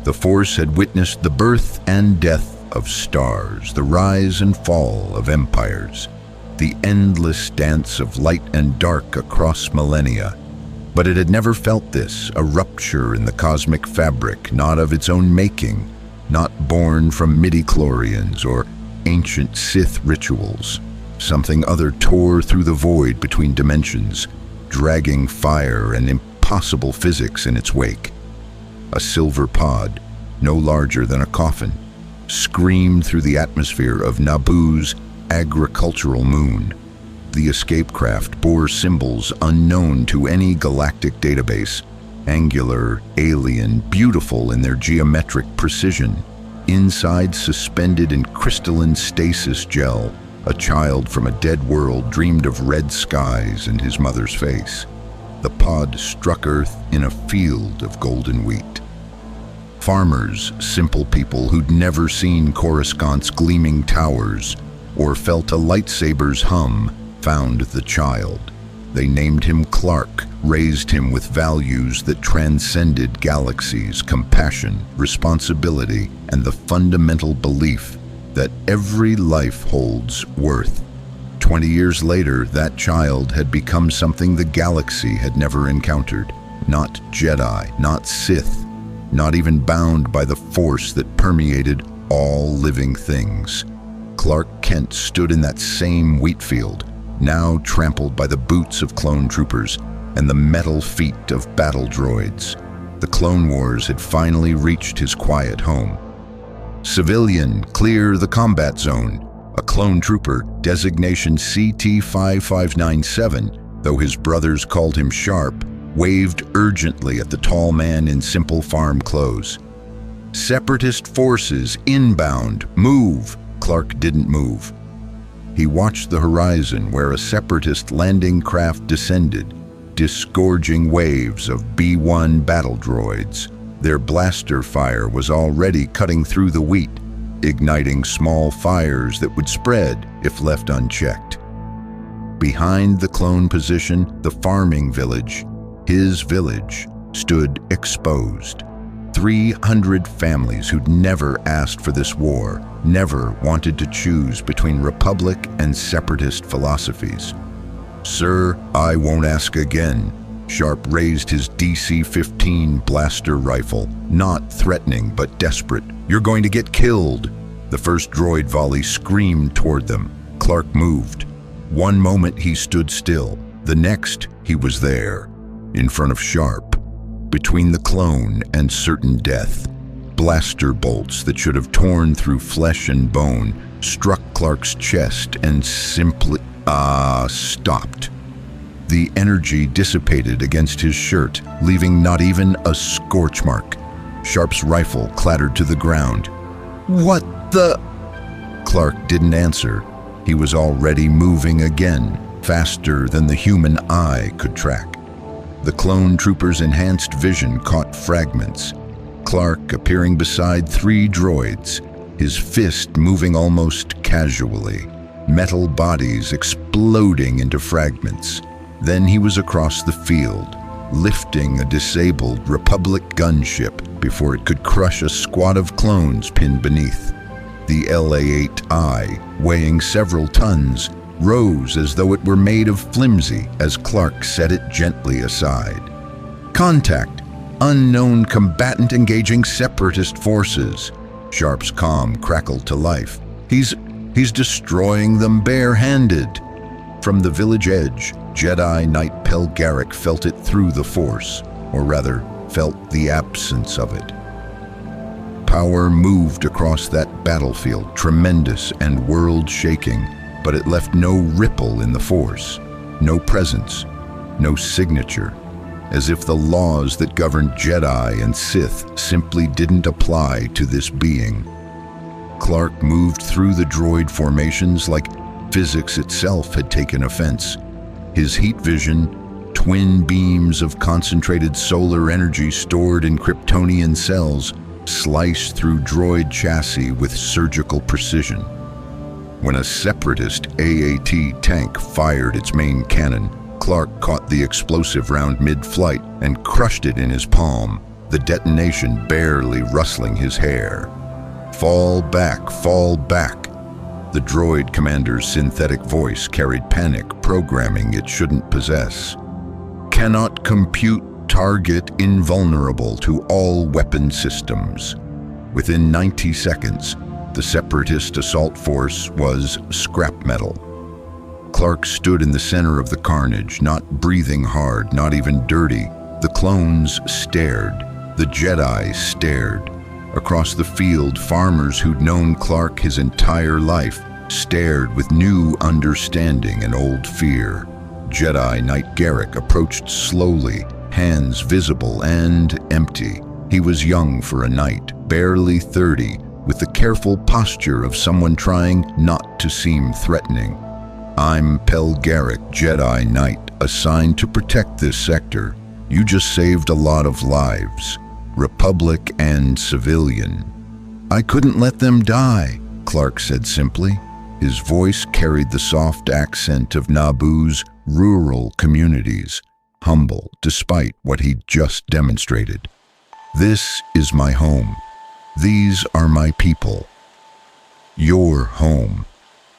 The Force had witnessed the birth and death of stars, the rise and fall of empires, the endless dance of light and dark across millennia. But it had never felt this, a rupture in the cosmic fabric, not of its own making, not born from midi-chlorians or ancient Sith rituals. Something other tore through the void between dimensions, dragging fire and impossible physics in its wake. A silver pod, no larger than a coffin, screamed through the atmosphere of Naboo's agricultural moon. The escape craft bore symbols unknown to any galactic database, angular, alien, beautiful in their geometric precision. Inside, suspended in crystalline stasis gel, a child from a dead world dreamed of red skies and his mother's face. The pod struck Earth in a field of golden wheat. Farmers, simple people who'd never seen Coruscant's gleaming towers or felt a lightsaber's hum, found the child. They named him Clark, raised him with values that transcended galaxies, compassion, responsibility, and the fundamental belief that every life holds worth. 20 years later, that child had become something the galaxy had never encountered. Not Jedi, not Sith, not even bound by the Force that permeated all living things. Clark Kent stood in that same wheat field, now trampled by the boots of clone troopers and the metal feet of battle droids. The Clone Wars had finally reached his quiet home. "Civilian, clear the combat zone." A clone trooper, designation CT-5597, though his brothers called him Sharp, waved urgently at the tall man in simple farm clothes. "Separatist forces inbound, move." Clark didn't move. He watched the horizon where a Separatist landing craft descended, disgorging waves of B-1 battle droids. Their blaster fire was already cutting through the wheat, igniting small fires that would spread if left unchecked. Behind the clone position, the farming village, his village, stood exposed. 300 families who'd never asked for this war, never wanted to choose between Republic and Separatist philosophies. "Sir, I won't ask again." Sharp raised his DC-15 blaster rifle, not threatening but desperate. "You're going to get killed." The first droid volley screamed toward them. Clark moved. One moment he stood still. The next, he was there, in front of Sharp, between the clone and certain death. Blaster bolts that should have torn through flesh and bone struck Clark's chest and simply stopped. The energy dissipated against his shirt, leaving not even a scorch mark. Sharp's rifle clattered to the ground. "What the?" Clark didn't answer. He was already moving again, faster than the human eye could track. The clone trooper's enhanced vision caught fragments. Clark appearing beside 3 droids, his fist moving almost casually, metal bodies exploding into fragments. Then he was across the field, lifting a disabled Republic gunship before it could crush a squad of clones pinned beneath. The LA-8I, weighing several tons, rose as though it were made of flimsy as Clark set it gently aside. "Contact! Unknown combatant engaging Separatist forces." Sharp's calm crackled to life. He's destroying them bare-handed." From the village edge, Jedi Knight Pelgaric felt it through the Force, or rather, felt the absence of it. Power moved across that battlefield, tremendous and world-shaking, but it left no ripple in the Force, no presence, no signature, as if the laws that governed Jedi and Sith simply didn't apply to this being. Clark moved through the droid formations like physics itself had taken offense. His heat vision, twin beams of concentrated solar energy stored in Kryptonian cells, sliced through droid chassis with surgical precision. When a Separatist AAT tank fired its main cannon, Clark caught the explosive round mid-flight and crushed it in his palm. the detonation barely rustling his hair. Fall back, fall back. The droid commander's synthetic voice carried panic programming it shouldn't possess. Cannot compute target invulnerable to all weapon systems. Within 90 seconds, the Separatist assault force was scrap metal. Clark stood in the center of the carnage, not breathing hard, not even dirty. The clones stared. The Jedi stared. Across the field, farmers who'd known Clark his entire life stared with new understanding and old fear. Jedi Knight Garrick approached slowly, hands visible and empty. He was young for a knight, barely 30, with the careful posture of someone trying not to seem threatening. I'm Pel Garrick, Jedi Knight, assigned to protect this sector. You just saved a lot of lives, Republic and civilian. I couldn't let them die, Clark said simply. His voice carried the soft accent of Naboo's rural communities, humble despite what he'd just demonstrated. This is my home. These are my people. Your home.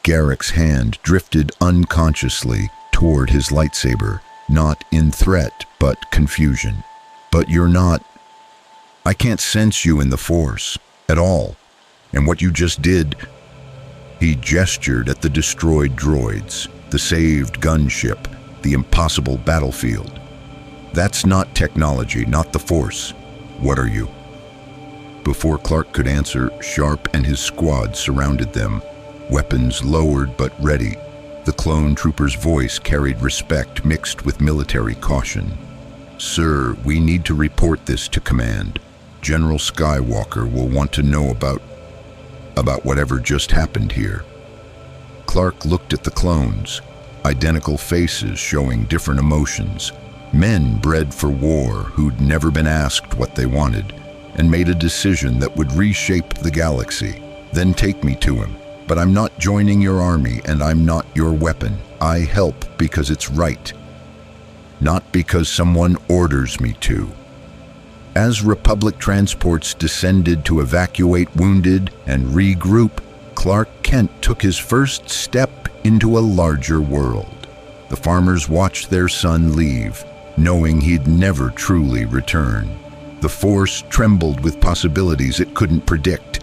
Garrick's hand drifted unconsciously toward his lightsaber, not in threat, but confusion. But you're not. I can't sense you in the Force at all. And what you just did, he gestured at the destroyed droids, the saved gunship, the impossible battlefield. That's not technology, not the Force. What are you? Before Clark could answer, Sharp and his squad surrounded them, weapons lowered but ready. The clone trooper's voice carried respect mixed with military caution. Sir, we need to report this to command. General Skywalker will want to know about whatever just happened here. Clark looked at the clones, identical faces showing different emotions. Men bred for war who'd never been asked what they wanted and made a decision that would reshape the galaxy. Then take me to him. But I'm not joining your army and I'm not your weapon. I help because it's right, not because someone orders me to. As Republic transports descended to evacuate wounded and regroup, Clark Kent took his first step into a larger world. The farmers watched their son leave, knowing he'd never truly return. The Force trembled with possibilities it couldn't predict.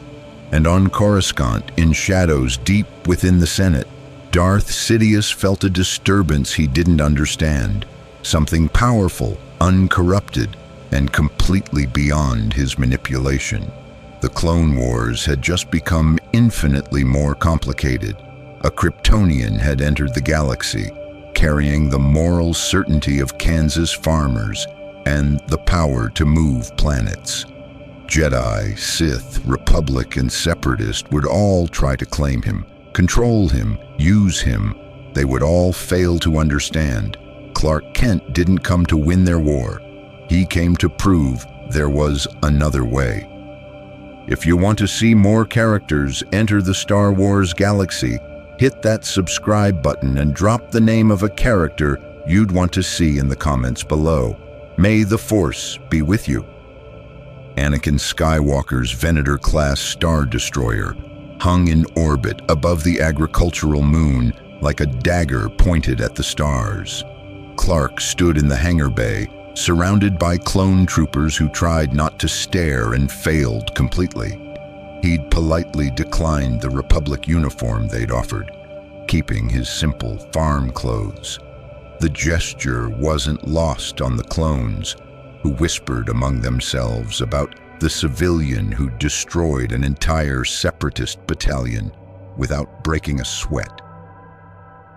And on Coruscant, in shadows deep within the Senate, Darth Sidious felt a disturbance he didn't understand. Something powerful, uncorrupted, and completely beyond his manipulation. The Clone Wars had just become infinitely more complicated. A Kryptonian had entered the galaxy, carrying the moral certainty of Kansas farmers and the power to move planets. Jedi, Sith, Republic, and Separatist would all try to claim him, control him, use him. They would all fail to understand. Clark Kent didn't come to win their war. He came to prove there was another way. If you want to see more characters enter the Star Wars galaxy, hit that subscribe button and drop the name of a character you'd want to see in the comments below. May the Force be with you. Anakin Skywalker's Venator-class Star Destroyer hung in orbit above the agricultural moon like a dagger pointed at the stars. Clark stood in the hangar bay, surrounded by clone troopers who tried not to stare and failed completely. He'd politely declined the Republic uniform they'd offered, keeping his simple farm clothes. The gesture wasn't lost on the clones, who whispered among themselves about the civilian who destroyed an entire Separatist battalion without breaking a sweat.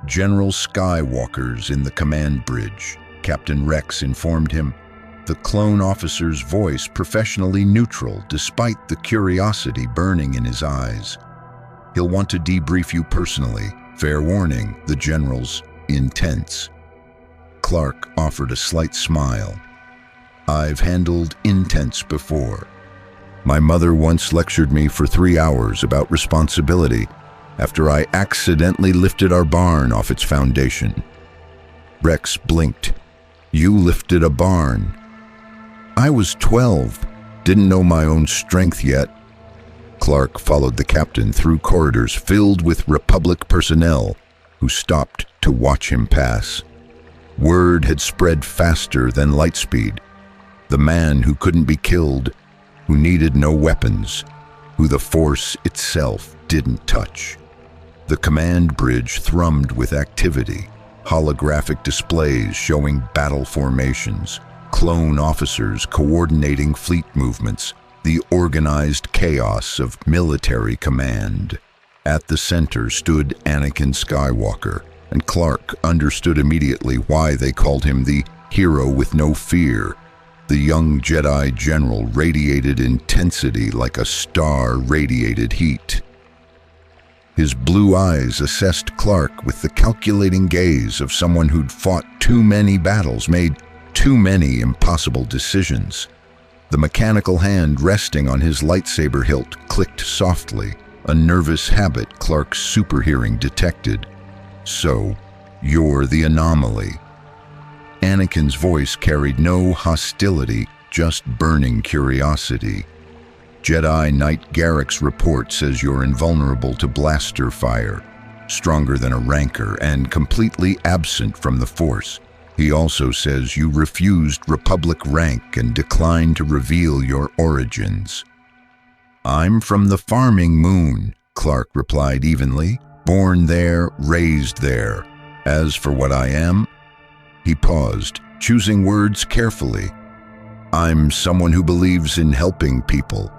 General Skywalker's in the command bridge, Captain Rex informed him, the clone officer's voice professionally neutral despite the curiosity burning in his eyes. He'll want to debrief you personally. Fair warning, the general's intense. Clark offered a slight smile. I've handled intense before. My mother once lectured me for 3 hours about responsibility after I accidentally lifted our barn off its foundation. Rex blinked. You lifted a barn. I was 12, didn't know my own strength yet. Clark followed the captain through corridors filled with Republic personnel who stopped to watch him pass. Word had spread faster than light speed. The man who couldn't be killed, who needed no weapons, who the Force itself didn't touch. The command bridge thrummed with activity, holographic displays showing battle formations, clone officers coordinating fleet movements, the organized chaos of military command. At the center stood Anakin Skywalker, and Clark understood immediately why they called him the hero with no fear. The young Jedi general radiated intensity like a star radiated heat. His blue eyes assessed Clark with the calculating gaze of someone who'd fought too many battles, made too many impossible decisions. The mechanical hand resting on his lightsaber hilt clicked softly, a nervous habit Clark's superhearing detected. "So, you're the anomaly." Anakin's voice carried no hostility, just burning curiosity. "Jedi Knight Garrick's report says you're invulnerable to blaster fire, stronger than a rancor, and completely absent from the Force. He also says you refused Republic rank and declined to reveal your origins." "I'm from the farming moon," Clark replied evenly. "Born there, raised there. As for what I am..." He paused, choosing words carefully. "I'm someone who believes in helping people.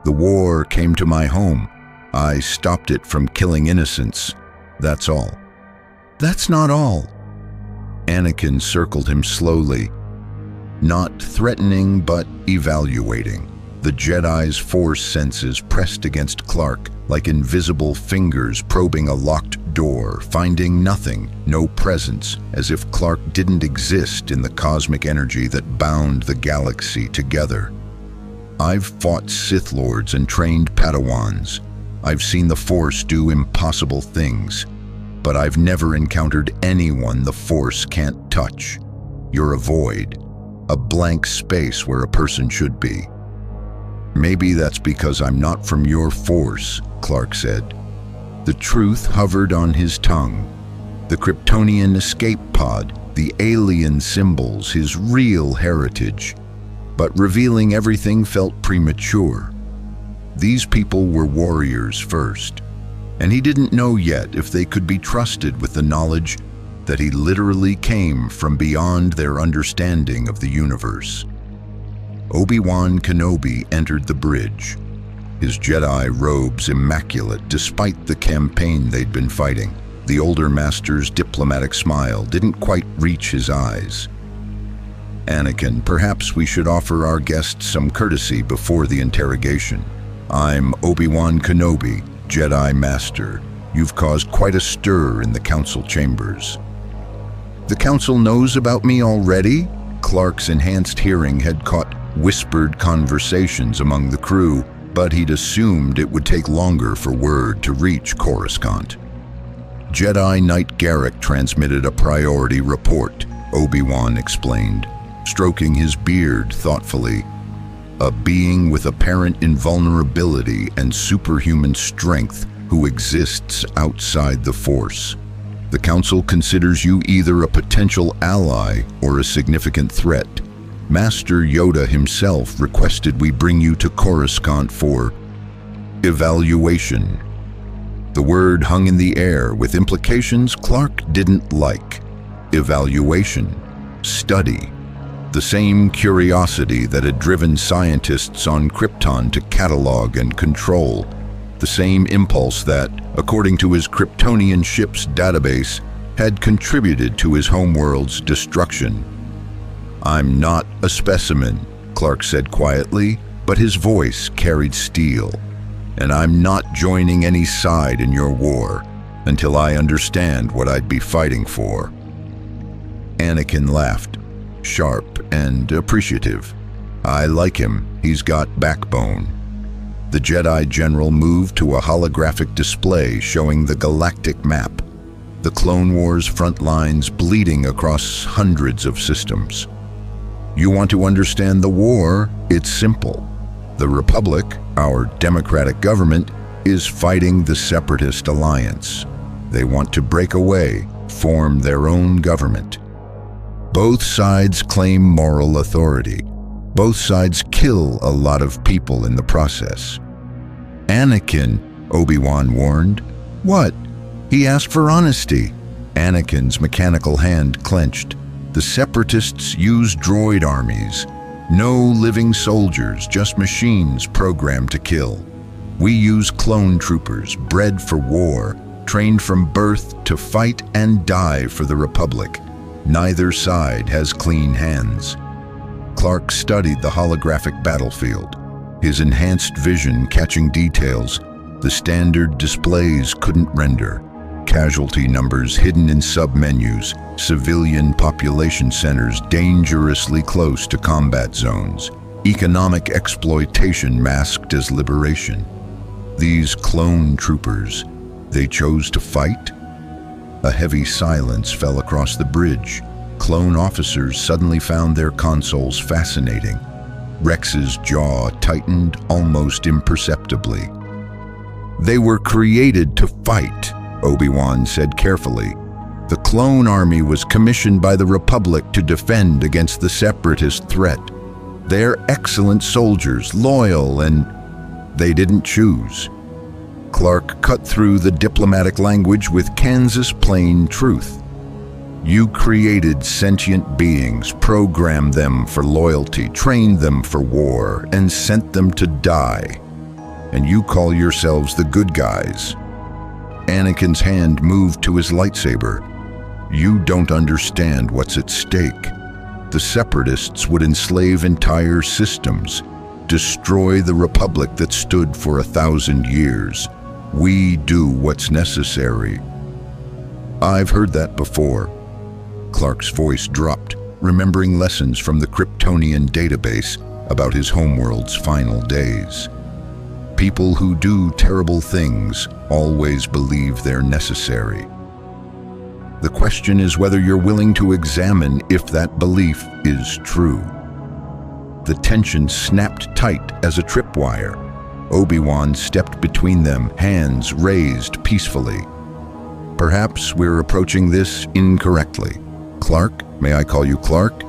The war came to my home. I stopped it from killing innocents. That's all." "That's not all." Anakin circled him slowly, not threatening but evaluating. The Jedi's Force senses pressed against Clark like invisible fingers probing a locked door, finding nothing, no presence, as if Clark didn't exist in the cosmic energy that bound the galaxy together. "I've fought Sith Lords and trained Padawans. I've seen the Force do impossible things, but I've never encountered anyone the Force can't touch. You're a void, a blank space where a person should be." "Maybe that's because I'm not from your Force," Clark said. The truth hovered on his tongue. The Kryptonian escape pod, the alien symbols, his real heritage. But revealing everything felt premature. These people were warriors first, and he didn't know yet if they could be trusted with the knowledge that he literally came from beyond their understanding of the universe. Obi-Wan Kenobi entered the bridge, his Jedi robes immaculate despite the campaign they'd been fighting. The older master's diplomatic smile didn't quite reach his eyes. "Anakin, perhaps we should offer our guests some courtesy before the interrogation. I'm Obi-Wan Kenobi, Jedi Master. You've caused quite a stir in the council chambers." "The council knows about me already?" Clark's enhanced hearing had caught whispered conversations among the crew, but he'd assumed it would take longer for word to reach Coruscant. "Jedi Knight Garrick transmitted a priority report," Obi-Wan explained, stroking his beard thoughtfully. "A being with apparent invulnerability and superhuman strength who exists outside the Force. The Council considers you either a potential ally or a significant threat. Master Yoda himself requested we bring you to Coruscant for evaluation." The word hung in the air with implications Clark didn't like. Evaluation. Study. The same curiosity that had driven scientists on Krypton to catalog and control. The same impulse that, according to his Kryptonian ship's database, had contributed to his homeworld's destruction. "I'm not a specimen," Clark said quietly, but his voice carried steel. "And I'm not joining any side in your war until I understand what I'd be fighting for." Anakin laughed, sharp and appreciative. "I like him. He's got backbone." The Jedi General moved to a holographic display showing the galactic map, the Clone Wars front lines bleeding across hundreds of systems. You want to understand the war? It's simple. The Republic, our democratic government, is fighting the Separatist alliance. They want to break away, form their own government. Both sides claim moral authority. Both sides kill a lot of people in the process. Anakin, Obi-Wan warned. What? He asked for honesty. Anakin's mechanical hand clenched. The Separatists use droid armies. No living soldiers, just machines programmed to kill. We use clone troopers, bred for war, trained from birth to fight and die for the Republic. Neither side has clean hands. Clark studied the holographic battlefield, his enhanced vision catching details the standard displays couldn't render. Casualty numbers hidden in sub-menus, civilian population centers dangerously close to combat zones, economic exploitation masked as liberation. These clone troopers, they chose to fight? A heavy silence fell across the bridge. Clone officers suddenly found their consoles fascinating. Rex's jaw tightened almost imperceptibly. They were created to fight, Obi-Wan said carefully. The clone army was commissioned by the Republic to defend against the Separatist threat. They're excellent soldiers, loyal, and they didn't choose. Clark cut through the diplomatic language with Kansas plain truth. You created sentient beings, programmed them for loyalty, trained them for war, and sent them to die. And you call yourselves the good guys. Anakin's hand moved to his lightsaber. You don't understand what's at stake. The Separatists would enslave entire systems, destroy the Republic that stood for 1,000 years. We do what's necessary. I've heard that before. Clark's voice dropped, remembering lessons from the Kryptonian database about his homeworld's final days. People who do terrible things always believe they're necessary. The question is whether you're willing to examine if that belief is true. The tension snapped tight as a tripwire. Obi-Wan stepped between them, hands raised peacefully. Perhaps we're approaching this incorrectly. Clark, may I call you Clark?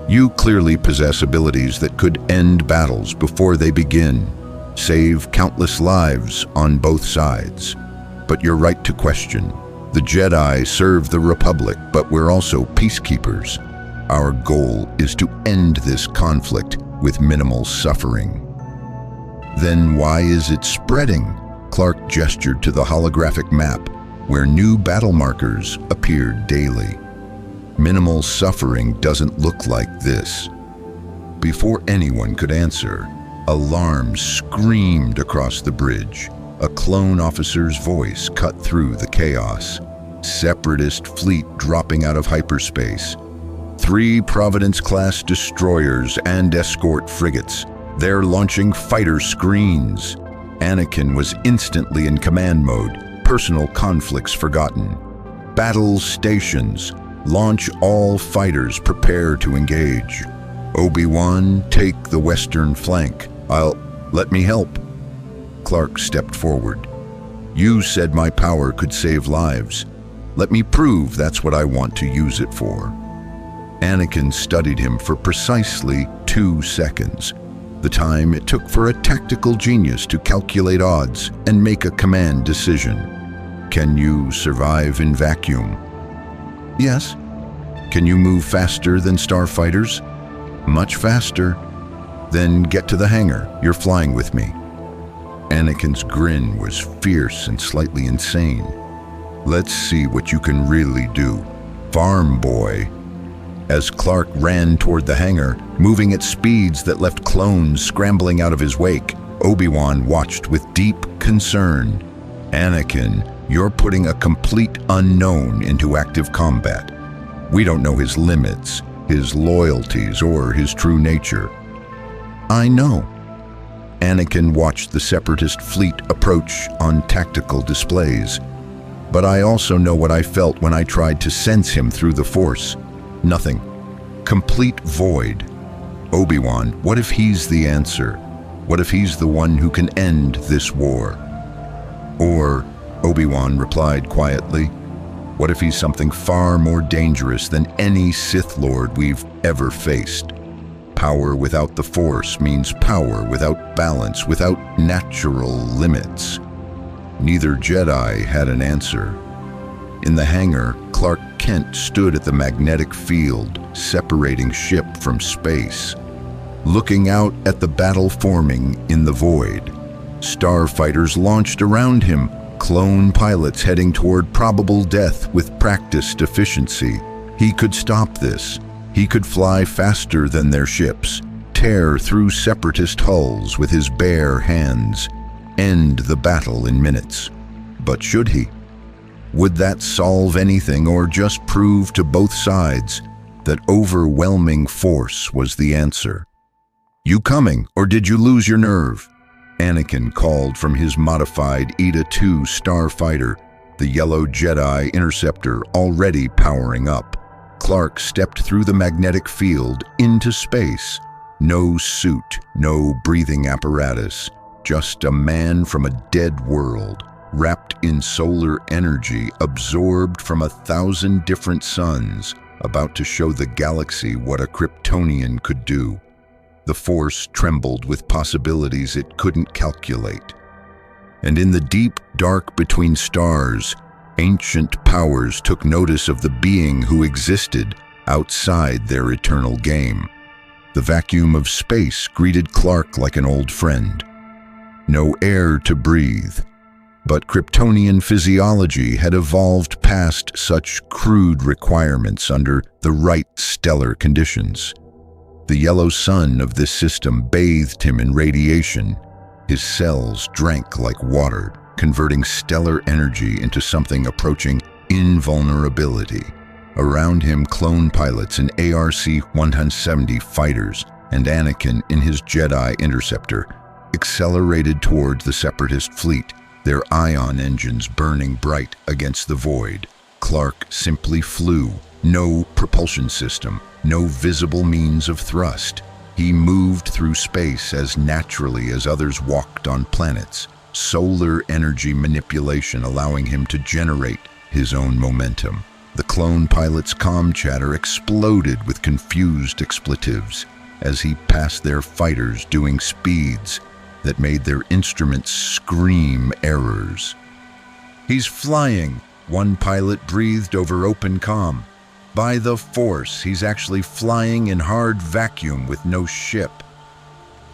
You clearly possess abilities that could end battles before they begin, save countless lives on both sides. But you're right to question. The Jedi serve the Republic, but we're also peacekeepers. Our goal is to end this conflict with minimal suffering. Then why is it spreading? Clark gestured to the holographic map, where new battle markers appeared daily. Minimal suffering doesn't look like this. Before anyone could answer, alarms screamed across the bridge. A clone officer's voice cut through the chaos. Separatist fleet dropping out of hyperspace. 3 Providence-class destroyers and escort frigates. They're launching fighter screens. Anakin was instantly in command mode, personal conflicts forgotten. Battle stations. Launch all fighters, prepare to engage. Obi-Wan, take the western flank. Let me help. Clark stepped forward. You said my power could save lives. Let me prove that's what I want to use it for. Anakin studied him for precisely 2 seconds, the time it took for a tactical genius to calculate odds and make a command decision. Can you survive in vacuum? Yes. Can you move faster than starfighters? Much faster. Then get to the hangar. You're flying with me. Anakin's grin was fierce and slightly insane. Let's see what you can really do, farm boy. As Clark ran toward the hangar, moving at speeds that left clones scrambling out of his wake, Obi-Wan watched with deep concern. Anakin, you're putting a complete unknown into active combat. We don't know his limits, his loyalties, or his true nature. I know. Anakin watched the Separatist fleet approach on tactical displays. But I also know what I felt when I tried to sense him through the Force. Nothing. Complete void. Obi-Wan, what if he's the answer? What if he's the one who can end this war? Or, Obi-Wan replied quietly, what if he's something far more dangerous than any Sith Lord we've ever faced? Power without the Force means power without balance, without natural limits. Neither Jedi had an answer. In the hangar, Clark Kent stood at the magnetic field, separating ship from space, looking out at the battle forming in the void. Starfighters launched around him, clone pilots heading toward probable death with practiced efficiency. He could stop this. He could fly faster than their ships, tear through separatist hulls with his bare hands, end the battle in minutes. But should he? Would that solve anything, or just prove to both sides that overwhelming force was the answer? You coming, or did you lose your nerve? Anakin called from his modified Eta-2 starfighter, the yellow Jedi interceptor already powering up. Clark stepped through the magnetic field into space. No suit, no breathing apparatus, just a man from a dead world, wrapped in solar energy absorbed from 1,000 different suns, about to show the galaxy what a Kryptonian could do. The Force trembled with possibilities it couldn't calculate. And in the deep dark between stars, ancient powers took notice of the being who existed outside their eternal game. The vacuum of space greeted Clark like an old friend. No air to breathe. But Kryptonian physiology had evolved past such crude requirements under the right stellar conditions. The yellow sun of this system bathed him in radiation. His cells drank like water, converting stellar energy into something approaching invulnerability. Around him, clone pilots and ARC-170 fighters and Anakin in his Jedi interceptor accelerated towards the Separatist fleet, their ion engines burning bright against the void. Clark simply flew. No propulsion system, no visible means of thrust. He moved through space as naturally as others walked on planets, solar energy manipulation allowing him to generate his own momentum. The clone pilot's comm chatter exploded with confused expletives as he passed their fighters doing speeds that made their instruments scream errors. He's flying, one pilot breathed over open comm. By the Force, he's actually flying in hard vacuum with no ship.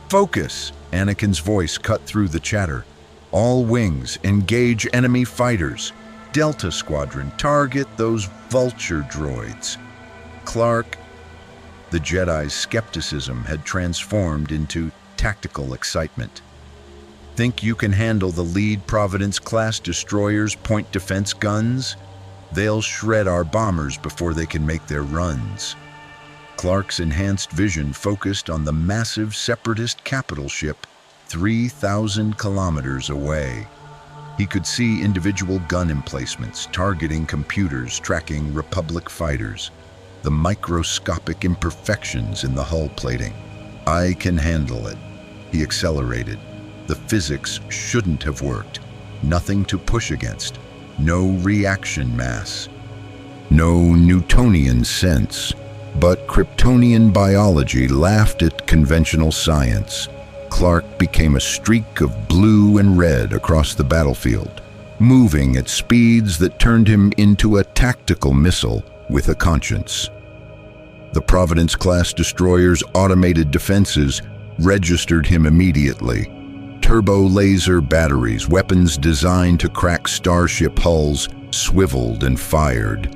Focus! Anakin's voice cut through the chatter. All wings, engage enemy fighters. Delta Squadron, target those vulture droids. Clark. The Jedi's skepticism had transformed into tactical excitement. Think you can handle the lead Providence-class destroyers' point defense guns? They'll shred our bombers before they can make their runs. Clark's enhanced vision focused on the massive Separatist capital ship 3,000 kilometers away. He could see individual gun emplacements targeting computers tracking Republic fighters, the microscopic imperfections in the hull plating. I can handle it. He accelerated. The physics shouldn't have worked. Nothing to push against. No reaction mass. No Newtonian sense. But Kryptonian biology laughed at conventional science. Clark became a streak of blue and red across the battlefield, moving at speeds that turned him into a tactical missile with a conscience. The Providence-class destroyer's automated defenses registered him immediately. Turbo laser batteries, weapons designed to crack starship hulls, swiveled and fired.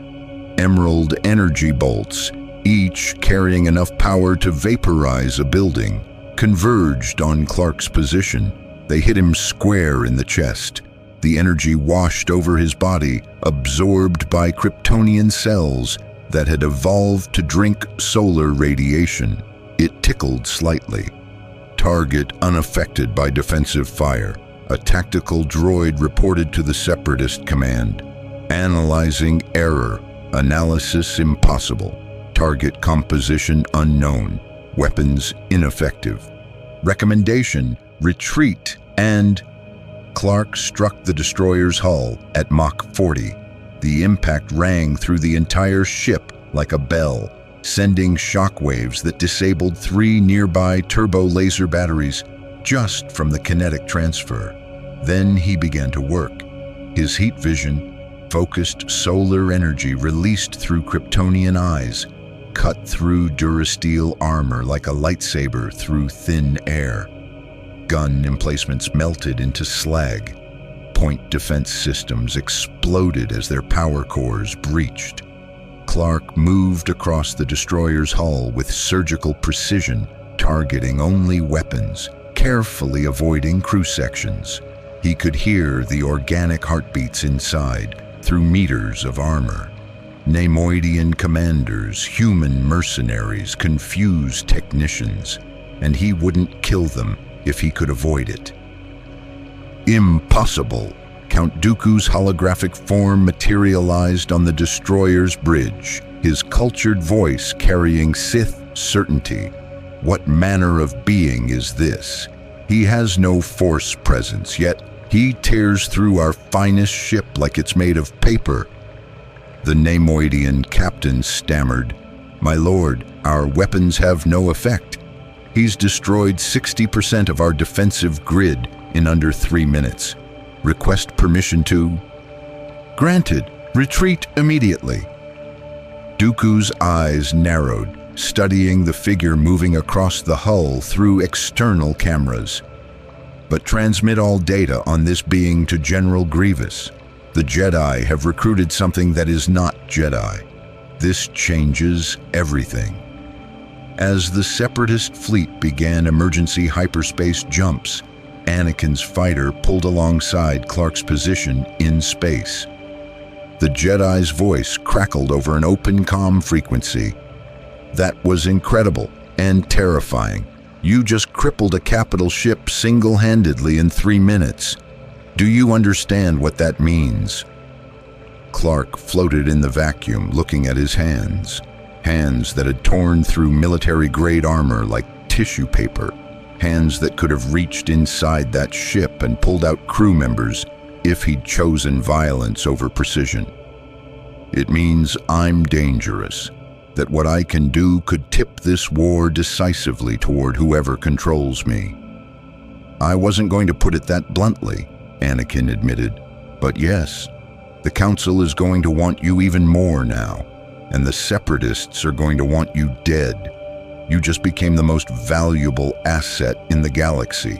Emerald energy bolts, each carrying enough power to vaporize a building, converged on Clark's position. They hit him square in the chest. The energy washed over his body, absorbed by Kryptonian cells that had evolved to drink solar radiation. It tickled slightly. Target unaffected by defensive fire. A tactical droid reported to the Separatist command. Analyzing error. Analysis impossible. Target composition unknown. Weapons ineffective. Recommendation, retreat, and Clark struck the destroyer's hull at Mach 40. The impact rang through the entire ship like a bell, sending shockwaves that disabled 3 nearby turbo laser batteries just from the kinetic transfer. Then he began to work. His heat vision, focused solar energy released through Kryptonian eyes, cut through durasteel armor like a lightsaber through thin air. Gun emplacements melted into slag. Point defense systems exploded as their power cores breached. Clark moved across the destroyer's hull with surgical precision, targeting only weapons, carefully avoiding crew sections. He could hear the organic heartbeats inside through meters of armor. Neimoidian commanders, human mercenaries, confused technicians, and he wouldn't kill them if he could avoid it. Impossible! Count Dooku's holographic form materialized on the destroyer's bridge, his cultured voice carrying Sith certainty. What manner of being is this? He has no force presence, yet he tears through our finest ship like it's made of paper. The Neimoidian captain stammered, "My lord, our weapons have no effect. He's destroyed 60% of our defensive grid in under 3 minutes. Request permission to..." "Granted. Retreat immediately." Dooku's eyes narrowed, studying the figure moving across the hull through external cameras. "But transmit all data on this being to General Grievous. The Jedi have recruited something that is not Jedi. This changes everything." As the Separatist fleet began emergency hyperspace jumps, Anakin's fighter pulled alongside Clark's position in space. The Jedi's voice crackled over an open comm frequency. "That was incredible and terrifying. You just crippled a capital ship single-handedly in 3 minutes. Do you understand what that means?" Clark floated in the vacuum, looking at his hands. Hands that had torn through military-grade armor like tissue paper. Hands that could have reached inside that ship and pulled out crew members if he'd chosen violence over precision. "It means I'm dangerous, that what I can do could tip this war decisively toward whoever controls me." "I wasn't going to put it that bluntly," Anakin admitted. "But yes, the Council is going to want you even more now, and the Separatists are going to want you dead. You just became the most valuable asset in the galaxy."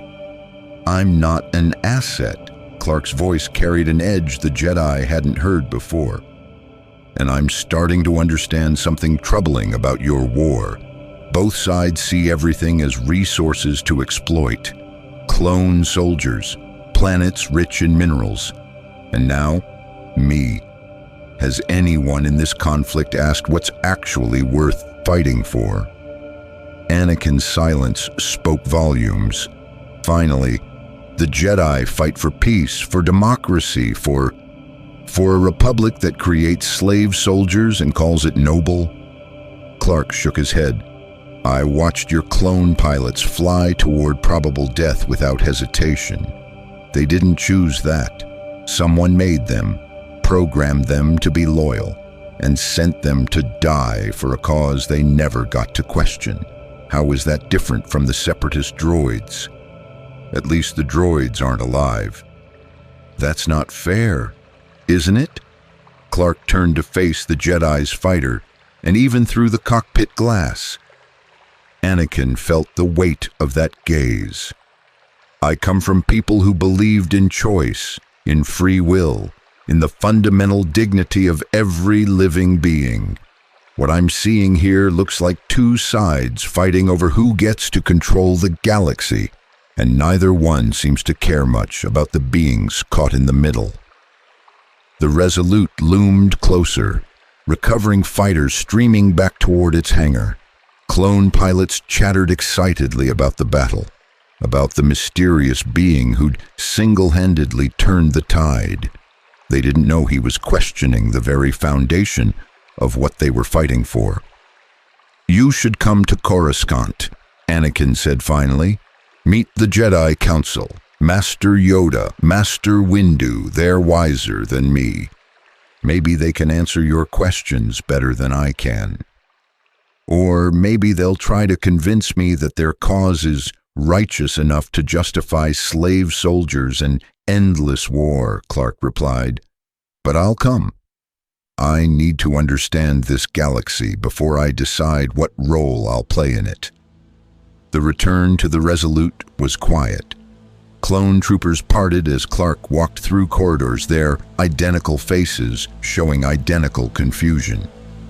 "I'm not an asset." Clark's voice carried an edge the Jedi hadn't heard before. "And I'm starting to understand something troubling about your war. Both sides see everything as resources to exploit. Clone soldiers, planets rich in minerals, and now, me. Has anyone in this conflict asked what's actually worth fighting for?" Anakin's silence spoke volumes. "Finally, the Jedi fight for peace, for democracy, for a republic that creates slave soldiers and calls it noble." Clark shook his head. "I watched your clone pilots fly toward probable death without hesitation. They didn't choose that. Someone made them, programmed them to be loyal, and sent them to die for a cause they never got to question. How is that different from the Separatist droids? At least the droids aren't alive." "That's not fair, isn't it?" Clark turned to face the Jedi's fighter, and even through the cockpit glass, Anakin felt the weight of that gaze. "I come from people who believed in choice, in free will, in the fundamental dignity of every living being. What I'm seeing here looks like 2 sides fighting over who gets to control the galaxy, and neither one seems to care much about the beings caught in the middle." The Resolute loomed closer, recovering fighters streaming back toward its hangar. Clone pilots chattered excitedly about the battle, about the mysterious being who'd single-handedly turned the tide. They didn't know he was questioning the very foundation of what they were fighting for. "You You should come to Coruscant, Anakin said finally. Meet the Jedi Council. Master Yoda, Master Windu, they're wiser than me. Maybe they can answer your questions better than I can. Or maybe they'll try to convince me that their cause is righteous enough to justify slave soldiers and endless war, Clark replied. But I'll come. I need to understand this galaxy before I decide what role I'll play in it. The return to the Resolute was quiet. Clone troopers parted as Clark walked through corridors, their identical faces showing identical confusion.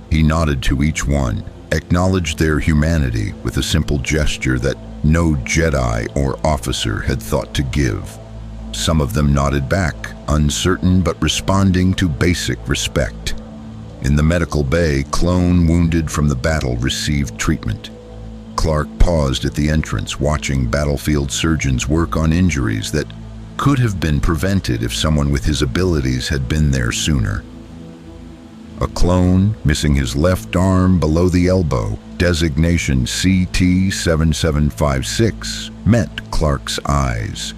He nodded to each one, acknowledged their humanity with a simple gesture that no Jedi or officer had thought to give. Some of them nodded back, uncertain but responding to basic respect. In the medical bay, clone wounded from the battle received treatment. Clark paused at the entrance, watching battlefield surgeons work on injuries that could have been prevented if someone with his abilities had been there sooner. A clone, missing his left arm below the elbow, designation CT-7756, met Clark's eyes.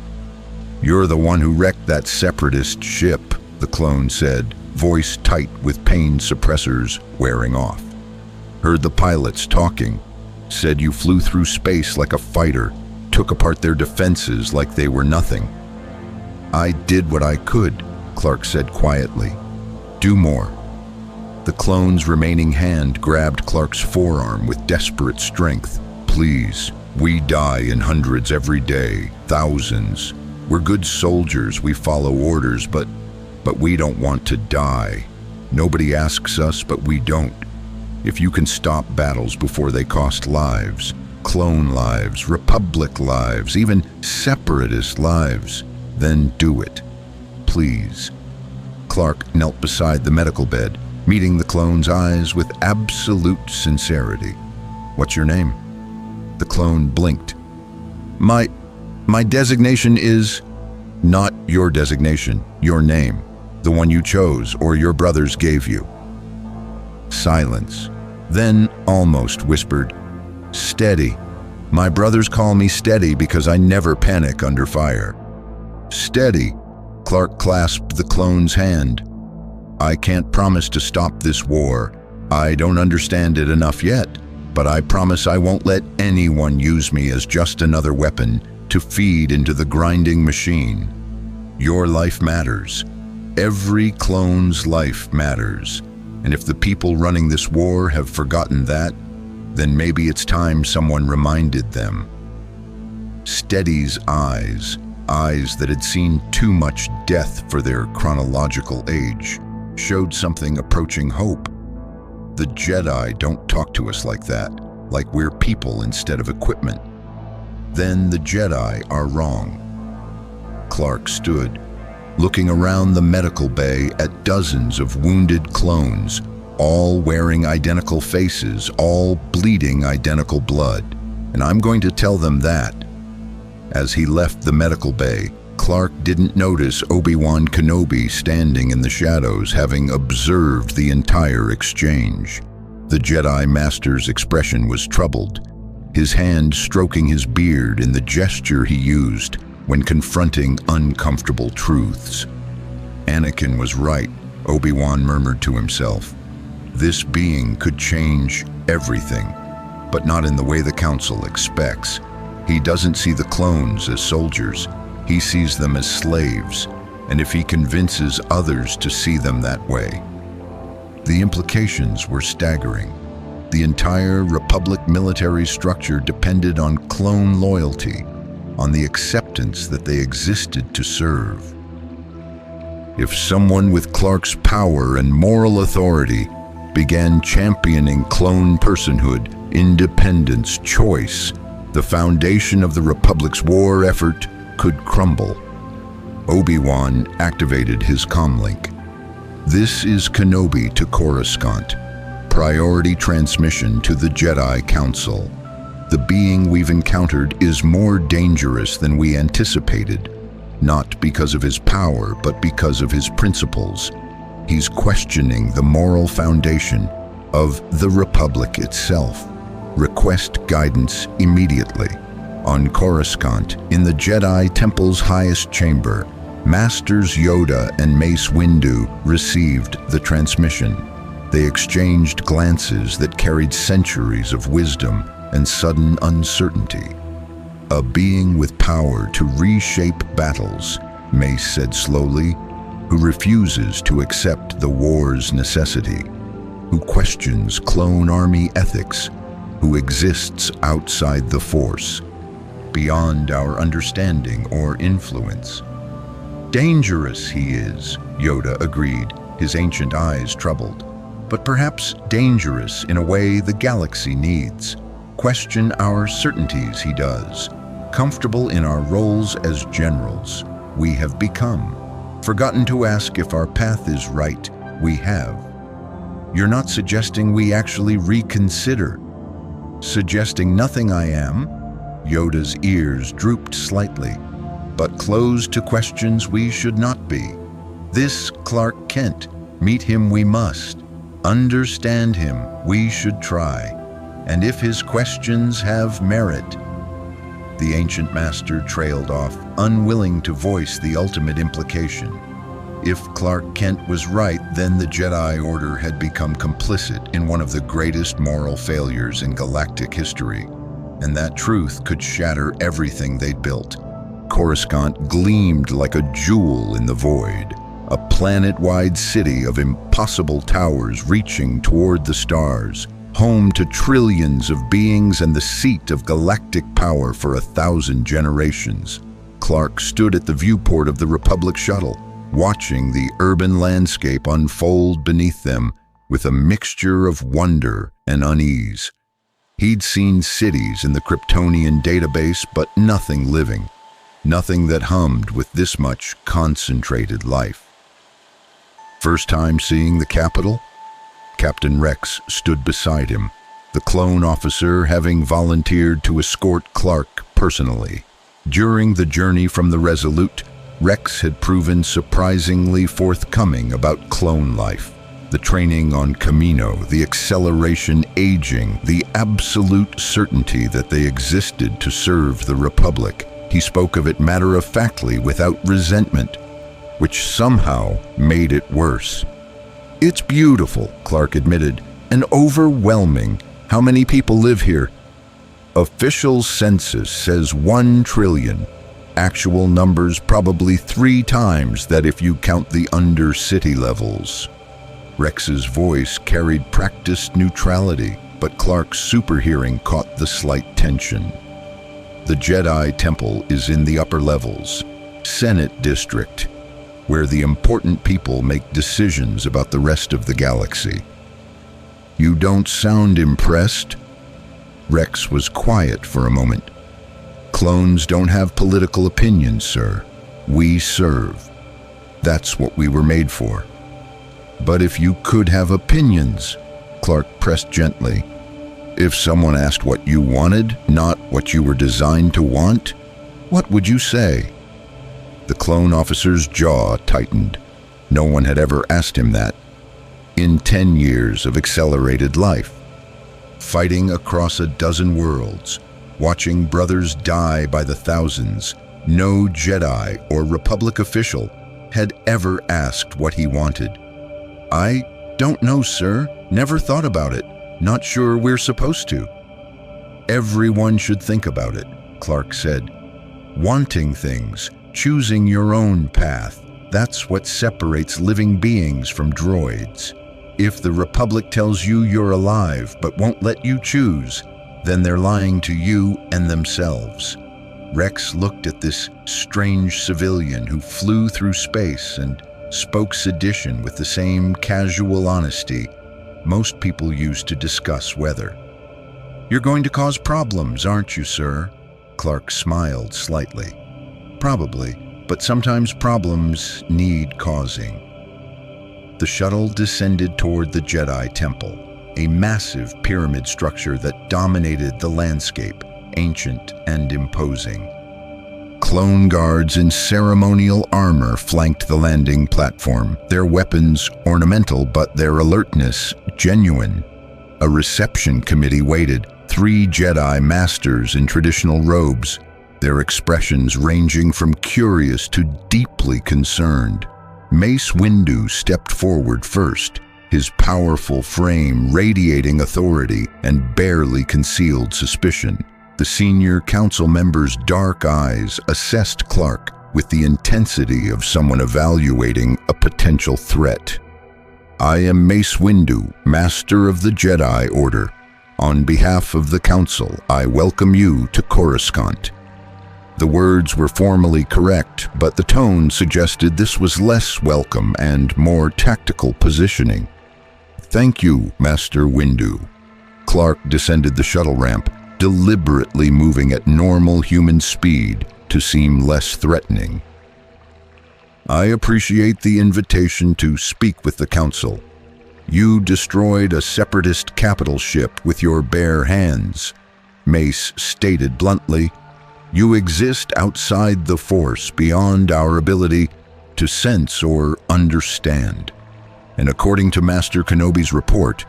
You're the one who wrecked that separatist ship, the clone said, voice tight with pain suppressors wearing off. Heard the pilots talking. Said you flew through space like a fighter, took apart their defenses like they were nothing. I did what I could, Clark said quietly. Do more. The clone's remaining hand grabbed Clark's forearm with desperate strength. Please, we die in hundreds every day, thousands. We're good soldiers, we follow orders, but we don't want to die. Nobody asks us, but we don't. If you can stop battles before they cost lives, clone lives, republic lives, even separatist lives, then do it. Please. Clark knelt beside the medical bed, meeting the clone's eyes with absolute sincerity. What's your name? The clone blinked. My designation is not your designation, your name, the one you chose or your brothers gave you. Silence. Then almost whispered, Steady. My brothers call me Steady because I never panic under fire. Steady. Clark clasped the clone's hand. I can't promise to stop this war. I don't understand it enough yet, but I promise I won't let anyone use me as just another weapon to feed into the grinding machine. Your life matters. Every clone's life matters. And if the people running this war have forgotten that, then maybe it's time someone reminded them. Steady's eyes that had seen too much death for their chronological age, showed something approaching hope. The Jedi don't talk to us like that, like we're people instead of equipment. Then the Jedi are wrong. Clark stood, looking around the medical bay at dozens of wounded clones, all wearing identical faces, all bleeding identical blood. And I'm going to tell them that. As he left the medical bay, Clark didn't notice Obi-Wan Kenobi standing in the shadows, having observed the entire exchange. The Jedi Master's expression was troubled, his hand stroking his beard in the gesture he used when confronting uncomfortable truths. Anakin was right, Obi-Wan murmured to himself. This being could change everything, but not in the way the Council expects. He doesn't see the clones as soldiers. He sees them as slaves, and if he convinces others to see them that way. The implications were staggering. The entire Republic military structure depended on clone loyalty, on the acceptance that they existed to serve. If someone with Clark's power and moral authority began championing clone personhood, independence, choice, the foundation of the Republic's war effort could crumble. Obi-Wan activated his comlink. This is Kenobi to Coruscant. Priority transmission to the Jedi Council. The being we've encountered is more dangerous than we anticipated, not because of his power, but because of his principles. He's questioning the moral foundation of the Republic itself. Request guidance immediately. On Coruscant, in the Jedi Temple's highest chamber, Masters Yoda and Mace Windu received the transmission. They exchanged glances that carried centuries of wisdom and sudden uncertainty. "A being with power to reshape battles," Mace said slowly, "who refuses to accept the war's necessity, who questions clone army ethics, who exists outside the Force, beyond our understanding or influence." "Dangerous he is," Yoda agreed, his ancient eyes troubled. "But perhaps dangerous in a way the galaxy needs. Question our certainties he does. Comfortable in our roles as generals, we have become. Forgotten to ask if our path is right, we have. You're not suggesting we actually reconsider?" "Suggesting nothing, I am." Yoda's ears drooped slightly, "but closed to questions we should not be. This Clark Kent, meet him we must. Understand him we should try. And if his questions have merit." The ancient master trailed off, unwilling to voice the ultimate implication. If Clark Kent was right, then the Jedi Order had become complicit in one of the greatest moral failures in galactic history, and that truth could shatter everything they'd built. Coruscant gleamed like a jewel in the void, a planet-wide city of impossible towers reaching toward the stars, home to trillions of beings and the seat of galactic power for 1,000 generations. Clark stood at the viewport of the Republic shuttle, watching the urban landscape unfold beneath them with a mixture of wonder and unease. He'd seen cities in the Kryptonian database, but nothing living, nothing that hummed with this much concentrated life. First time seeing the capital? Captain Rex stood beside him, the clone officer having volunteered to escort Clark personally. During the journey from the Resolute, Rex had proven surprisingly forthcoming about clone life. The training on Camino, the acceleration aging, the absolute certainty that they existed to serve the Republic. He spoke of it matter-of-factly without resentment, which somehow made it worse. "It's beautiful," Clark admitted, "and overwhelming. How many people live here?" "Official census says 1 trillion. Actual numbers probably 3 times that if you count the under-city levels." Rex's voice carried practiced neutrality, but Clark's superhearing caught the slight tension. "The Jedi Temple is in the upper levels, Senate District, where the important people make decisions about the rest of the galaxy." "You don't sound impressed." Rex was quiet for a moment. "Clones don't have political opinions, sir. We serve. That's what we were made for." "But if you could have opinions," Clark pressed gently. "If someone asked what you wanted, not what you were designed to want, what would you say?" The clone officer's jaw tightened. No one had ever asked him that. In 10 years of accelerated life, fighting across a dozen worlds, watching brothers die by the thousands, no Jedi or Republic official had ever asked what he wanted. "I don't know, sir. Never thought about it. Not sure we're supposed to." "Everyone should think about it," Clark said. "Wanting things, choosing your own path, that's what separates living beings from droids. If the Republic tells you you're alive but won't let you choose, then they're lying to you and themselves." Rex looked at this strange civilian who flew through space and spoke sedition with the same casual honesty most people use to discuss weather. "You're going to cause problems, aren't you, sir?" Clark smiled slightly. "Probably, but sometimes problems need causing." The shuttle descended toward the Jedi Temple, a massive pyramid structure that dominated the landscape, ancient and imposing. Clone guards in ceremonial armor flanked the landing platform, their weapons ornamental but their alertness genuine. A reception committee waited, 3 Jedi Masters in traditional robes, their expressions ranging from curious to deeply concerned. Mace Windu stepped forward first, his powerful frame radiating authority and barely concealed suspicion. The senior council member's dark eyes assessed Clark with the intensity of someone evaluating a potential threat. "I am Mace Windu, Master of the Jedi Order. On behalf of the Council, I welcome you to Coruscant." The words were formally correct, but the tone suggested this was less welcome and more tactical positioning. "Thank you, Master Windu." Clark descended the shuttle ramp, deliberately moving at normal human speed to seem less threatening. "I appreciate the invitation to speak with the Council. You destroyed a separatist capital ship with your bare hands," Mace stated bluntly. "You exist outside the Force, beyond our ability to sense or understand. And according to Master Kenobi's report,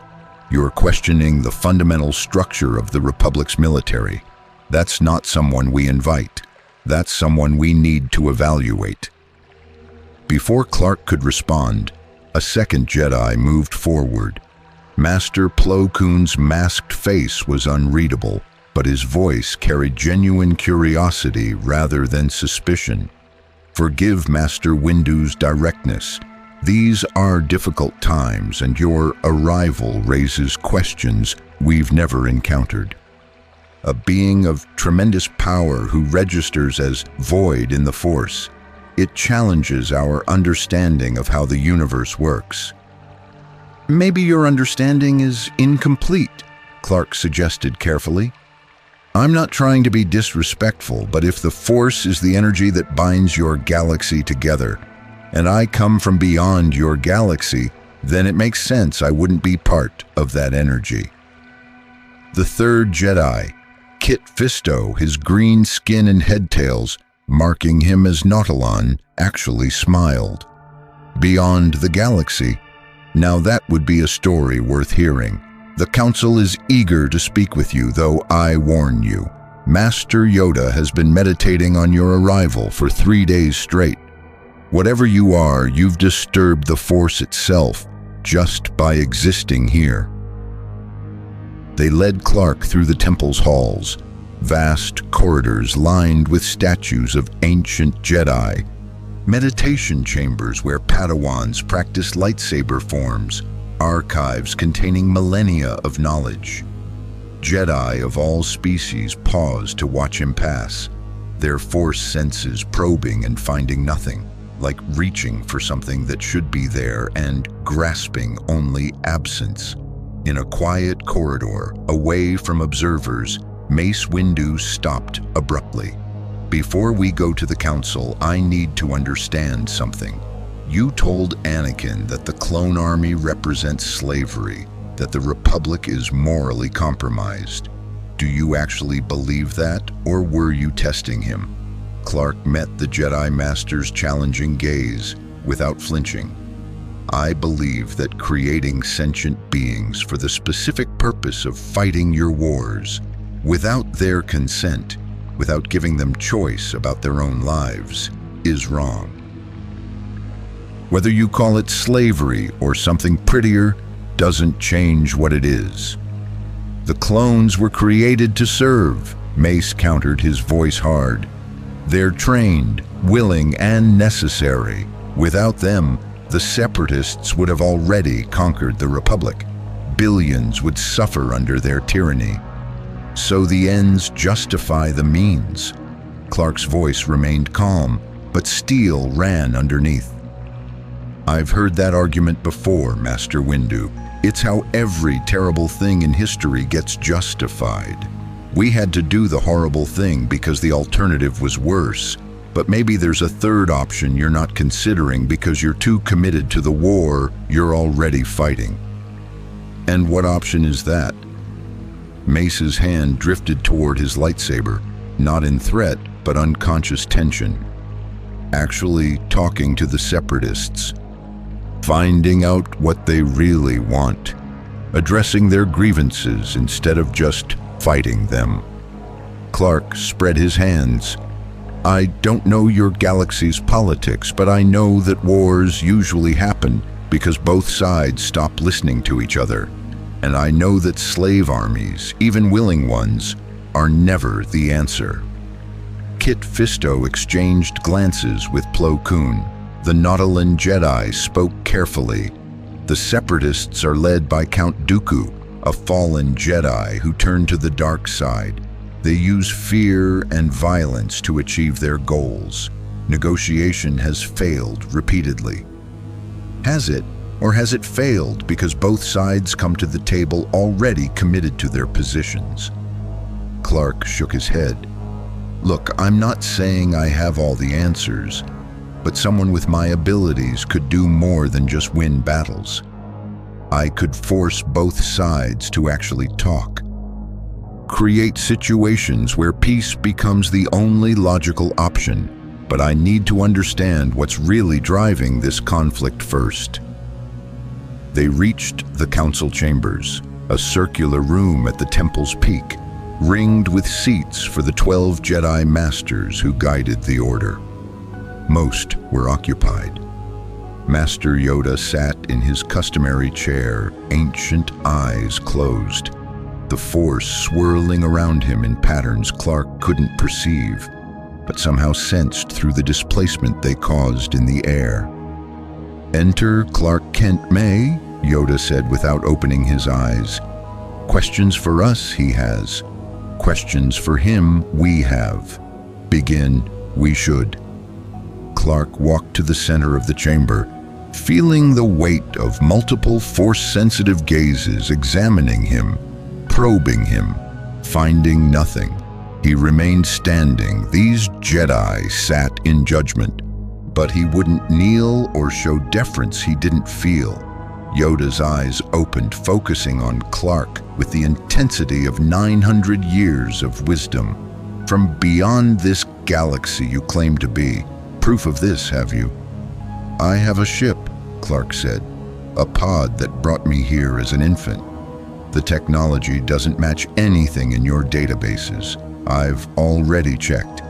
you're questioning the fundamental structure of the Republic's military. That's not someone we invite. That's someone we need to evaluate." Before Clark could respond, a second Jedi moved forward. Master Plo Koon's masked face was unreadable, but his voice carried genuine curiosity rather than suspicion. "Forgive Master Windu's directness. These are difficult times, and your arrival raises questions we've never encountered. A being of tremendous power who registers as void in the Force. It challenges our understanding of how the universe works." "Maybe your understanding is incomplete," Clark suggested carefully. "I'm not trying to be disrespectful, but if the Force is the energy that binds your galaxy together, and I come from beyond your galaxy, then it makes sense I wouldn't be part of that energy." The third Jedi, Kit Fisto, his green skin and headtails marking him as Nautilon, actually smiled. "Beyond the galaxy? Now that would be a story worth hearing. The Council is eager to speak with you, though I warn you. Master Yoda has been meditating on your arrival for 3 days straight. Whatever you are, you've disturbed the Force itself just by existing here." They led Clark through the temple's halls, vast corridors lined with statues of ancient Jedi, meditation chambers where Padawans practiced lightsaber forms, archives containing millennia of knowledge. Jedi of all species paused to watch him pass, their Force senses probing and finding nothing, like reaching for something that should be there and grasping only absence. In a quiet corridor, away from observers, Mace Windu stopped abruptly. "Before we go to the Council, I need to understand something. You told Anakin that the clone army represents slavery, that the Republic is morally compromised. Do you actually believe that, or were you testing him?" Clark met the Jedi Master's challenging gaze without flinching. "I believe that creating sentient beings for the specific purpose of fighting your wars, without their consent, without giving them choice about their own lives, is wrong. Whether you call it slavery or something prettier doesn't change what it is. The clones were created to serve," Mace countered, his voice hard. "They're trained, willing, and necessary. Without them, the Separatists would have already conquered the Republic. Billions would suffer under their tyranny. So the ends justify the means." Clark's voice remained calm, but steel ran underneath. "I've heard that argument before, Master Windu. It's how every terrible thing in history gets justified. We had to do the horrible thing because the alternative was worse. But maybe there's a third option you're not considering because you're too committed to the war you're already fighting." "And what option is that?" Mace's hand drifted toward his lightsaber, not in threat, but unconscious tension. "Actually talking to the Separatists. Finding out what they really want. Addressing their grievances instead of just fighting them. Clark spread his hands. I don't know your galaxy's politics, but I know that wars usually happen because both sides stop listening to each other. And I know that slave armies, even willing ones, are never the answer. Kit Fisto exchanged glances with Plo Koon. The Nautolan Jedi spoke carefully. The Separatists are led by Count Dooku, a fallen Jedi who turned to the dark side. They use fear and violence to achieve their goals. Negotiation has failed repeatedly. Has it, or has it failed because both sides come to the table already committed to their positions? Clark shook his head. Look, I'm not saying I have all the answers, but someone with my abilities could do more than just win battles. I could force both sides to actually talk. Create situations where peace becomes the only logical option, but I need to understand what's really driving this conflict first. They reached the council chambers, a circular room at the temple's peak, ringed with seats for the 12 Jedi Masters who guided the Order. Most were occupied. Master Yoda sat in his customary chair, ancient eyes closed, the Force swirling around him in patterns Clark couldn't perceive, but somehow sensed through the displacement they caused in the air. Enter Clark Kent May, Yoda said without opening his eyes. Questions for us, he has. Questions for him, we have. Begin, we should. Clark walked to the center of the chamber, feeling the weight of multiple Force-sensitive gazes examining him, probing him, finding nothing. He remained standing. These Jedi sat in judgment, but he wouldn't kneel or show deference he didn't feel. Yoda's eyes opened, focusing on Clark with the intensity of 900 years of wisdom. From beyond this galaxy you claim to be. Proof of this, have you? I have a ship, Clark said. A pod that brought me here as an infant. The technology doesn't match anything in your databases. I've already checked.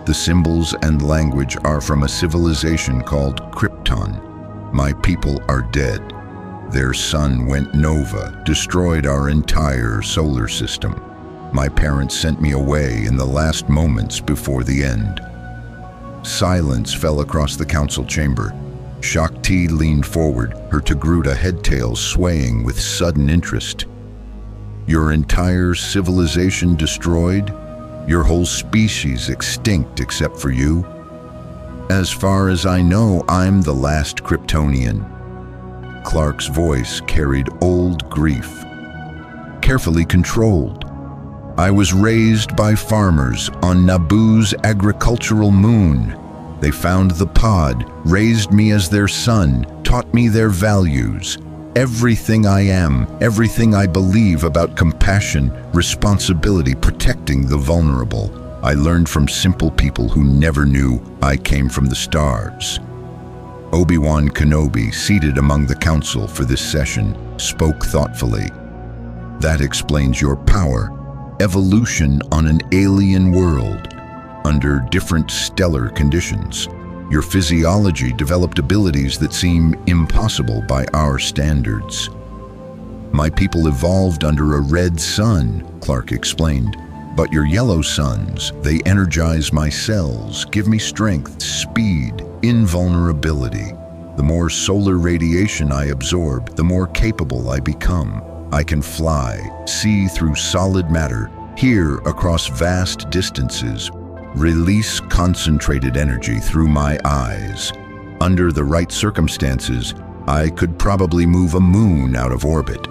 The symbols and language are from a civilization called Krypton. My people are dead. Their sun went nova, destroyed our entire solar system. My parents sent me away in the last moments before the end. Silence fell across the council chamber. Shakti leaned forward, her Togruta headtail swaying with sudden interest. Your entire civilization destroyed? Your whole species extinct except for you? As far as I know, I'm the last Kryptonian. Clark's voice carried old grief, carefully controlled. I was raised by farmers on Naboo's agricultural moon. They found the pod, raised me as their son, taught me their values. Everything I am, everything I believe about compassion, responsibility, protecting the vulnerable, I learned from simple people who never knew I came from the stars. Obi-Wan Kenobi, seated among the council for this session, spoke thoughtfully. That explains your power. Evolution on an alien world, under different stellar conditions. Your physiology developed abilities that seem impossible by our standards. My people evolved under a red sun, Clark explained. But your yellow suns, they energize my cells, give me strength, speed, invulnerability. The more solar radiation I absorb, the more capable I become. I can fly, see through solid matter, hear across vast distances, release concentrated energy through my eyes. Under the right circumstances, I could probably move a moon out of orbit.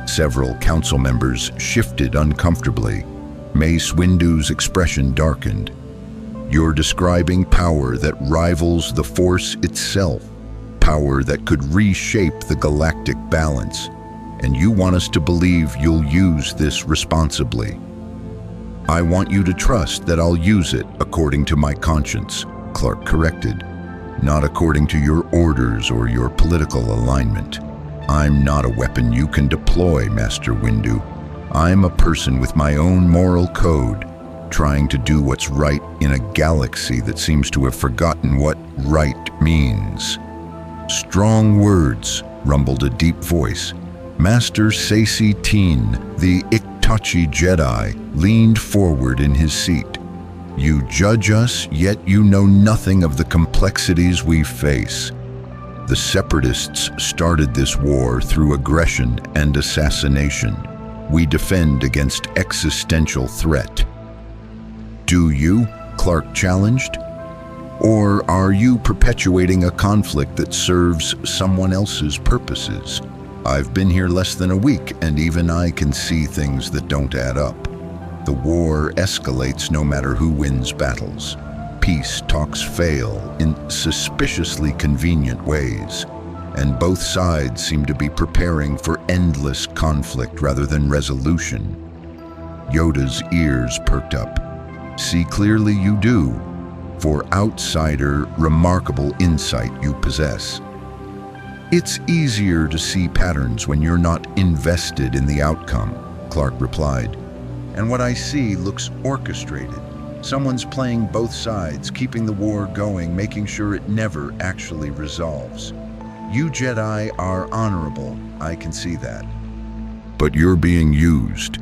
Several council members shifted uncomfortably. Mace Windu's expression darkened. You're describing power that rivals the Force itself, power that could reshape the galactic balance, and you want us to believe you'll use this responsibly. I want you to trust that I'll use it according to my conscience, Clark corrected, not according to your orders or your political alignment. I'm not a weapon you can deploy, Master Windu. I'm a person with my own moral code, trying to do what's right in a galaxy that seems to have forgotten what right means. Strong words, rumbled a deep voice. Master Saisi Teen, the Iktachi Jedi, leaned forward in his seat. You judge us, yet you know nothing of the complexities we face. The Separatists started this war through aggression and assassination. We defend against existential threat. Do you? Clark challenged. Or are you perpetuating a conflict that serves someone else's purposes? I've been here less than a week, and even I can see things that don't add up. The war escalates no matter who wins battles. Peace talks fail in suspiciously convenient ways, and both sides seem to be preparing for endless conflict rather than resolution. Yoda's ears perked up. See clearly you do. For outsider, remarkable insight you possess. It's easier to see patterns when you're not invested in the outcome, Clark replied. And what I see looks orchestrated. Someone's playing both sides, keeping the war going, making sure it never actually resolves. You Jedi are honorable, I can see that. But you're being used.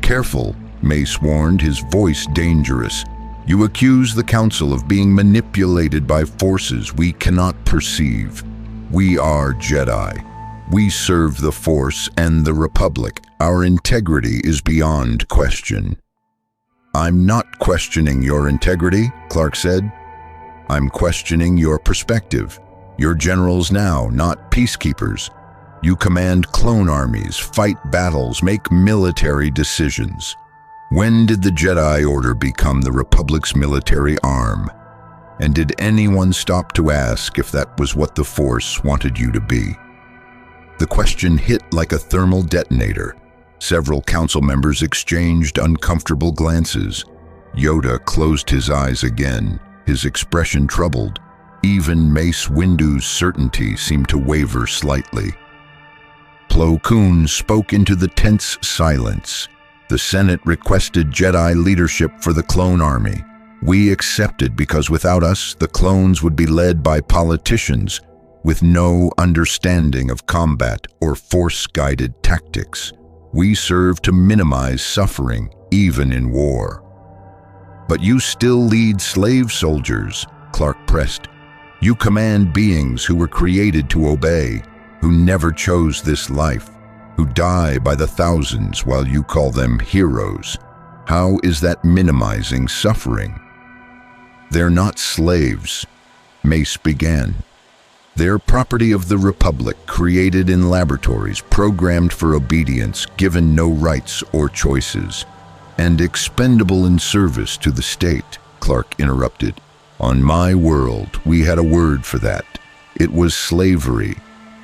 Careful, Mace warned, his voice dangerous. You accuse the Council of being manipulated by forces we cannot perceive. We are Jedi. We serve the Force and the Republic. Our integrity is beyond question. I'm not questioning your integrity, Clark said. I'm questioning your perspective. You're generals now, not peacekeepers. You command clone armies, fight battles, make military decisions. When did the Jedi Order become the Republic's military arm? And did anyone stop to ask if that was what the Force wanted you to be? The question hit like a thermal detonator. Several council members exchanged uncomfortable glances. Yoda closed his eyes again, his expression troubled. Even Mace Windu's certainty seemed to waver slightly. Plo Koon spoke into the tense silence. The Senate requested Jedi leadership for the clone army. We accepted because without us, the clones would be led by politicians with no understanding of combat or force-guided tactics. We serve to minimize suffering, even in war. But you still lead slave soldiers, Clark pressed. You command beings who were created to obey, who never chose this life, who die by the thousands while you call them heroes. How is that minimizing suffering? They're not slaves, Mace began. They're property of the Republic, created in laboratories, programmed for obedience, given no rights or choices, and expendable in service to the state, Clark interrupted. On my world, we had a word for that. It was slavery,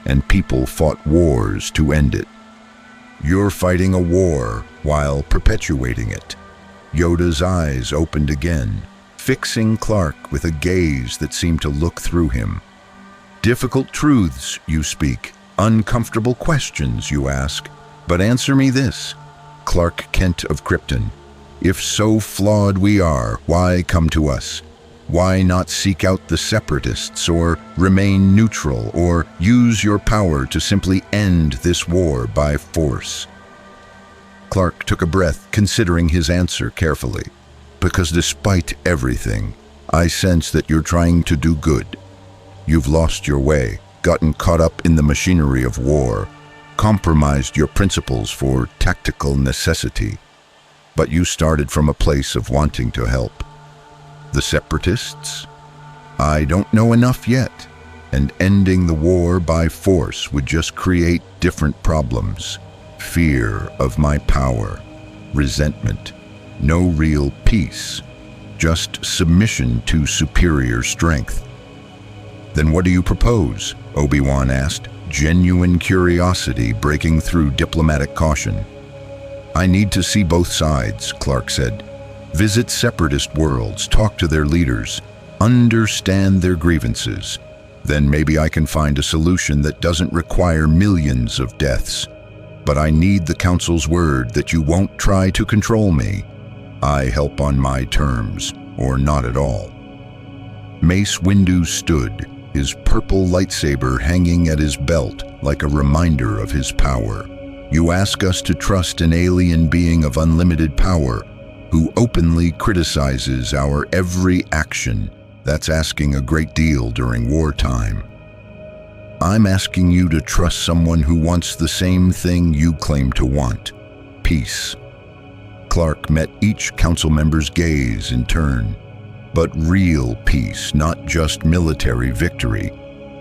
and people fought wars to end it. You're fighting a war while perpetuating it. Yoda's eyes opened again, fixing Clark with a gaze that seemed to look through him. Difficult truths you speak, uncomfortable questions you ask, but answer me this, Clark Kent of Krypton. If so flawed we are, why come to us? Why not seek out the Separatists, or remain neutral, or use your power to simply end this war by force? Clark took a breath, considering his answer carefully. Because despite everything, I sense that you're trying to do good. You've lost your way, gotten caught up in the machinery of war, compromised your principles for tactical necessity. But you started from a place of wanting to help. The Separatists? I don't know enough yet, and ending the war by force would just create different problems. Fear of my power, resentment, no real peace, just submission to superior strength. Then what do you propose? Obi-Wan asked, genuine curiosity breaking through diplomatic caution. I need to see both sides, Clark said. Visit separatist worlds, talk to their leaders, understand their grievances. Then maybe I can find a solution that doesn't require millions of deaths. but I need the Council's word that you won't try to control me. I help on my terms, or not at all." Mace Windu stood, his purple lightsaber hanging at his belt like a reminder of his power. "You ask us to trust an alien being of unlimited power who openly criticizes our every action. That's asking a great deal during wartime. I'm asking you to trust someone who wants the same thing you claim to want: peace." Clark met each council member's gaze in turn. But real peace, not just military victory.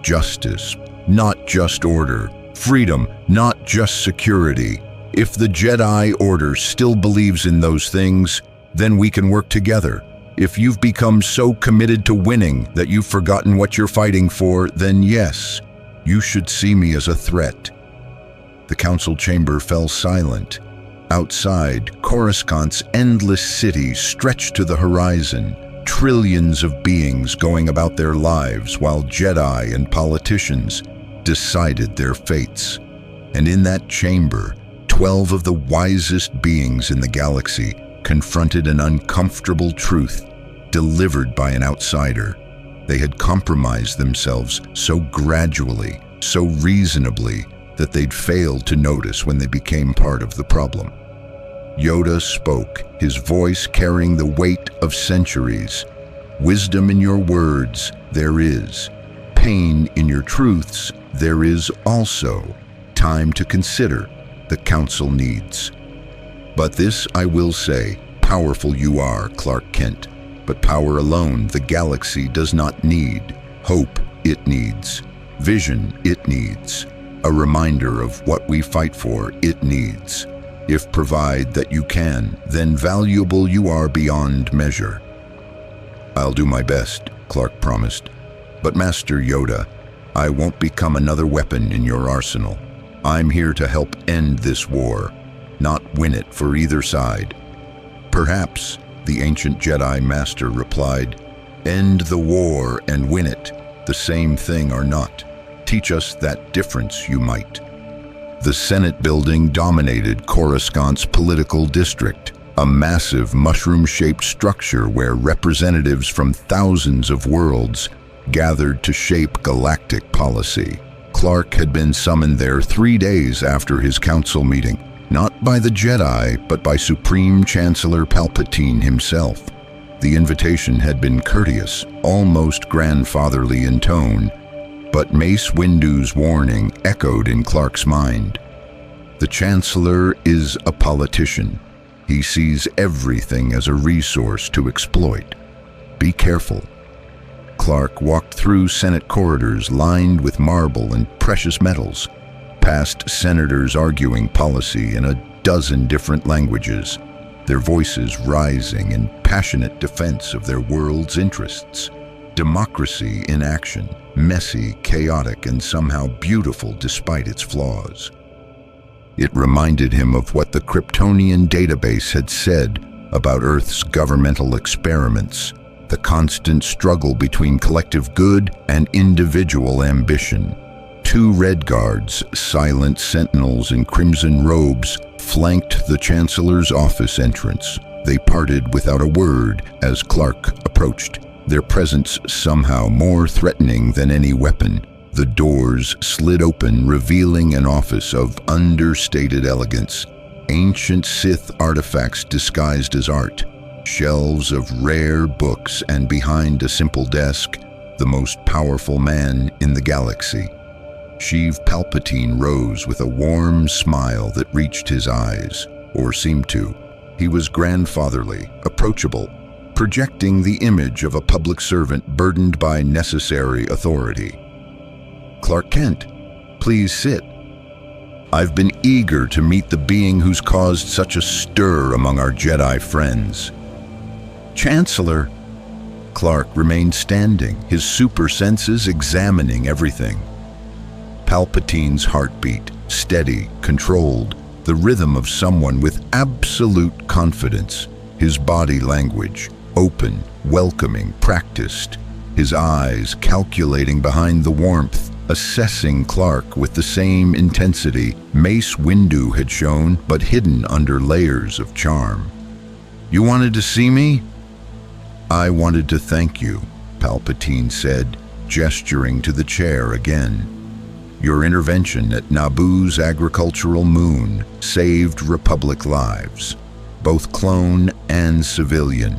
Justice, not just order. Freedom, not just security. If the Jedi Order still believes in those things, then we can work together. If you've become so committed to winning that you've forgotten what you're fighting for, then yes, you should see me as a threat. The council chamber fell silent. Outside, Coruscant's endless city stretched to the horizon, trillions of beings going about their lives while Jedi and politicians decided their fates. And in that chamber, 12 of the wisest beings in the galaxy confronted an uncomfortable truth delivered by an outsider. They had compromised themselves so gradually, so reasonably, that they'd failed to notice when they became part of the problem. Yoda spoke, his voice carrying the weight of centuries. "Wisdom in your words, there is. Pain in your truths, there is also. Time to consider. The Council needs." "But this I will say, powerful you are, Clark Kent. But power alone the galaxy does not need. Hope it needs. Vision it needs. A reminder of what we fight for it needs. If provide that you can, then valuable you are beyond measure." "I'll do my best," Clark promised. "But Master Yoda, I won't become another weapon in your arsenal. I'm here to help end this war, not win it for either side." "Perhaps," the ancient Jedi Master replied, "end the war and win it, the same thing or not. Teach us that difference you might." The Senate building dominated Coruscant's political district, a massive mushroom-shaped structure where representatives from thousands of worlds gathered to shape galactic policy. Clark had been summoned there 3 days after his council meeting, not by the Jedi, but by Supreme Chancellor Palpatine himself. The invitation had been courteous, almost grandfatherly in tone, but Mace Windu's warning echoed in Clark's mind. The Chancellor is a politician. He sees everything as a resource to exploit. Be careful. Clark walked through Senate corridors lined with marble and precious metals, past senators arguing policy in a dozen different languages, their voices rising in passionate defense of their world's interests. Democracy in action, messy, chaotic, and somehow beautiful despite its flaws. It reminded him of what the Kryptonian database had said about Earth's governmental experiments, the constant struggle between collective good and individual ambition. 2 Red Guards, silent sentinels in crimson robes, flanked the Chancellor's office entrance. They parted without a word as Clark approached, their presence somehow more threatening than any weapon. The doors slid open, revealing an office of understated elegance. Ancient Sith artifacts disguised as art, shelves of rare books, and behind a simple desk, the most powerful man in the galaxy. Sheev Palpatine rose with a warm smile that reached his eyes, or seemed to. He was grandfatherly, approachable, projecting the image of a public servant burdened by necessary authority. "Clark Kent, please sit. I've been eager to meet the being who's caused such a stir among our Jedi friends." "Chancellor." Clark remained standing, his super senses examining everything. Palpatine's heartbeat, steady, controlled, the rhythm of someone with absolute confidence. His body language, open, welcoming, practiced. His eyes calculating behind the warmth, assessing Clark with the same intensity Mace Windu had shown, but hidden under layers of charm. "You wanted to see me?" "I wanted to thank you," Palpatine said, gesturing to the chair again. "Your intervention at Naboo's agricultural moon saved Republic lives, both clone and civilian,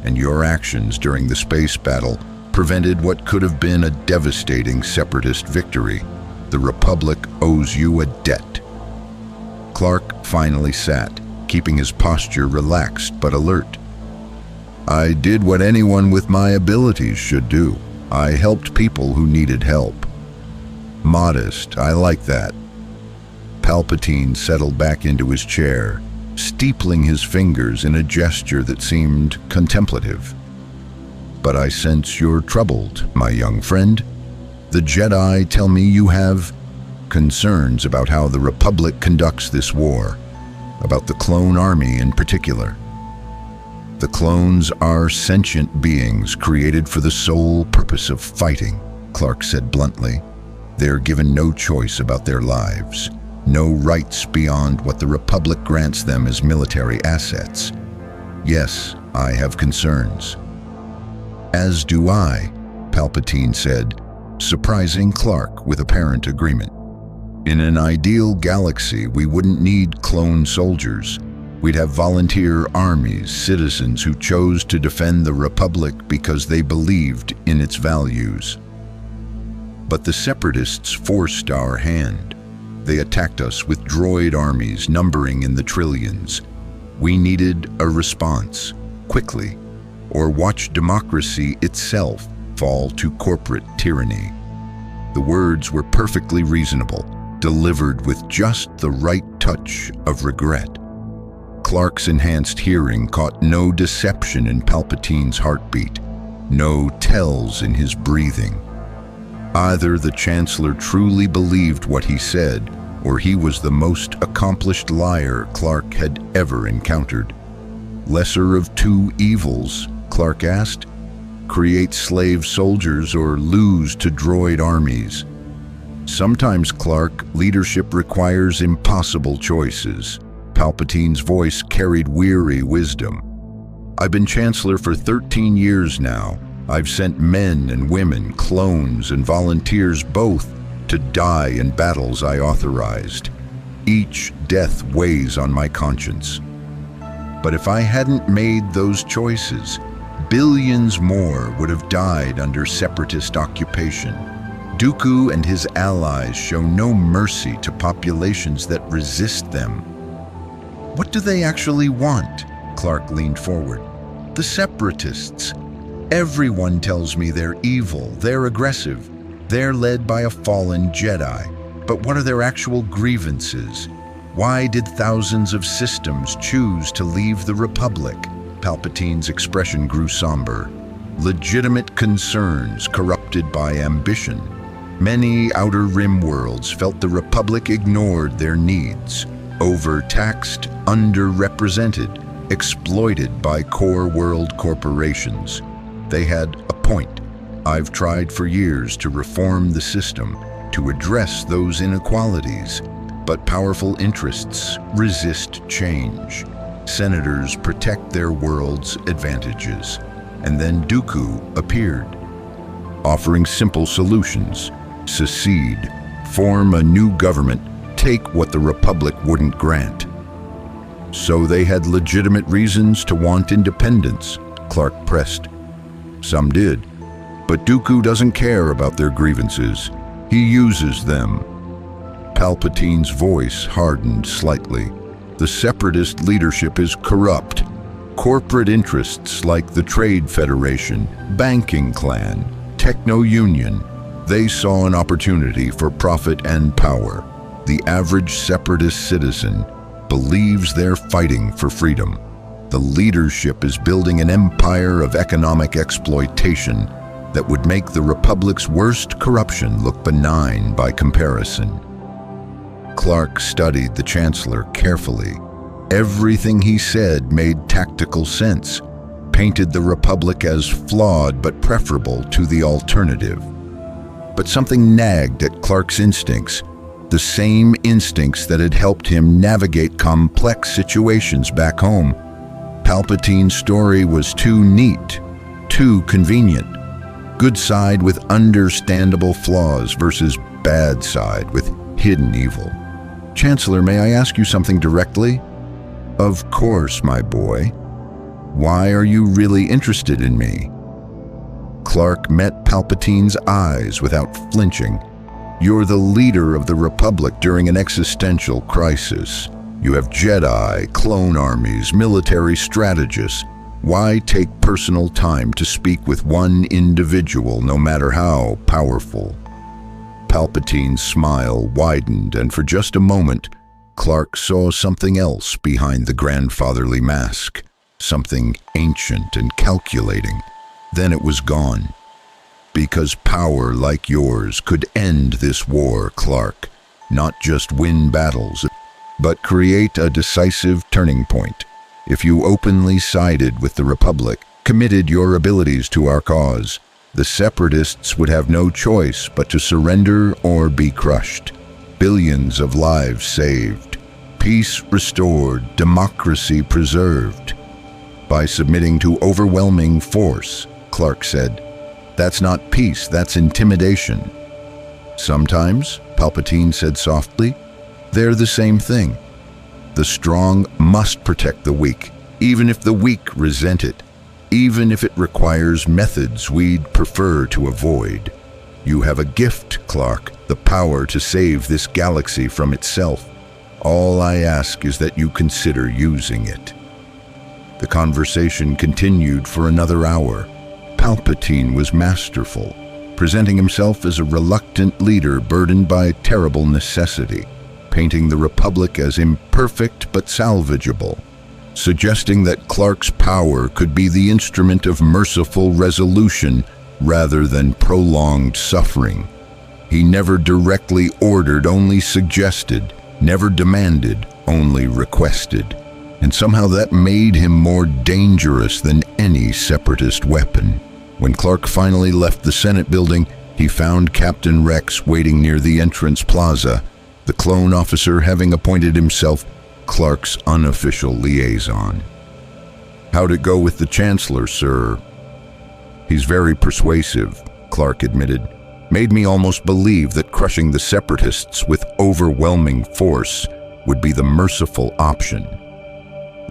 and your actions during the space battle prevented what could have been a devastating Separatist victory. The Republic owes you a debt." Clark finally sat, keeping his posture relaxed but alert. "I did what anyone with my abilities should do. I helped people who needed help." "Modest, I like that." Palpatine settled back into his chair, steepling his fingers in a gesture that seemed contemplative. "But I sense you're troubled, my young friend. The Jedi tell me you have concerns about how the Republic conducts this war, about the clone army in particular." "The clones are sentient beings created for the sole purpose of fighting," Clark said bluntly. "They're given no choice about their lives, no rights beyond what the Republic grants them as military assets. Yes, I have concerns." "As do I," Palpatine said, surprising Clark with apparent agreement. "In an ideal galaxy, we wouldn't need clone soldiers. We'd have volunteer armies, citizens who chose to defend the Republic because they believed in its values. But the Separatists forced our hand. They attacked us with droid armies numbering in the trillions. We needed a response, quickly, or watch democracy itself fall to corporate tyranny." The words were perfectly reasonable, delivered with just the right touch of regret. Clark's enhanced hearing caught no deception in Palpatine's heartbeat, no tells in his breathing. Either the Chancellor truly believed what he said, or he was the most accomplished liar Clark had ever encountered. "Lesser of two evils?" Clark asked. "Create slave soldiers or lose to droid armies?" "Sometimes, Clark, leadership requires impossible choices." Palpatine's voice carried weary wisdom. "I've been Chancellor for 13 years now. I've sent men and women, clones and volunteers both, to die in battles I authorized. Each death weighs on my conscience. But if I hadn't made those choices, billions more would have died under Separatist occupation. Dooku and his allies show no mercy to populations that resist them." "What do they actually want?" Clark leaned forward. "The Separatists. Everyone tells me they're evil, they're aggressive, they're led by a fallen Jedi. But what are their actual grievances? Why did thousands of systems choose to leave the Republic?" Palpatine's expression grew somber. "Legitimate concerns corrupted by ambition. Many Outer Rim worlds felt the Republic ignored their needs, overtaxed, underrepresented, exploited by core world corporations. They had a point. I've tried for years to reform the system, to address those inequalities, but powerful interests resist change. Senators protect their world's advantages. And then Dooku appeared, offering simple solutions: secede, form a new government, take what the Republic wouldn't grant." "So they had legitimate reasons to want independence," Clark pressed. "Some did, but Dooku doesn't care about their grievances. He uses them." Palpatine's voice hardened slightly. "The Separatist leadership is corrupt. Corporate interests like the Trade Federation, banking clan, techno-union, they saw an opportunity for profit and power. The average Separatist citizen believes they're fighting for freedom. The leadership is building an empire of economic exploitation that would make the Republic's worst corruption look benign by comparison." Clark studied the Chancellor carefully. Everything he said made tactical sense, painted the Republic as flawed but preferable to the alternative. but something nagged at Clark's instincts, the same instincts that had helped him navigate complex situations back home. Palpatine's story was too neat, too convenient. Good side with understandable flaws versus bad side with hidden evil. Chancellor, may I ask you something directly? Of course, my boy. Why are you really interested in me? Clark met Palpatine's eyes without flinching. You're the leader of the Republic during an existential crisis. You have Jedi, clone armies, military strategists. Why take personal time to speak with one individual, no matter how powerful? Palpatine's smile widened, and for just a moment, Clark saw something else behind the grandfatherly mask, something ancient and calculating. Then it was gone. Because power like yours could end this war, Clark. Not just win battles, but create a decisive turning point. If you openly sided with the Republic, committed your abilities to our cause, the Separatists would have no choice but to surrender or be crushed. Billions of lives saved, peace restored, democracy preserved. By submitting to overwhelming force, Clark said, "That's not peace, that's intimidation." Sometimes, Palpatine said softly, they're the same thing. The strong must protect the weak, even if the weak resent it, even if it requires methods we'd prefer to avoid. You have a gift, Clark, the power to save this galaxy from itself. All I ask is that you consider using it. The conversation continued for another hour. Palpatine was masterful, presenting himself as a reluctant leader burdened by terrible necessity, painting the Republic as imperfect but salvageable, suggesting that Clark's power could be the instrument of merciful resolution rather than prolonged suffering. He never directly ordered, only suggested, never demanded, only requested. And somehow that made him more dangerous than any Separatist weapon. When Clark finally left the Senate building, he found Captain Rex waiting near the entrance plaza, the clone officer having appointed himself Clark's unofficial liaison. "How'd it go with the Chancellor, sir?" "He's very persuasive," Clark admitted. "Made me almost believe that crushing the Separatists with overwhelming force would be the merciful option."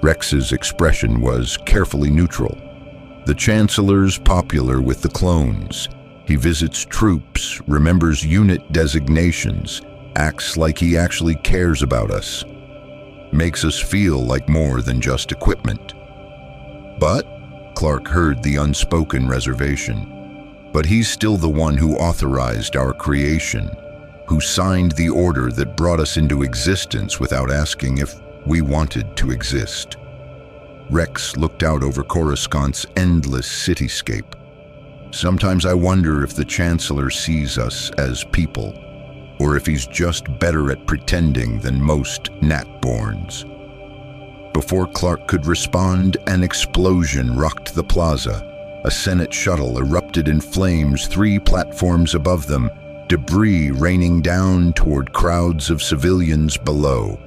Rex's expression was carefully neutral. "The Chancellor's popular with the clones. He visits troops, remembers unit designations, acts like he actually cares about us. Makes us feel like more than just equipment." "But," Clark heard the unspoken reservation, "but he's still the one who authorized our creation, who signed the order that brought us into existence without asking if we wanted to exist." Rex looked out over Coruscant's endless cityscape. "Sometimes I wonder if the Chancellor sees us as people, or if he's just better at pretending than most Natborns." Before Clark could respond, an explosion rocked the plaza. A Senate shuttle erupted in flames 3 platforms above them, debris raining down toward crowds of civilians below.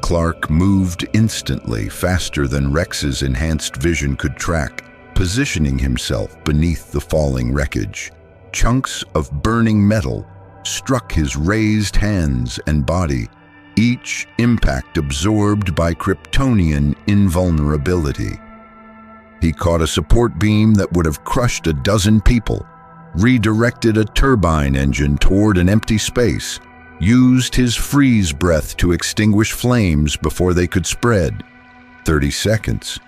Clark moved instantly, faster than Rex's enhanced vision could track, positioning himself beneath the falling wreckage. Chunks of burning metal struck his raised hands and body, each impact absorbed by Kryptonian invulnerability. He caught a support beam that would have crushed a dozen people, redirected a turbine engine toward an empty space, used his freeze breath to extinguish flames before they could spread. 30 seconds.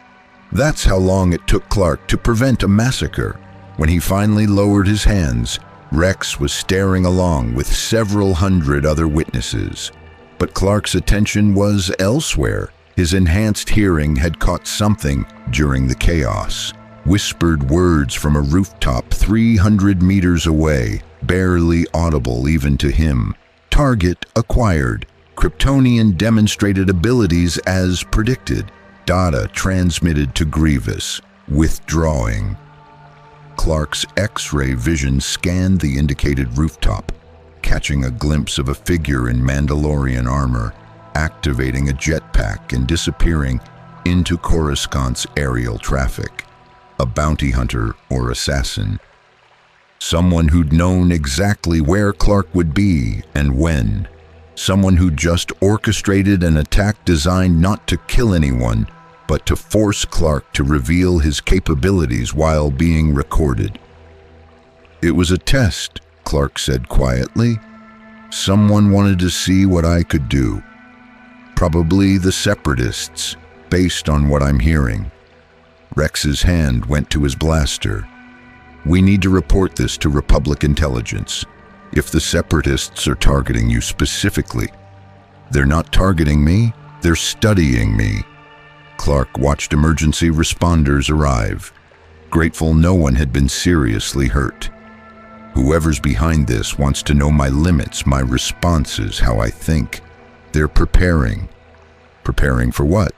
That's how long it took Clark to prevent a massacre. When he finally lowered his hands, Rex was staring along with several hundred other witnesses. But Clark's attention was elsewhere. His enhanced hearing had caught something during the chaos. Whispered words from a rooftop 300 meters away, barely audible even to him. Target acquired. Kryptonian demonstrated abilities as predicted. Data transmitted to Grievous. Withdrawing. Clark's X-ray vision scanned the indicated rooftop, catching a glimpse of a figure in Mandalorian armor, activating a jetpack and disappearing into Coruscant's aerial traffic. A bounty hunter or assassin. Someone who'd known exactly where Clark would be and when. Someone who just orchestrated an attack designed not to kill anyone, but to force Clark to reveal his capabilities while being recorded. "It was a test," Clark said quietly. "Someone wanted to see what I could do. Probably the Separatists, based on what I'm hearing." Rex's hand went to his blaster. "We need to report this to Republic intelligence. If the Separatists are targeting you specifically, they're not targeting me, they're studying me." Clark watched emergency responders arrive, grateful no one had been seriously hurt. "Whoever's behind this wants to know my limits, my responses, how I think. They're preparing. Preparing for what?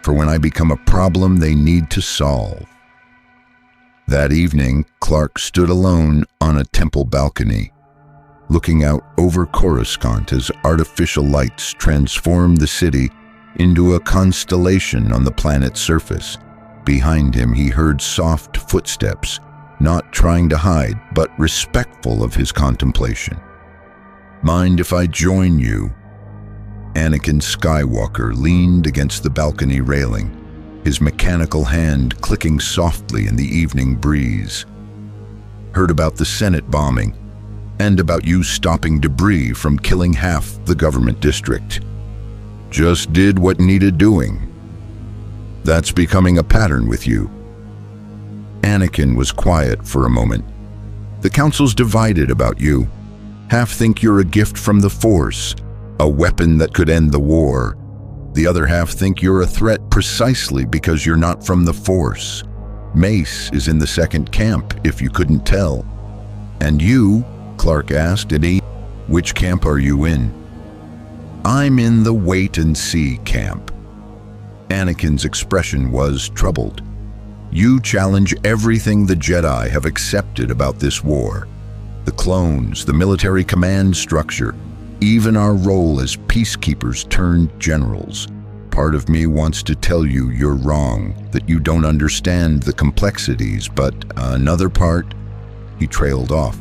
For when I become a problem they need to solve." That evening, Clark stood alone on a temple balcony, looking out over Coruscant as artificial lights transformed the city into a constellation on the planet's surface. Behind him, he heard soft footsteps, not trying to hide, but respectful of his contemplation. "Mind if I join you?" Anakin Skywalker leaned against the balcony railing, his mechanical hand clicking softly in the evening breeze. "Heard about the Senate bombing, and about you stopping debris from killing half the government district. Just did what needed doing. That's becoming a pattern with you." Anakin was quiet for a moment. "The council's divided about you. Half think you're a gift from the Force, a weapon that could end the war. The other half think you're a threat precisely because you're not from the Force. Mace is in the second camp, if you couldn't tell." "And you?" Clark asked. "Which camp are you in?" "I'm in the wait-and-see camp." Anakin's expression was troubled. "You challenge everything the Jedi have accepted about this war. The clones, the military command structure, even our role as peacekeepers turned generals. Part of me wants to tell you you're wrong, that you don't understand the complexities, but another part..." He trailed off.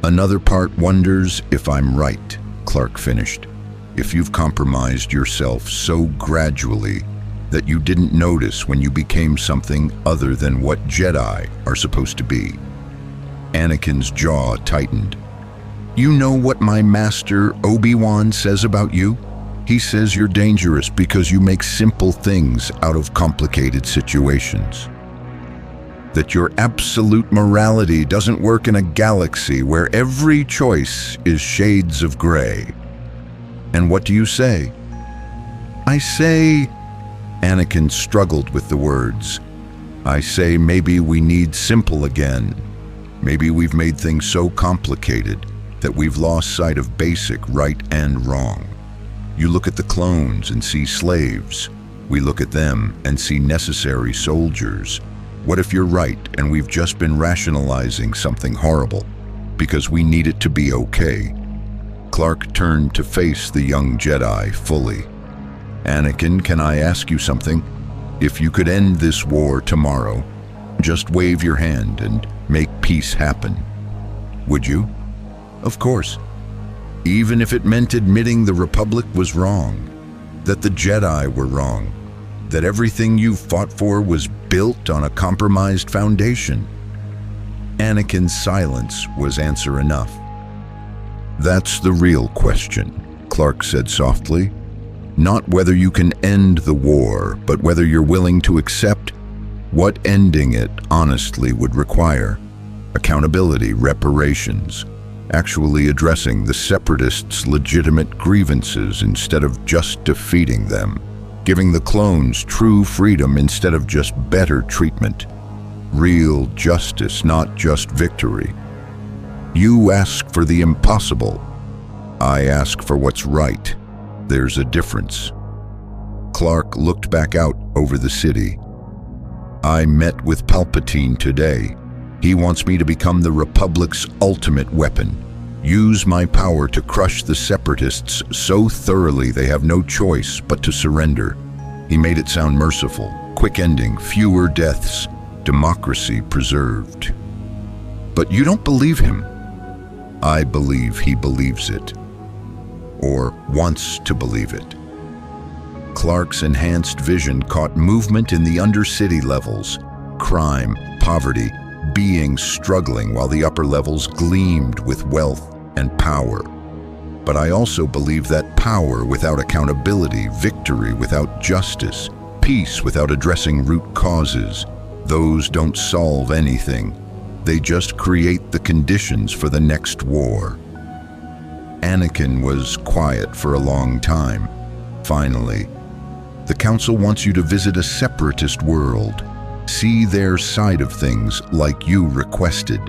"Another part wonders if I'm right," Clark finished. "If you've compromised yourself so gradually that you didn't notice when you became something other than what Jedi are supposed to be." Anakin's jaw tightened. "You know what my master Obi-Wan says about you? He says you're dangerous because you make simple things out of complicated situations. That your absolute morality doesn't work in a galaxy where every choice is shades of gray. And what do you say?" "I say..." Anakin struggled with the words. "I say maybe we need simple again. Maybe we've made things so complicated that we've lost sight of basic right and wrong. You look at the clones and see slaves. We look at them and see necessary soldiers. What if you're right and we've just been rationalizing something horrible because we need it to be okay?" Clark turned to face the young Jedi fully. "Anakin, can I ask you something? If you could end this war tomorrow, just wave your hand and make peace happen, would you?" "Of course. Even if it meant admitting the Republic was wrong, that the Jedi were wrong, that everything you fought for was built on a compromised foundation." Anakin's silence was answer enough. "That's the real question," Clark said softly. "Not whether you can end the war, but whether you're willing to accept what ending it honestly would require. Accountability, reparations, actually addressing the Separatists' legitimate grievances instead of just defeating them, giving the clones true freedom instead of just better treatment. Real justice, not just victory. You ask for the impossible. I ask for what's right. There's a difference." Clark looked back out over the city. "I met with Palpatine today. He wants me to become the Republic's ultimate weapon. Use my power to crush the separatists so thoroughly they have no choice but to surrender. He made it sound merciful. Quick ending, fewer deaths, democracy preserved. But you don't believe him. I believe he believes it. Or wants to believe it. Clark's enhanced vision caught movement in the undercity levels. Crime, poverty, beings struggling while the upper levels gleamed with wealth and power. But I also believe that power without accountability, victory without justice, peace without addressing root causes, those don't solve anything. They just create the conditions for the next war. Anakin was quiet for a long time. Finally, the Council wants you to visit a separatist world. See their side of things like you requested.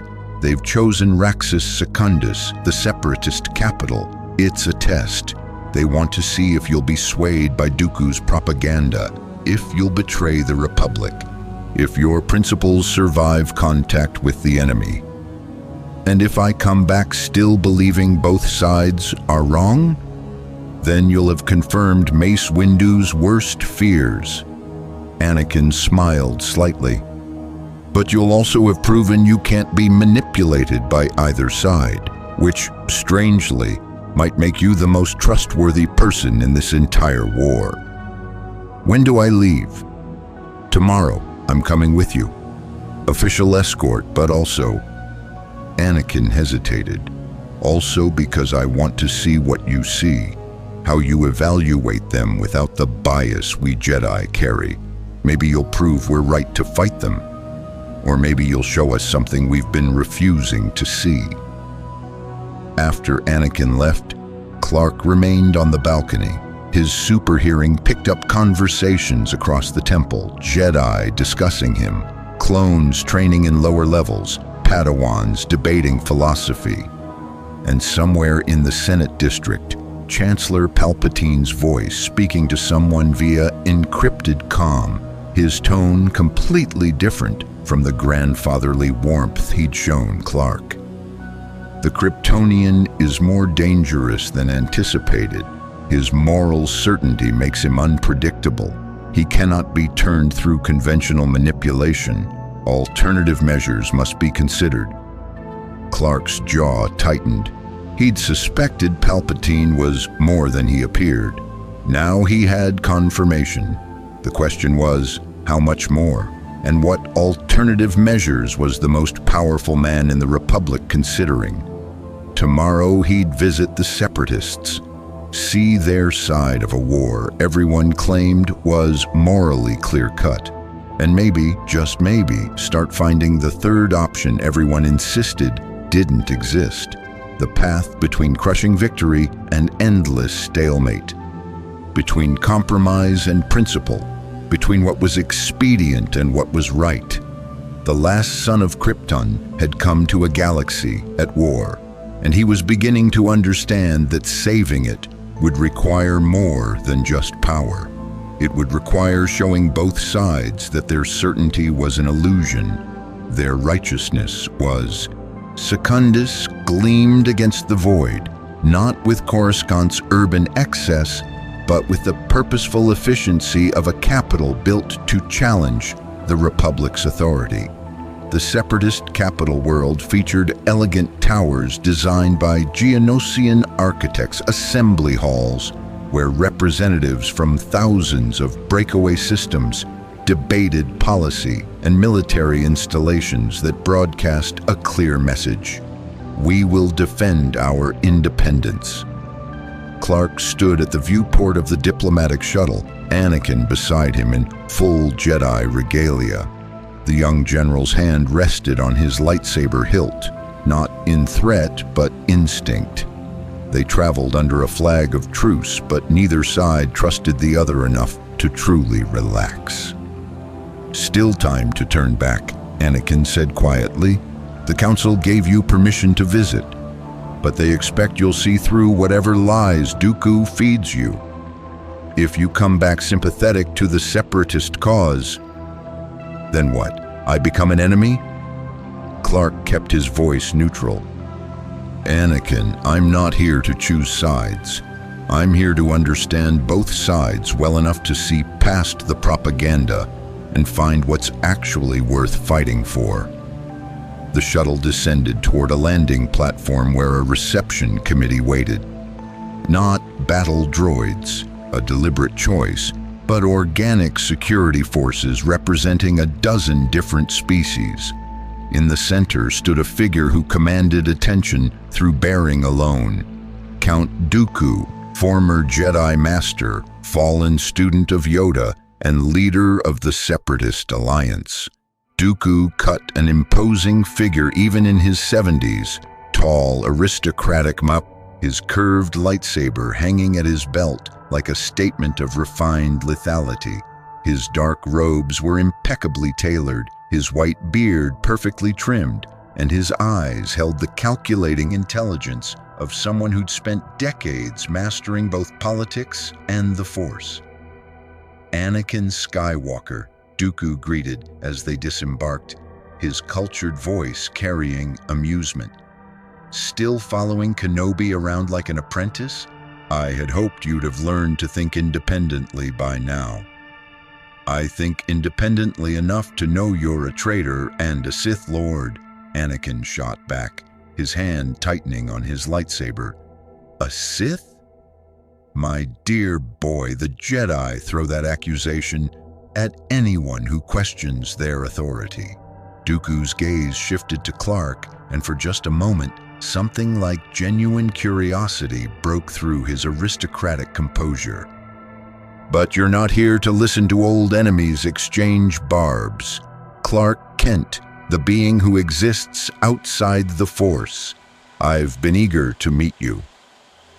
They've chosen Raxus Secundus, the separatist capital. It's a test. They want to see if you'll be swayed by Dooku's propaganda, if you'll betray the Republic, if your principles survive contact with the enemy. And if I come back still believing both sides are wrong, then you'll have confirmed Mace Windu's worst fears. Anakin smiled slightly. But you'll also have proven you can't be manipulated by either side, which, strangely, might make you the most trustworthy person in this entire war. When do I leave? Tomorrow. I'm coming with you. Official escort, but also... Anakin hesitated. Also because I want to see what you see, how you evaluate them without the bias we Jedi carry. Maybe you'll prove we're right to fight them. Or maybe you'll show us something we've been refusing to see. After Anakin left, Clark remained on the balcony. His super hearing picked up conversations across the temple, Jedi discussing him, clones training in lower levels, Padawans debating philosophy. And somewhere in the Senate district, Chancellor Palpatine's voice speaking to someone via encrypted comm, his tone completely different from the grandfatherly warmth he'd shown Clark. The Kryptonian is more dangerous than anticipated. His moral certainty makes him unpredictable. He cannot be turned through conventional manipulation. Alternative measures must be considered. Clark's jaw tightened. He'd suspected Palpatine was more than he appeared. Now he had confirmation. The question was, how much more? And what alternative measures was the most powerful man in the Republic considering? Tomorrow he'd visit the Separatists, see their side of a war everyone claimed was morally clear-cut, and maybe, just maybe, start finding the third option everyone insisted didn't exist, the path between crushing victory and endless stalemate, between compromise and principle, between what was expedient and what was right. The last son of Krypton had come to a galaxy at war, and he was beginning to understand that saving it would require more than just power. It would require showing both sides that their certainty was an illusion, their righteousness was. Secundus gleamed against the void, not with Coruscant's urban excess, but with the purposeful efficiency of a capital built to challenge the Republic's authority. The Separatist capital world featured elegant towers designed by Geonosian architects, assembly halls, where representatives from thousands of breakaway systems debated policy, and military installations that broadcast a clear message. We will defend our independence. Clark stood at the viewport of the diplomatic shuttle, Anakin beside him in full Jedi regalia. The young general's hand rested on his lightsaber hilt, not in threat, but instinct. They traveled under a flag of truce, but neither side trusted the other enough to truly relax. Still time to turn back, Anakin said quietly. The Council gave you permission to visit, but they expect you'll see through whatever lies Dooku feeds you. If you come back sympathetic to the Separatist cause, then what? I become an enemy? Clark kept his voice neutral. Anakin, I'm not here to choose sides. I'm here to understand both sides well enough to see past the propaganda and find what's actually worth fighting for. The shuttle descended toward a landing platform where a reception committee waited. Not battle droids, a deliberate choice, but organic security forces representing a dozen different species. In the center stood a figure who commanded attention through bearing alone. Count Dooku, former Jedi Master, fallen student of Yoda, and leader of the Separatist Alliance. Dooku cut an imposing figure even in his 70s, tall, aristocratic his curved lightsaber hanging at his belt like a statement of refined lethality. His dark robes were impeccably tailored, his white beard perfectly trimmed, and his eyes held the calculating intelligence of someone who'd spent decades mastering both politics and the Force. Anakin Skywalker, Dooku greeted as they disembarked, his cultured voice carrying amusement. Still following Kenobi around like an apprentice? I had hoped you'd have learned to think independently by now. I think independently enough to know you're a traitor and a Sith Lord, Anakin shot back, his hand tightening on his lightsaber. A Sith? My dear boy, the Jedi throw that accusation at anyone who questions their authority. Dooku's gaze shifted to Clark, and for just a moment, something like genuine curiosity broke through his aristocratic composure. But you're not here to listen to old enemies exchange barbs. Clark Kent, the being who exists outside the Force. I've been eager to meet you.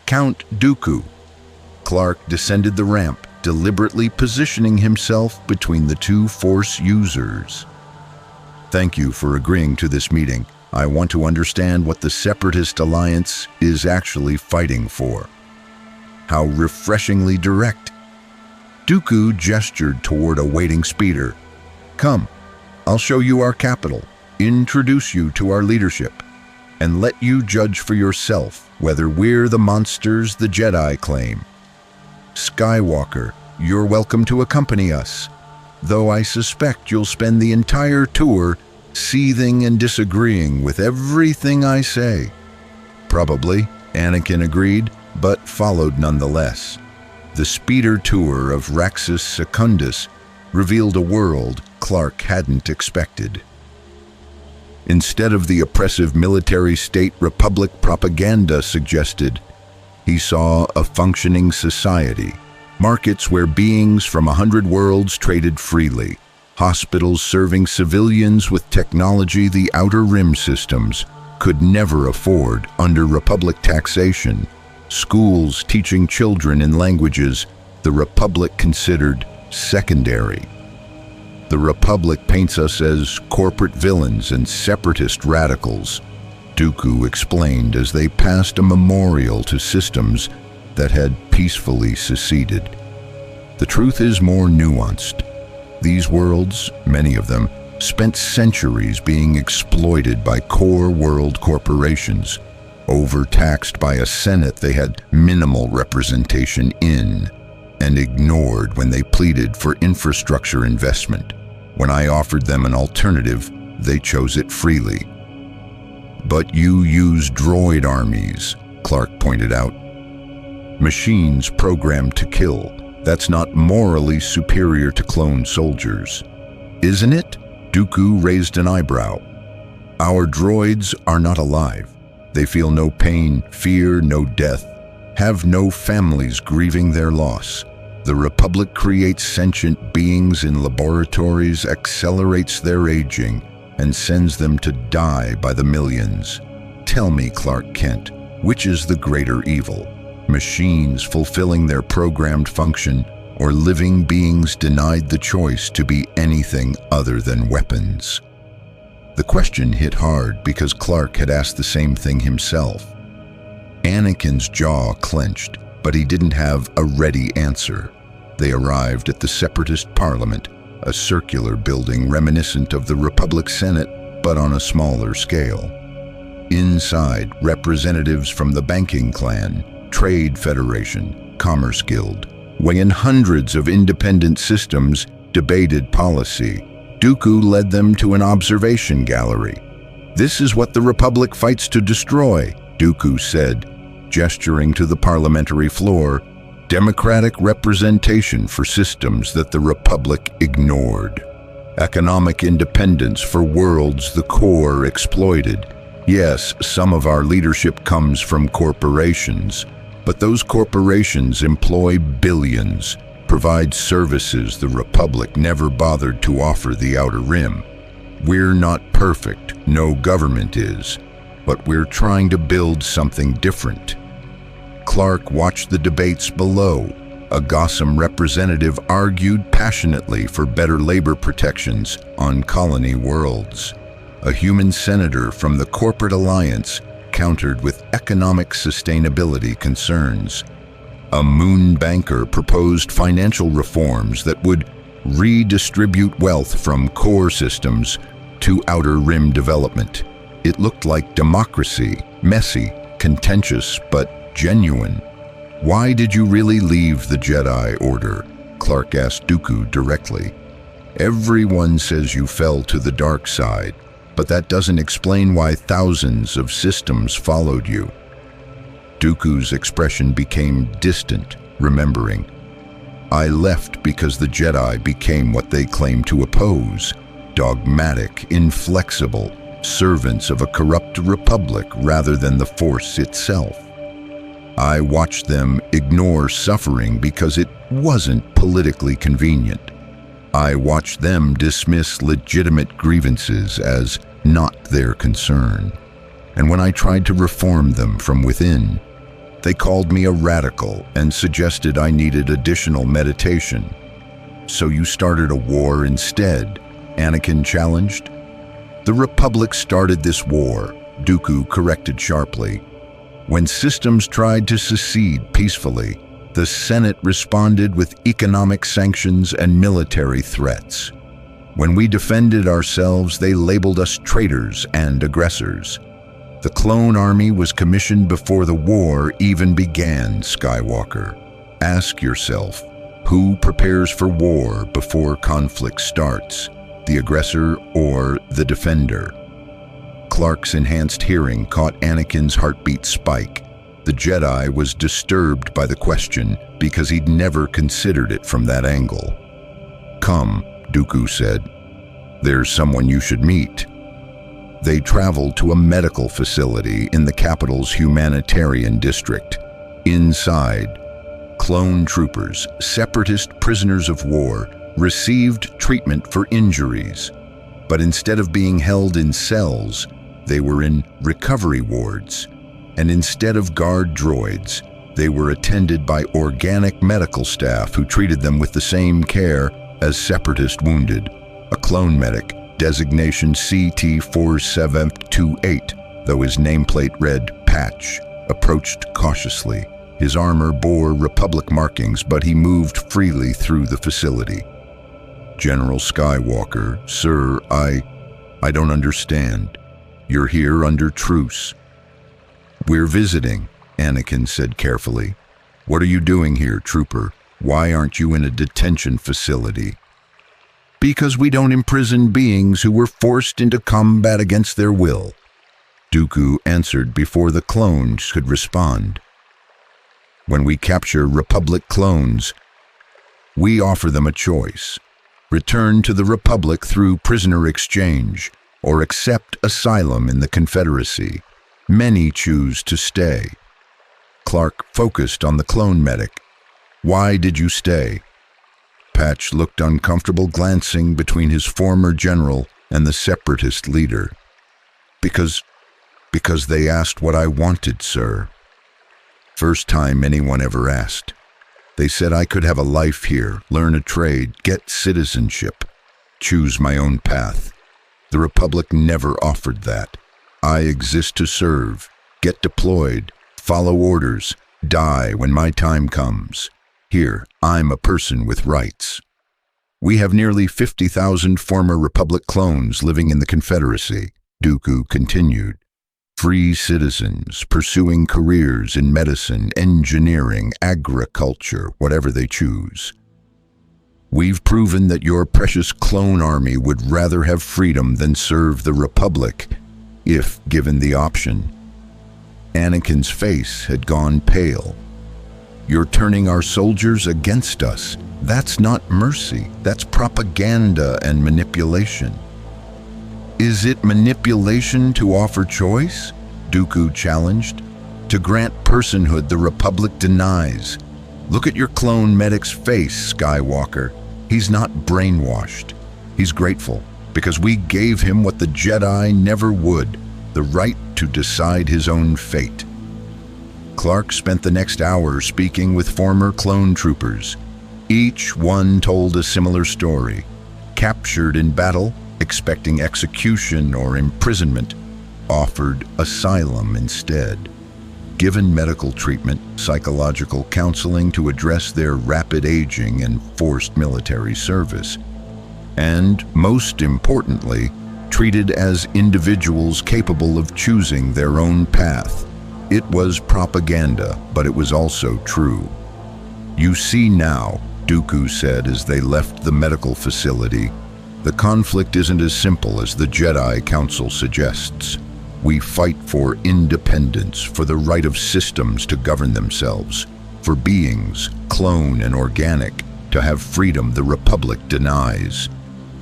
Count Dooku. Clark descended the ramp, deliberately positioning himself between the two Force users. Thank you for agreeing to this meeting. I want to understand what the Separatist Alliance is actually fighting for. How refreshingly direct. Dooku gestured toward a waiting speeder. Come, I'll show you our capital, introduce you to our leadership, and let you judge for yourself whether we're the monsters the Jedi claim. Skywalker, you're welcome to accompany us, though I suspect you'll spend the entire tour seething and disagreeing with everything I say. Probably, Anakin agreed, but followed nonetheless. The speeder tour of Raxus Secundus revealed a world Clark hadn't expected. Instead of the oppressive military state Republic propaganda suggested, he saw a functioning society, markets where beings from 100 worlds traded freely, hospitals serving civilians with technology the Outer Rim systems could never afford under Republic taxation, schools teaching children in languages the Republic considered secondary. The Republic paints us as corporate villains and separatist radicals, Dooku explained as they passed a memorial to systems that had peacefully seceded. The truth is more nuanced. These worlds, many of them, spent centuries being exploited by core world corporations, overtaxed by a Senate they had minimal representation in, and ignored when they pleaded for infrastructure investment. When I offered them an alternative, they chose it freely. But you use droid armies, Clark pointed out. Machines programmed to kill. That's not morally superior to clone soldiers. Isn't it? Dooku raised an eyebrow. Our droids are not alive. They feel no pain, fear no death, have no families grieving their loss. The Republic creates sentient beings in laboratories, accelerates their aging, and sends them to die by the millions. Tell me, Clark Kent, which is the greater evil? Machines fulfilling their programmed function, or living beings denied the choice to be anything other than weapons? The question hit hard because Clark had asked the same thing himself. Anakin's jaw clenched, but he didn't have a ready answer. They arrived at the Separatist Parliament, a circular building reminiscent of the Republic Senate, but on a smaller scale. Inside, representatives from the banking clan, trade federation, commerce guild, weighing hundreds of independent systems, debated policy. Dooku led them to an observation gallery. "This is what the Republic fights to destroy," Dooku said, gesturing to the parliamentary floor. "Democratic representation for systems that the Republic ignored. Economic independence for worlds the core exploited. Yes, some of our leadership comes from corporations, but those corporations employ billions, provide services the Republic never bothered to offer the Outer Rim. We're not perfect, no government is, but we're trying to build something different." Clark watched the debates below. A Gossam representative argued passionately for better labor protections on colony worlds. A human senator from the corporate alliance countered with economic sustainability concerns. A moon banker proposed financial reforms that would redistribute wealth from core systems to Outer Rim development. It looked like democracy, messy, contentious, but genuine. "Why did you really leave the Jedi Order?" Clark asked Dooku directly. "Everyone says you fell to the dark side, but that doesn't explain why thousands of systems followed you." Dooku's expression became distant, remembering. "I left because the Jedi became what they claimed to oppose, dogmatic, inflexible, servants of a corrupt republic rather than the Force itself. I watched them ignore suffering because it wasn't politically convenient. I watched them dismiss legitimate grievances as not their concern. And when I tried to reform them from within, they called me a radical and suggested I needed additional meditation." "So you started a war instead?" Anakin challenged. "The Republic started this war," Dooku corrected sharply. "When systems tried to secede peacefully, the Senate responded with economic sanctions and military threats. When we defended ourselves, they labeled us traitors and aggressors. The clone army was commissioned before the war even began, Skywalker. Ask yourself, who prepares for war before conflict starts, the aggressor or the defender?" Clark's enhanced hearing caught Anakin's heartbeat spike. The Jedi was disturbed by the question because he'd never considered it from that angle. "Come," Dooku said. "There's someone you should meet." They traveled to a medical facility in the capital's humanitarian district. Inside, clone troopers, separatist prisoners of war, received treatment for injuries. But instead of being held in cells, they were in recovery wards. And instead of guard droids, they were attended by organic medical staff who treated them with the same care as separatist wounded. A clone medic, designation CT-4728, though his nameplate read Patch, approached cautiously. His armor bore Republic markings, but he moved freely through the facility. "General Skywalker, sir, I don't understand. You're here under truce." "We're visiting," Anakin said carefully. "What are you doing here, trooper? Why aren't you in a detention facility?" "Because we don't imprison beings who were forced into combat against their will," Dooku answered before the clones could respond. "When we capture Republic clones, we offer them a choice. Return to the Republic through prisoner exchange, or accept asylum in the Confederacy. Many choose to stay." Clark focused on the clone medic. "Why did you stay?" Patch looked uncomfortable, glancing between his former general and the separatist leader. Because they asked what I wanted, sir. First time anyone ever asked. They said I could have a life here, learn a trade, get citizenship, choose my own path. The Republic never offered that. I exist to serve, get deployed, follow orders, die when my time comes. Here, I'm a person with rights." We have nearly 50,000 former Republic clones living in the Confederacy, Dooku continued. Free citizens pursuing careers in medicine, engineering, agriculture, whatever they choose. We've proven that your precious clone army would rather have freedom than serve the Republic, if given the option. Anakin's face had gone pale. You're turning our soldiers against us. That's not mercy. That's propaganda and manipulation. Is it manipulation to offer choice? Dooku challenged. To grant personhood, the Republic denies. Look at your clone medic's face, Skywalker. He's not brainwashed. He's grateful, because we gave him what the Jedi never would, the right to decide his own fate. Clark spent the next hour speaking with former clone troopers. Each one told a similar story. Captured in battle, expecting execution or imprisonment, offered asylum instead. Given medical treatment, psychological counseling to address their rapid aging and forced military service. And, most importantly, treated as individuals capable of choosing their own path. It was propaganda, but it was also true. You see now, Dooku said as they left the medical facility, the conflict isn't as simple as the Jedi Council suggests. We fight for independence, for the right of systems to govern themselves, for beings, clone and organic, to have freedom the Republic denies.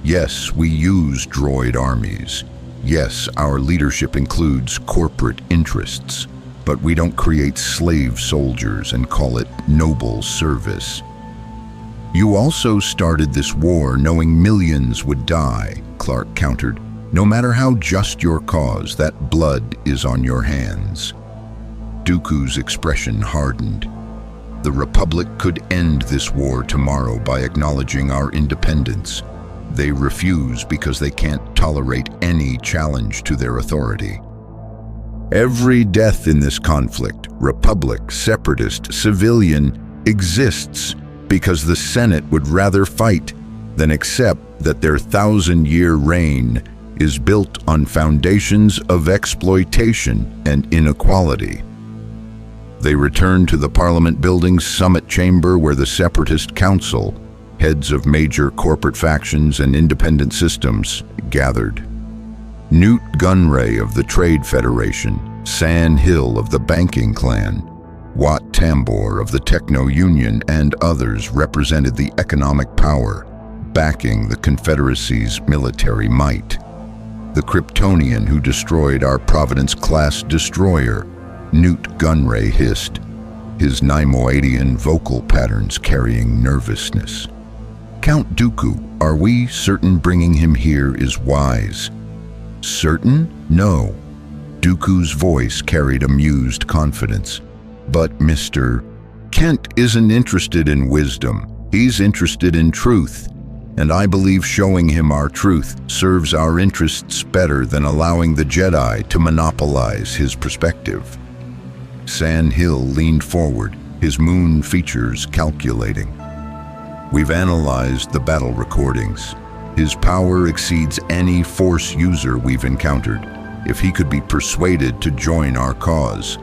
Yes, we use droid armies. Yes, our leadership includes corporate interests, but we don't create slave soldiers and call it noble service. You also started this war knowing millions would die, Clark countered. No matter how just your cause, that blood is on your hands. Dooku's expression hardened. The Republic could end this war tomorrow by acknowledging our independence. They refuse because they can't tolerate any challenge to their authority. Every death in this conflict, Republic, Separatist, civilian, exists because the Senate would rather fight than accept that their 1,000-year reign is built on foundations of exploitation and inequality. They returned to the Parliament Building's summit chamber where the Separatist Council, heads of major corporate factions and independent systems, gathered. Newt Gunray of the Trade Federation, San Hill of the Banking Clan, Wat Tambor of the Techno Union, and others represented the economic power backing the Confederacy's military might. The Kryptonian who destroyed our Providence-class destroyer, Newt Gunray hissed, his Neimoidian vocal patterns carrying nervousness. Count Dooku, are we certain bringing him here is wise? Certain? No. Dooku's voice carried amused confidence. But Mr. Kent isn't interested in wisdom. He's interested in truth. And I believe showing him our truth serves our interests better than allowing the Jedi to monopolize his perspective. San Hill leaned forward, his moon features calculating. We've analyzed the battle recordings. His power exceeds any Force user we've encountered, if he could be persuaded to join our cause.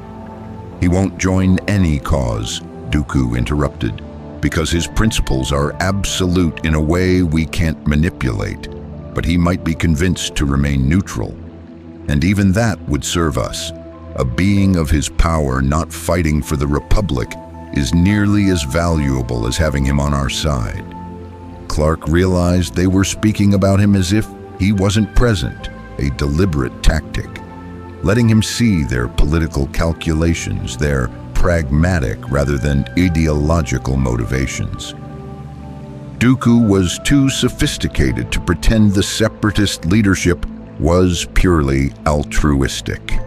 He won't join any cause, Dooku interrupted, because his principles are absolute in a way we can't manipulate, but he might be convinced to remain neutral. And even that would serve us. A being of his power not fighting for the Republic is nearly as valuable as having him on our side. Clark realized they were speaking about him as if he wasn't present, a deliberate tactic, letting him see their political calculations, their pragmatic rather than ideological motivations. Dooku was too sophisticated to pretend the Separatist leadership was purely altruistic.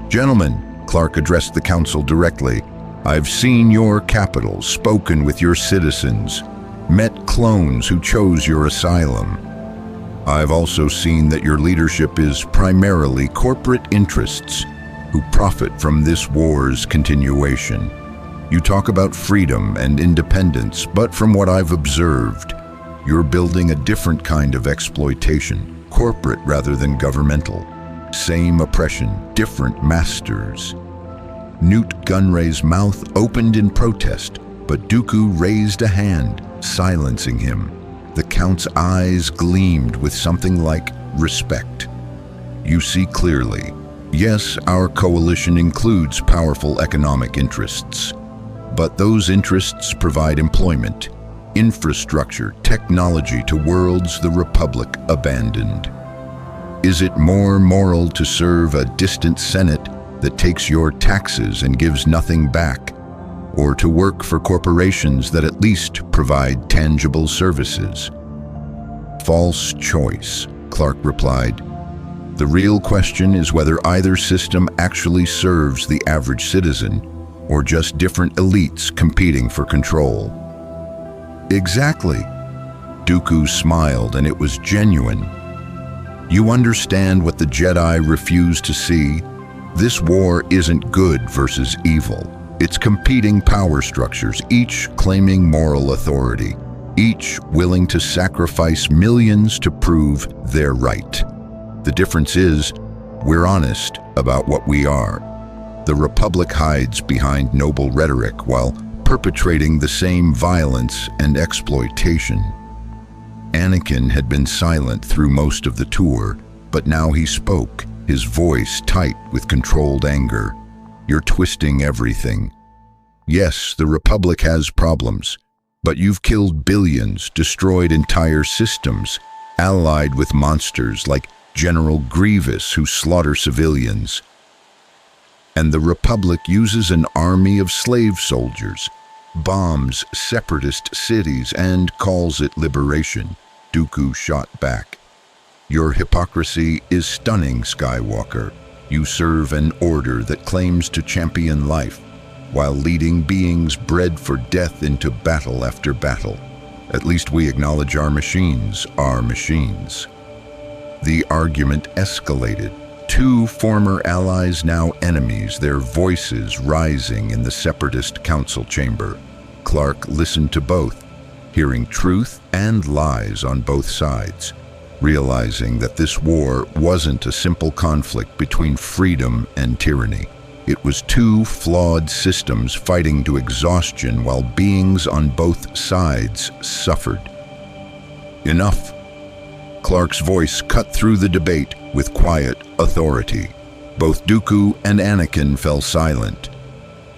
Gentlemen, Clark addressed the council directly, I've seen your capital, spoken with your citizens, met clones who chose your asylum. I've also seen that your leadership is primarily corporate interests who profit from this war's continuation. You talk about freedom and independence, but from what I've observed, You're building a different kind of exploitation, corporate rather than governmental. Same oppression, different masters. Newt Gunray's mouth opened in protest, but Dooku raised a hand, silencing him. The Count's eyes gleamed with something like respect. You see clearly. Yes, our coalition includes powerful economic interests, but those interests provide employment, infrastructure, technology to worlds the Republic abandoned. Is it more moral to serve a distant Senate that takes your taxes and gives nothing back, or to work for corporations that at least provide tangible services? False choice, Clark replied. The real question is whether either system actually serves the average citizen, or just different elites competing for control. Exactly. Dooku smiled, and it was genuine. You understand what the Jedi refuse to see? This war isn't good versus evil. It's competing power structures, each claiming moral authority, each willing to sacrifice millions to prove they're right. The difference is, we're honest about what we are. The Republic hides behind noble rhetoric while perpetrating the same violence and exploitation. Anakin had been silent through most of the tour, but now he spoke, his voice tight with controlled anger. You're twisting everything. Yes, the Republic has problems, but you've killed billions, destroyed entire systems, allied with monsters like General Grievous who slaughter civilians. And the Republic uses an army of slave soldiers, bombs separatist cities, and calls it liberation. Dooku shot back. Your hypocrisy is stunning, Skywalker. You serve an order that claims to champion life, while leading beings bred for death into battle after battle. At least we acknowledge our machines are machines. The argument escalated. Two former allies, now enemies, their voices rising in the Separatist Council chamber. Clark listened to both, hearing truth and lies on both sides, realizing that this war wasn't a simple conflict between freedom and tyranny. It was two flawed systems fighting to exhaustion while beings on both sides suffered. Enough. Clark's voice cut through the debate with quiet authority. Both Dooku and Anakin fell silent.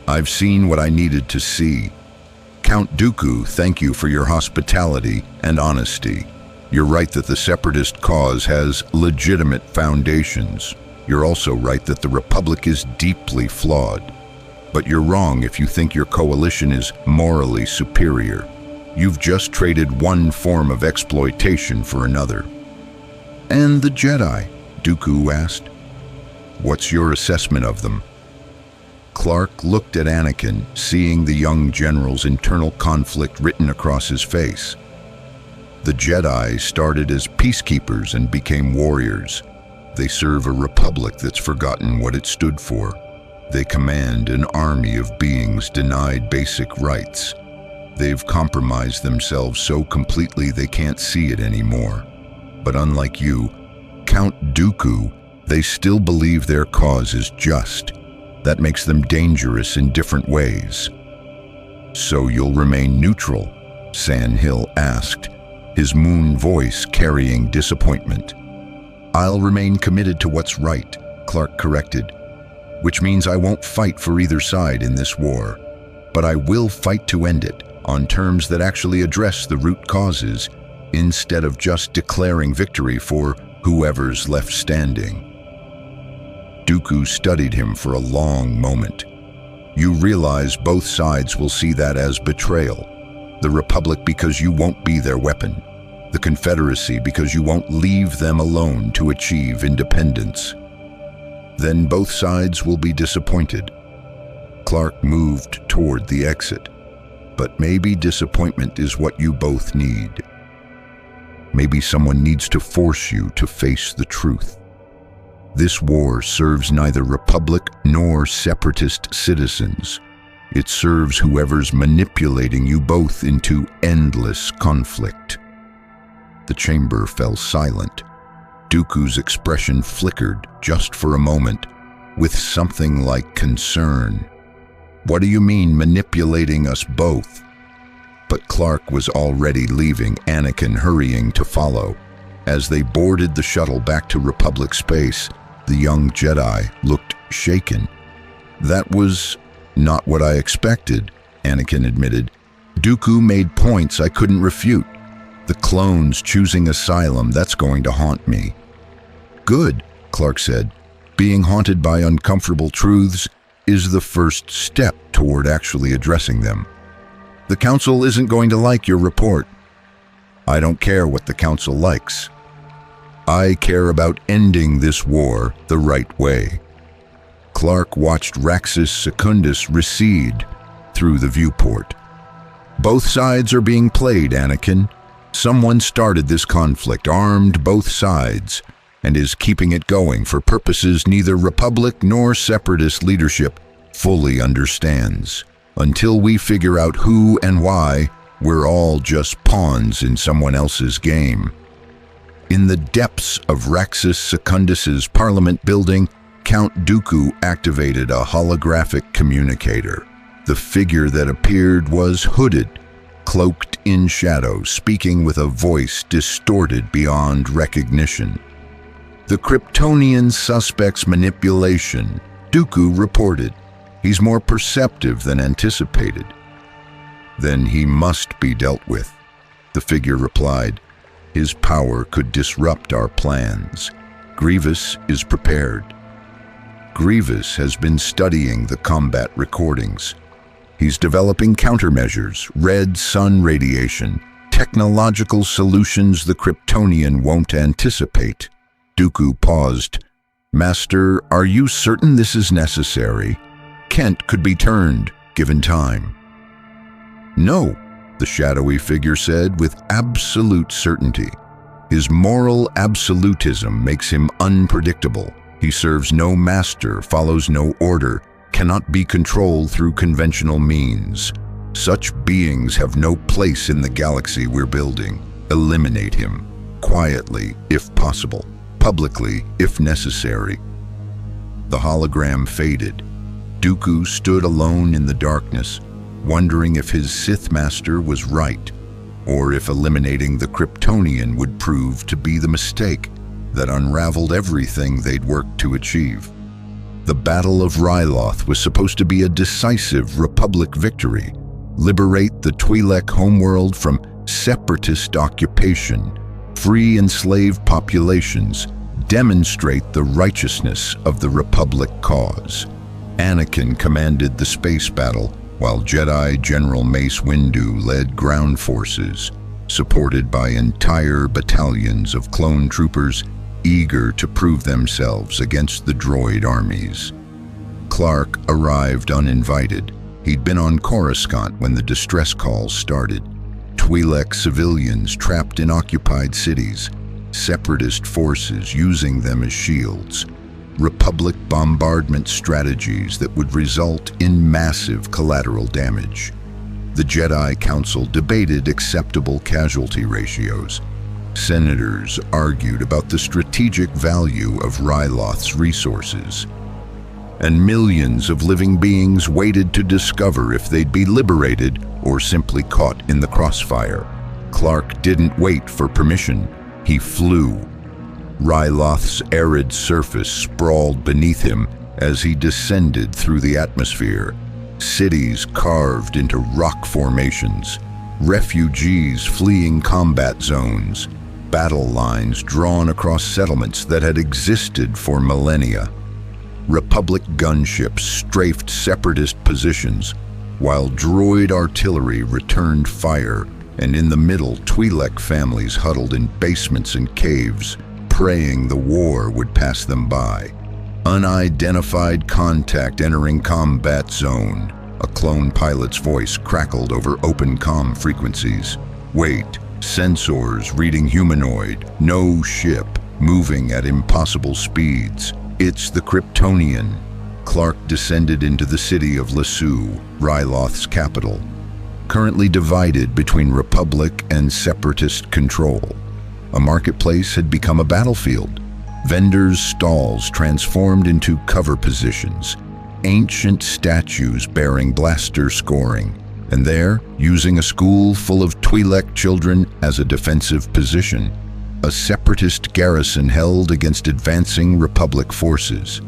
I've seen what I needed to see. Count Dooku, thank you for your hospitality and honesty. You're right that the Separatist cause has legitimate foundations. You're also right that the Republic is deeply flawed. But you're wrong if you think your coalition is morally superior. You've just traded one form of exploitation for another. And the Jedi? Dooku asked. What's your assessment of them? Clark looked at Anakin, seeing the young general's internal conflict written across his face. The Jedi started as peacekeepers and became warriors. They serve a republic that's forgotten what it stood for. They command an army of beings denied basic rights. They've compromised themselves so completely they can't see it anymore. But unlike you, Count Dooku, they still believe their cause is just. That makes them dangerous in different ways. So you'll remain neutral? Sandhill asked, his moon voice carrying disappointment. I'll remain committed to what's right, Clark corrected, which means I won't fight for either side in this war. But I will fight to end it on terms that actually address the root causes, instead of just declaring victory for whoever's left standing. Dooku studied him for a long moment. You realize both sides will see that as betrayal. The Republic because you won't be their weapon. The Confederacy because you won't leave them alone to achieve independence. Then both sides will be disappointed. Clark moved toward the exit. But maybe disappointment is what you both need. Maybe someone needs to force you to face the truth. This war serves neither Republic nor Separatist citizens. It serves whoever's manipulating you both into endless conflict. The chamber fell silent. Dooku's expression flickered just for a moment, with something like concern. "What do you mean, manipulating us both?" But Clark was already leaving, Anakin hurrying to follow. As they boarded the shuttle back to Republic space, the young Jedi looked shaken. "That was not what I expected," Anakin admitted. "Dooku made points I couldn't refute. The clones choosing asylum, that's going to haunt me." "Good," Clark said. "Being haunted by uncomfortable truths is the first step toward actually addressing them. The Council isn't going to like your report." "I don't care what the Council likes. I care about ending this war the right way." Clark watched Raxus Secundus recede through the viewport. "Both sides are being played, Anakin. Someone started this conflict, armed both sides, and is keeping it going for purposes neither Republic nor Separatist leadership fully understands. Until we figure out who and why, we're all just pawns in someone else's game." In the depths of Raxus Secundus's Parliament building, Count Dooku activated a holographic communicator. The figure that appeared was hooded, cloaked in shadow, speaking with a voice distorted beyond recognition. "The Kryptonian suspect's manipulation," Dooku reported. "He's more perceptive than anticipated." "Then he must be dealt with," the figure replied. "His power could disrupt our plans. Grievous is prepared." Grievous has been studying the combat recordings. He's developing countermeasures, red sun radiation, technological solutions the Kryptonian won't anticipate. Dooku paused. "Master, are you certain this is necessary? Kent could be turned, given time." "No," the shadowy figure said with absolute certainty. "His moral absolutism makes him unpredictable. He serves no master, follows no order, cannot be controlled through conventional means. Such beings have no place in the galaxy we're building. Eliminate him, quietly if possible, publicly if necessary." The hologram faded. Dooku stood alone in the darkness, wondering if his Sith master was right, or if eliminating the Kryptonian would prove to be the mistake that unraveled everything they'd worked to achieve. The Battle of Ryloth was supposed to be a decisive Republic victory, liberate the Twi'lek homeworld from separatist occupation, free enslaved populations, demonstrate the righteousness of the Republic cause. Anakin commanded the space battle, while Jedi General Mace Windu led ground forces, supported by entire battalions of clone troopers eager to prove themselves against the droid armies. Clark arrived uninvited. He'd been on Coruscant when the distress calls started. Twi'lek civilians trapped in occupied cities, separatist forces using them as shields, Republic bombardment strategies that would result in massive collateral damage. The Jedi Council debated acceptable casualty ratios. Senators argued about the strategic value of Ryloth's resources. And millions of living beings waited to discover if they'd be liberated or simply caught in the crossfire. Clark didn't wait for permission. He flew. Ryloth's arid surface sprawled beneath him as he descended through the atmosphere. Cities carved into rock formations, refugees fleeing combat zones, battle lines drawn across settlements that had existed for millennia. Republic gunships strafed separatist positions, while droid artillery returned fire, and in the middle, Twi'lek families huddled in basements and caves, praying the war would pass them by. "Unidentified contact entering combat zone," a clone pilot's voice crackled over open comm frequencies. "Wait, sensors reading humanoid, no ship, moving at impossible speeds. It's the Kryptonian." Clark descended into the city of Lasu, Ryloth's capital, currently divided between Republic and Separatist control. A marketplace had become a battlefield. Vendors' stalls transformed into cover positions, ancient statues bearing blaster scoring, and there, using a school full of Twi'lek children as a defensive position, a separatist garrison held against advancing Republic forces.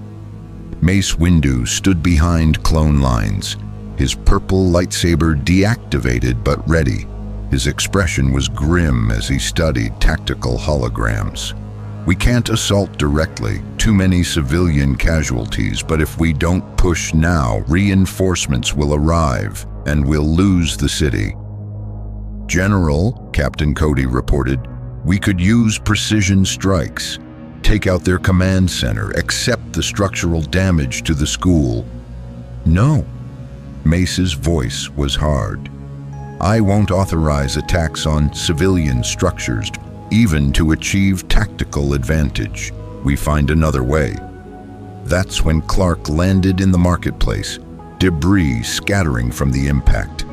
Mace Windu stood behind clone lines, his purple lightsaber deactivated but ready. His expression was grim as he studied tactical holograms. We can't assault directly, too many civilian casualties, but if we don't push now, reinforcements will arrive and we'll lose the city. General, Captain Cody reported, we could use precision strikes, take out their command center, accept the structural damage to the school. No. Mace's voice was hard. I won't authorize attacks on civilian structures, even to achieve tactical advantage. We find another way. That's when Clark landed in the marketplace, debris scattering from the impact.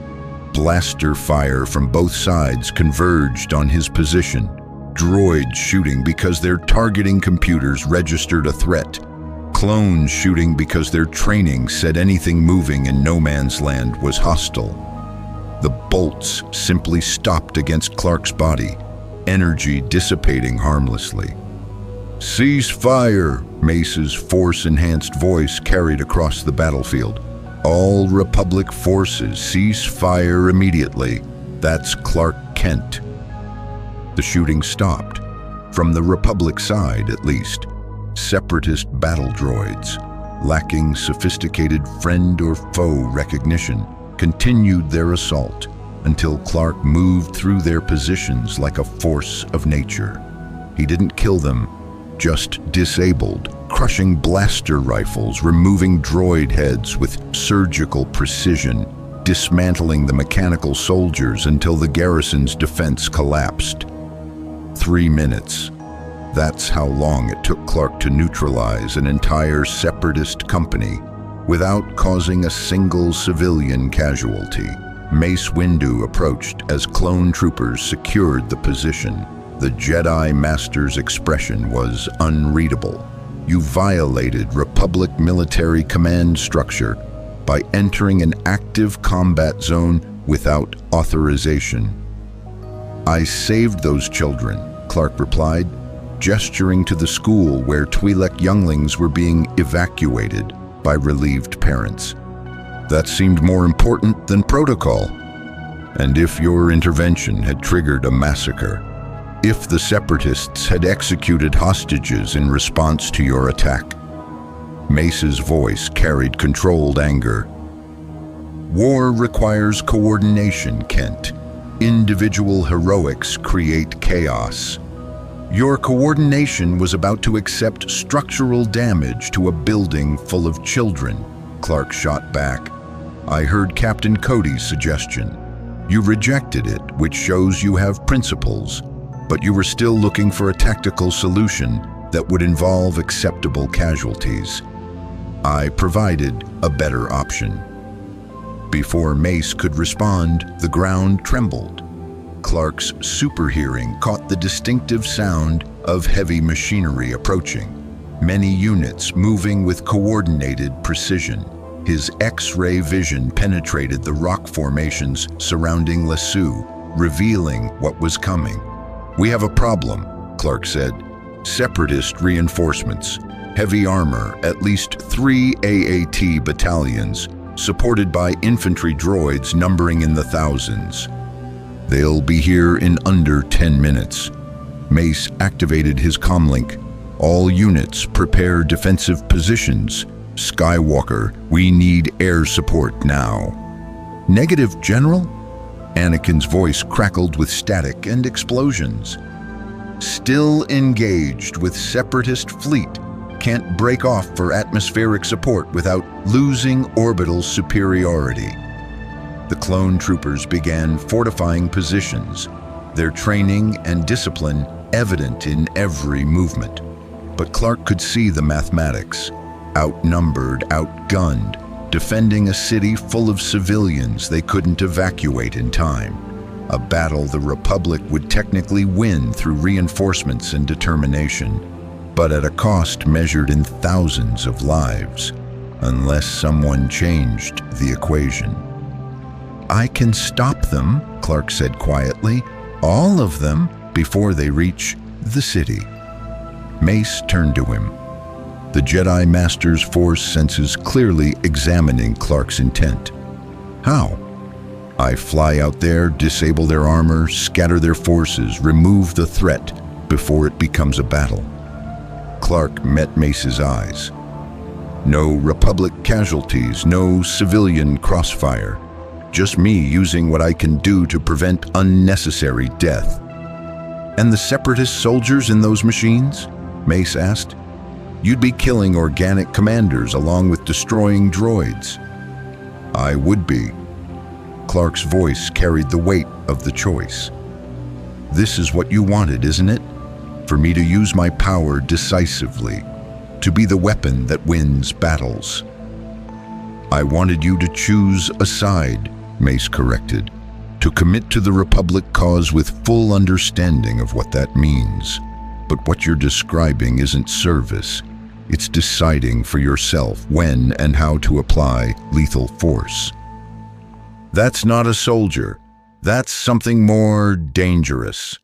Blaster fire from both sides converged on his position, droids shooting because their targeting computers registered a threat, clones shooting because their training said anything moving in no man's land was hostile. The bolts simply stopped against Clark's body, energy dissipating harmlessly. Cease fire, Mace's force-enhanced voice carried across the battlefield. All Republic forces cease fire immediately. That's Clark Kent. The shooting stopped. From the Republic side, at least. Separatist battle droids, lacking sophisticated friend or foe recognition, continued their assault until Clark moved through their positions like a force of nature. He didn't kill them, just disabled, crushing blaster rifles, removing droid heads with surgical precision, dismantling the mechanical soldiers until the garrison's defense collapsed. 3 minutes. That's how long it took Clark to neutralize an entire separatist company without causing a single civilian casualty. Mace Windu approached as clone troopers secured the position. The Jedi Master's expression was unreadable. You violated Republic military command structure by entering an active combat zone without authorization. I saved those children, Clark replied, gesturing to the school where Twi'lek younglings were being evacuated by relieved parents. That seemed more important than protocol. And if your intervention had triggered a massacre, if the Separatists had executed hostages in response to your attack. Mace's voice carried controlled anger. War requires coordination, Kent. Individual heroics create chaos. Your coordination was about to accept structural damage to a building full of children, Clark shot back. I heard Captain Cody's suggestion. You rejected it, which shows you have principles, but you were still looking for a tactical solution that would involve acceptable casualties. I provided a better option. Before Mace could respond, the ground trembled. Clark's super hearing caught the distinctive sound of heavy machinery approaching, many units moving with coordinated precision. His X-ray vision penetrated the rock formations surrounding Lesu, revealing what was coming. We have a problem, Clark said. Separatist reinforcements, heavy armor, at least 3 AAT battalions, supported by infantry droids numbering in the thousands. They'll be here in under 10 minutes. Mace activated his comlink. All units prepare defensive positions. Skywalker, we need air support now. Negative, General? Anakin's voice crackled with static and explosions. Still engaged with Separatist fleet. Can't break off for atmospheric support without losing orbital superiority. The clone troopers began fortifying positions, their training and discipline evident in every movement. But Clark could see the mathematics. Outnumbered, outgunned, defending a city full of civilians they couldn't evacuate in time. A battle the Republic would technically win through reinforcements and determination, but at a cost measured in thousands of lives, unless someone changed the equation. "I can stop them," Clark said quietly, "all of them, before they reach the city." Mace turned to him, the Jedi Master's Force senses clearly examining Clark's intent. "How?" "I fly out there, disable their armor, scatter their forces, remove the threat before it becomes a battle." Clark met Mace's eyes. "No Republic casualties, no civilian crossfire. Just me using what I can do to prevent unnecessary death." "And the Separatist soldiers in those machines?" Mace asked. "You'd be killing organic commanders along with destroying droids." "I would be." Clark's voice carried the weight of the choice. "This is what you wanted, isn't it? For me to use my power decisively, to be the weapon that wins battles." "I wanted you to choose a side," Mace corrected, "to commit to the Republic cause with full understanding of what that means. But what you're describing isn't service. It's deciding for yourself when and how to apply lethal force." "That's not a soldier. That's something more dangerous."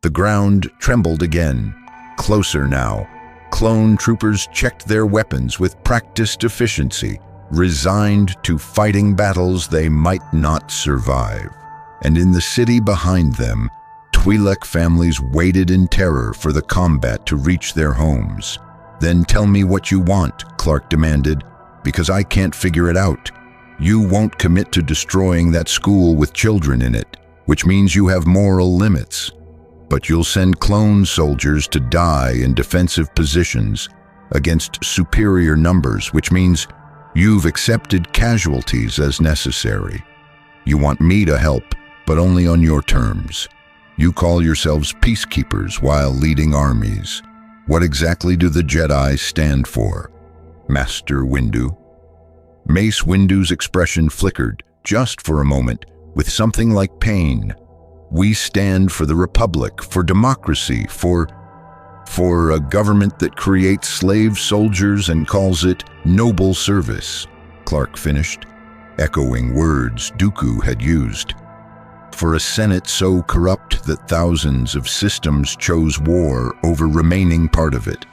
The ground trembled again. Closer now. Clone troopers checked their weapons with practiced efficiency, resigned to fighting battles they might not survive. And in the city behind them, Twi'lek families waited in terror for the combat to reach their homes. "Then tell me what you want," Clark demanded, "because I can't figure it out. You won't commit to destroying that school with children in it, which means you have moral limits. But you'll send clone soldiers to die in defensive positions against superior numbers, which means you've accepted casualties as necessary. You want me to help, but only on your terms. You call yourselves peacekeepers while leading armies. What exactly do the Jedi stand for, Master Windu?" Mace Windu's expression flickered, just for a moment, with something like pain. "We stand for the Republic, for democracy, for a government that creates slave soldiers and calls it noble service," Clark finished, echoing words Dooku had used. "For a Senate so corrupt that thousands of systems chose war over remaining part of it.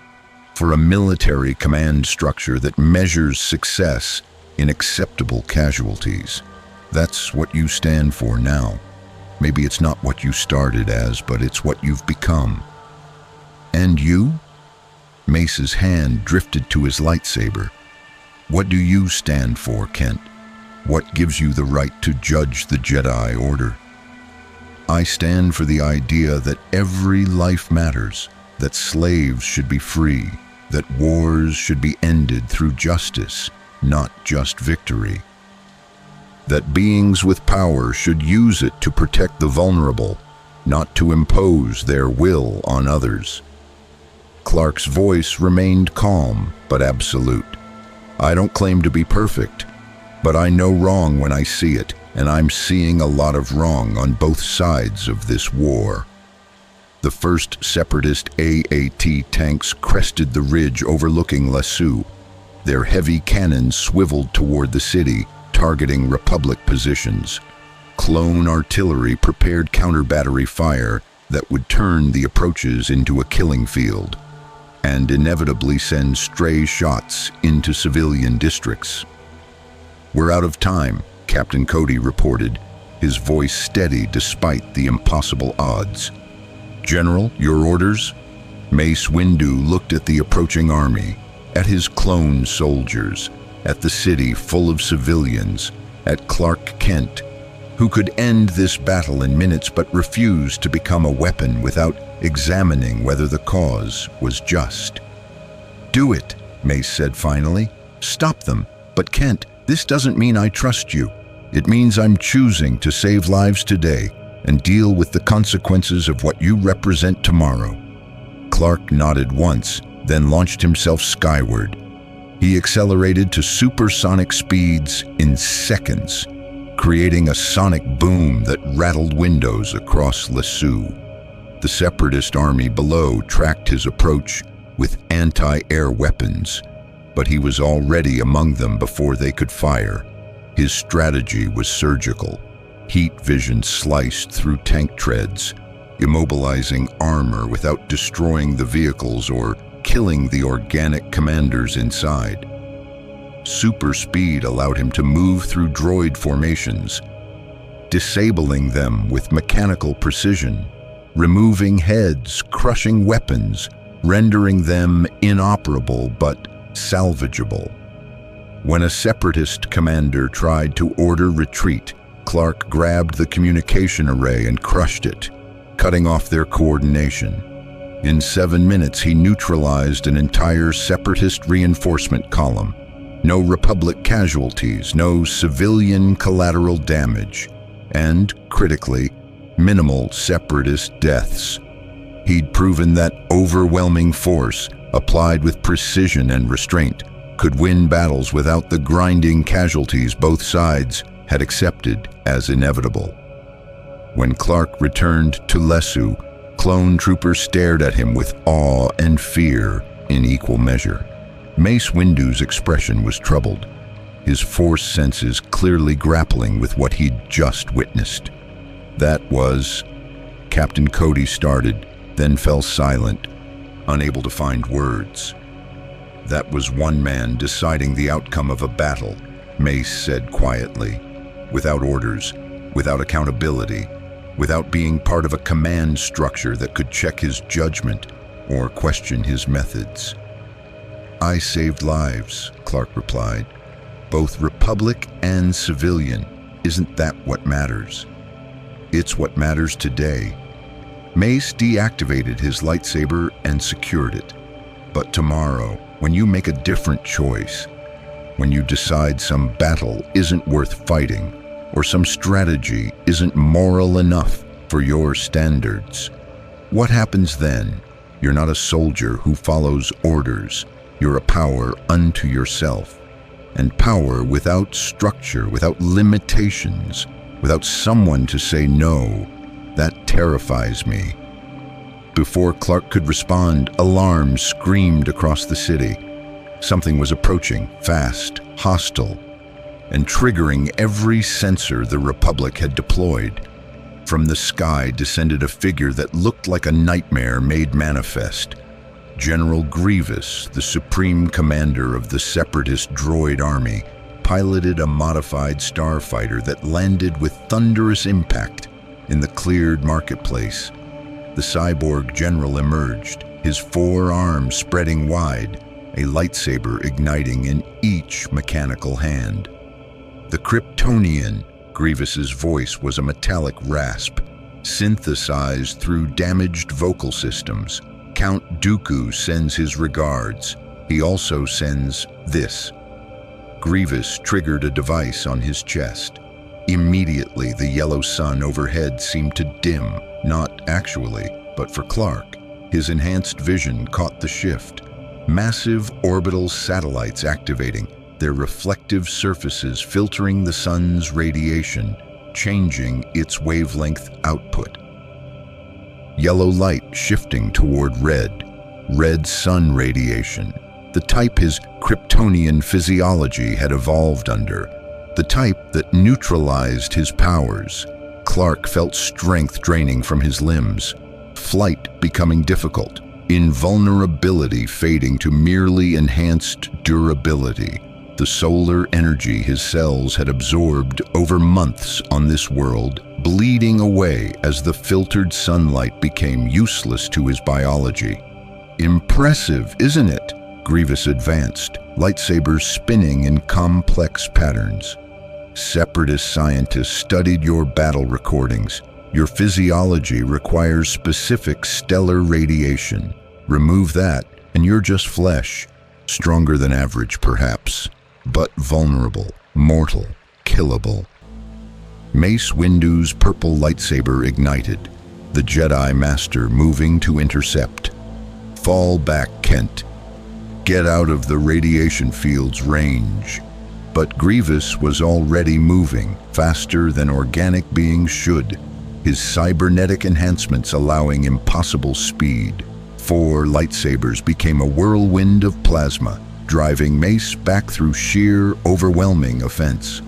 For a military command structure that measures success in acceptable casualties. That's what you stand for now. Maybe it's not what you started as, but it's what you've become." "And you?" Mace's hand drifted to his lightsaber. "What do you stand for, Kent? What gives you the right to judge the Jedi Order?" "I stand for the idea that every life matters, that slaves should be free, that wars should be ended through justice, not just victory. That beings with power should use it to protect the vulnerable, not to impose their will on others." Clark's voice remained calm but absolute. "I don't claim to be perfect, but I know wrong when I see it, and I'm seeing a lot of wrong on both sides of this war." The first Separatist AAT tanks crested the ridge overlooking Lasu. Their heavy cannons swiveled toward the city, targeting Republic positions. Clone artillery prepared counter-battery fire that would turn the approaches into a killing field, and inevitably send stray shots into civilian districts. "We're out of time," Captain Cody reported, his voice steady despite the impossible odds. "General, your orders?" Mace Windu looked at the approaching army, at his clone soldiers, at the city full of civilians, at Clark Kent, who could end this battle in minutes but refused to become a weapon without examining whether the cause was just. "Do it," Mace said finally. "Stop them. But Kent, this doesn't mean I trust you. It means I'm choosing to save lives today and deal with the consequences of what you represent tomorrow." Clark nodded once, then launched himself skyward. He accelerated to supersonic speeds in seconds. creating a sonic boom that rattled windows across Lesu. The Separatist army below tracked his approach with anti-air weapons, but he was already among them before they could fire. His strategy was surgical. Heat vision sliced through tank treads, immobilizing armor without destroying the vehicles or killing the organic commanders inside. Super speed allowed him to move through droid formations, disabling them with mechanical precision, removing heads, crushing weapons, rendering them inoperable but salvageable. When a Separatist commander tried to order retreat, Clark grabbed the communication array and crushed it, cutting off their coordination. In 7 minutes, he neutralized an entire Separatist reinforcement column. No Republic casualties, no civilian collateral damage, and, critically, minimal Separatist deaths. He'd proven that overwhelming force, applied with precision and restraint, could win battles without the grinding casualties both sides had accepted as inevitable. When Clark returned to Lesu, clone troopers stared at him with awe and fear in equal measure. Mace Windu's expression was troubled, his force senses clearly grappling with what he'd just witnessed. That was... Captain Cody started, then fell silent, unable to find words. That was one man deciding the outcome of a battle, Mace said quietly. Without orders, without accountability, without being part of a command structure that could check his judgment or question his methods. I saved lives, Clark replied. Both Republic and civilian. Isn't that what matters? It's what matters today. Mace deactivated his lightsaber and secured it. But tomorrow, when you make a different choice, when you decide some battle isn't worth fighting, or some strategy isn't moral enough for your standards, what happens then? You're not a soldier who follows orders. You're a power unto yourself. And power without structure, without limitations, without someone to say no, that terrifies me. Before Clark could respond, alarms screamed across the city. Something was approaching, fast, hostile, and triggering every sensor the Republic had deployed. From the sky descended a figure that looked like a nightmare made manifest. General Grievous, the supreme commander of the Separatist droid army, piloted a modified starfighter that landed with thunderous impact in the cleared marketplace. The cyborg general emerged, his 4 arms spreading wide, a lightsaber igniting in each mechanical hand. The Kryptonian, Grievous's voice was a metallic rasp, synthesized through damaged vocal systems. Count Dooku sends his regards. He also sends this. Grievous triggered a device on his chest. Immediately, the yellow sun overhead seemed to dim, not actually, but for Clark. His enhanced vision caught the shift. Massive orbital satellites activating, their reflective surfaces filtering the sun's radiation, changing its wavelength output. Yellow light shifting toward red sun radiation, the type his Kryptonian physiology had evolved under, the type that neutralized his powers. Clark felt strength draining from his limbs, flight becoming difficult, invulnerability fading to merely enhanced durability. The solar energy his cells had absorbed over months on this world, bleeding away as the filtered sunlight became useless to his biology. Impressive, isn't it? Grievous advanced, lightsabers spinning in complex patterns. Separatist scientists studied your battle recordings. Your physiology requires specific stellar radiation. Remove that, and you're just flesh. Stronger than average, perhaps, but vulnerable, mortal, killable. Mace Windu's purple lightsaber ignited, the Jedi Master moving to intercept. Fall back, Kent. Get out of the radiation field's range. But Grievous was already moving, faster than organic beings should, his cybernetic enhancements allowing impossible speed. 4 lightsabers became a whirlwind of plasma, driving Mace back through sheer, overwhelming offense.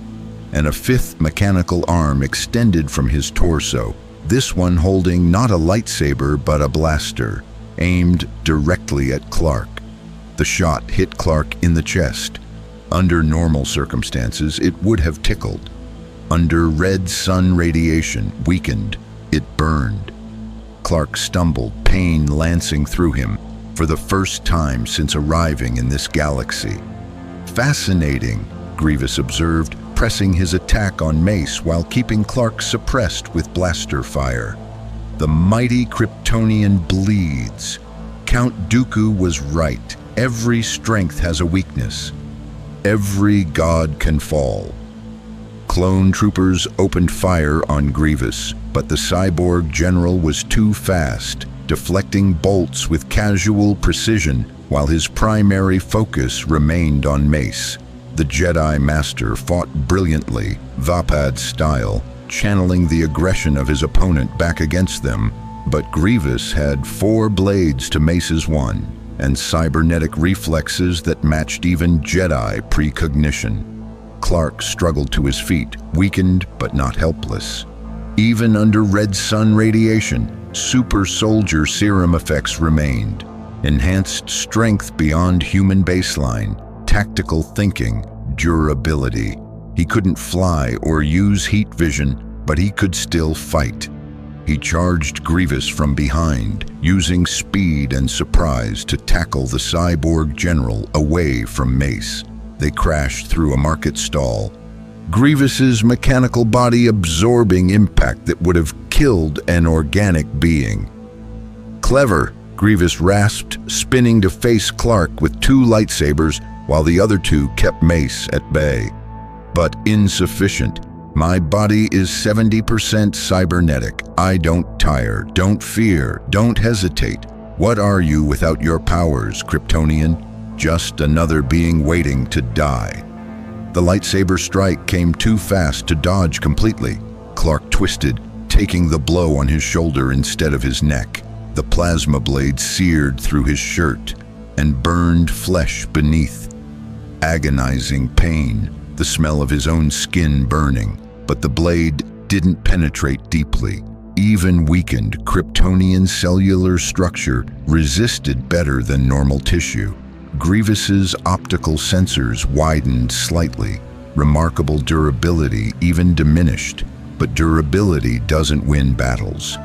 And a 5th mechanical arm extended from his torso, this one holding not a lightsaber but a blaster, aimed directly at Clark. The shot hit Clark in the chest. Under normal circumstances, it would have tickled. Under red sun radiation, weakened, it burned. Clark stumbled, pain lancing through him, for the first time since arriving in this galaxy. Fascinating, Grievous observed, pressing his attack on Mace while keeping Clark suppressed with blaster fire. The mighty Kryptonian bleeds. Count Dooku was right. Every strength has a weakness. Every god can fall. Clone troopers opened fire on Grievous, but the cyborg general was too fast, deflecting bolts with casual precision while his primary focus remained on Mace. The Jedi Master fought brilliantly, Vapad style, channeling the aggression of his opponent back against them, but Grievous had 4 blades to Mace's 1, and cybernetic reflexes that matched even Jedi precognition. Clark struggled to his feet, weakened but not helpless. Even under red sun radiation, super soldier serum effects remained. Enhanced strength beyond human baseline, tactical thinking, durability. He couldn't fly or use heat vision, but he could still fight. He charged Grievous from behind, using speed and surprise to tackle the cyborg general away from Mace. They crashed through a market stall, Grievous's mechanical body absorbing impact that would have killed an organic being. Clever, Grievous rasped, spinning to face Clark with 2 lightsabers while the other 2 kept Mace at bay. But insufficient. My body is 70% cybernetic. I don't tire, don't fear, don't hesitate. What are you without your powers, Kryptonian? Just another being waiting to die. The lightsaber strike came too fast to dodge completely. Clark twisted, taking the blow on his shoulder instead of his neck. The plasma blade seared through his shirt and burned flesh beneath. Agonizing pain, the smell of his own skin burning, but the blade didn't penetrate deeply. Even weakened Kryptonian cellular structure resisted better than normal tissue. Grievous's optical sensors widened slightly. Remarkable durability even diminished, but durability doesn't win battles.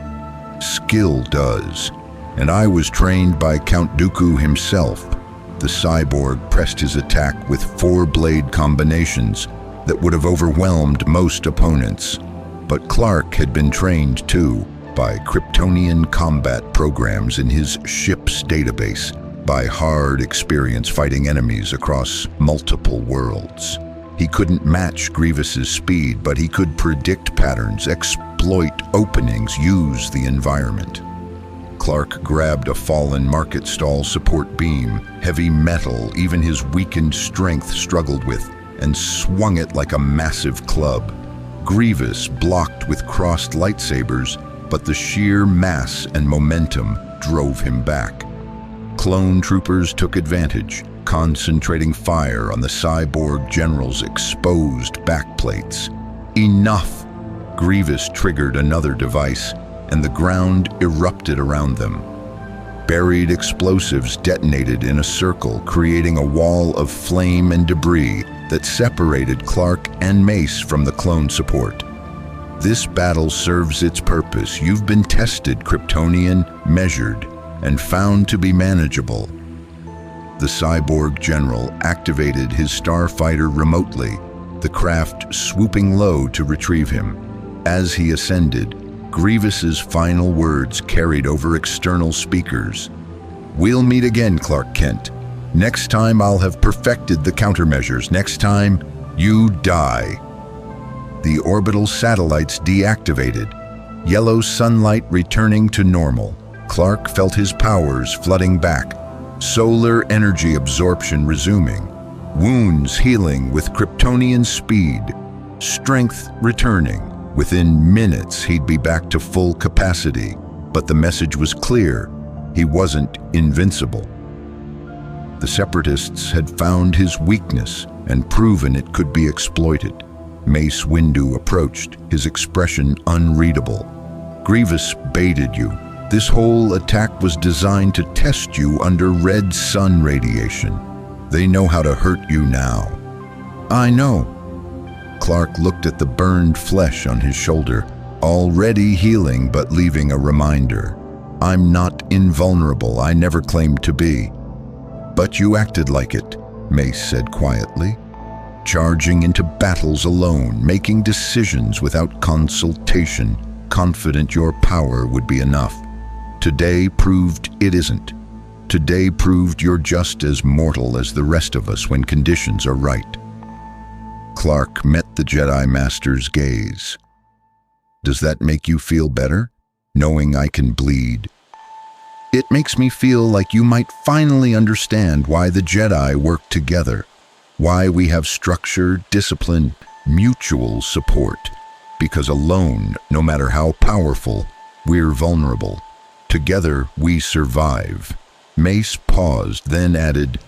Skill does, and I was trained by Count Dooku himself. The cyborg pressed his attack with 4 blade combinations that would have overwhelmed most opponents. But Clark had been trained too by Kryptonian combat programs in his ship's database, by hard experience fighting enemies across multiple worlds. He couldn't match Grievous's speed, but he could predict patterns, exploit openings, use the environment. Clark grabbed a fallen market stall support beam, heavy metal even his weakened strength struggled with, and swung it like a massive club. Grievous blocked with crossed lightsabers, but the sheer mass and momentum drove him back. Clone troopers took advantage, concentrating fire on the cyborg general's exposed backplates. Enough! Grievous triggered another device, and the ground erupted around them. Buried explosives detonated in a circle, creating a wall of flame and debris that separated Clark and Mace from the clone support. This battle serves its purpose. You've been tested, Kryptonian, measured, and found to be manageable. The cyborg general activated his starfighter remotely, the craft swooping low to retrieve him. As he ascended, Grievous's final words carried over external speakers. "We'll meet again, Clark Kent. Next time I'll have perfected the countermeasures. Next time, you die." The orbital satellites deactivated, yellow sunlight returning to normal. Clark felt his powers flooding back, solar energy absorption resuming. wounds healing with Kryptonian speed, strength returning. Within minutes, he'd be back to full capacity, but the message was clear. He wasn't invincible. The Separatists had found his weakness and proven it could be exploited. Mace Windu approached, his expression unreadable. "Grievous baited you. This whole attack was designed to test you under red sun radiation. They know how to hurt you now." "I know." Clark looked at the burned flesh on his shoulder, already healing but leaving a reminder. "I'm not invulnerable, I never claimed to be." "But you acted like it," Mace said quietly. "Charging into battles alone, making decisions without consultation, confident your power would be enough. Today proved it isn't. Today proved you're just as mortal as the rest of us when conditions are right." Clark met the Jedi Master's gaze. "Does that make you feel better, knowing I can bleed?" "It makes me feel like you might finally understand why the Jedi work together, why we have structure, discipline, mutual support. Because alone, no matter how powerful, we're vulnerable. Together, we survive." Mace paused, then added,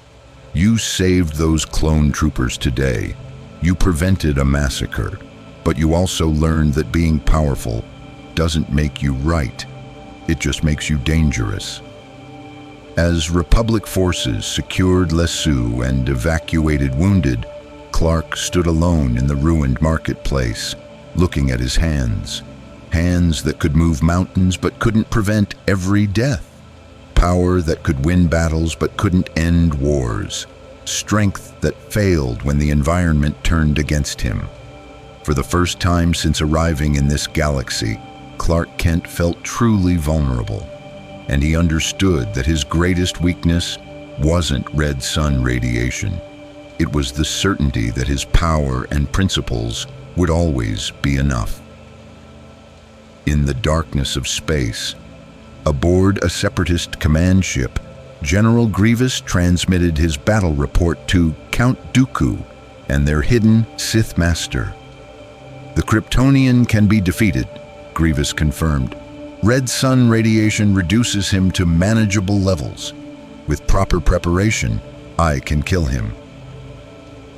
"You saved those clone troopers today. You prevented a massacre, but you also learned that being powerful doesn't make you right. It just makes you dangerous." As Republic forces secured Lesu and evacuated wounded, Clark stood alone in the ruined marketplace, looking at his hands. Hands that could move mountains but couldn't prevent every death. Power that could win battles but couldn't end wars. Strength that failed when the environment turned against him. For the first time since arriving in this galaxy, Clark Kent felt truly vulnerable, and he understood that his greatest weakness wasn't red sun radiation. It was the certainty that his power and principles would always be enough. In the darkness of space, aboard a Separatist command ship, General Grievous transmitted his battle report to Count Dooku and their hidden Sith Master. "The Kryptonian can be defeated," Grievous confirmed. "Red sun radiation reduces him to manageable levels. With proper preparation, I can kill him."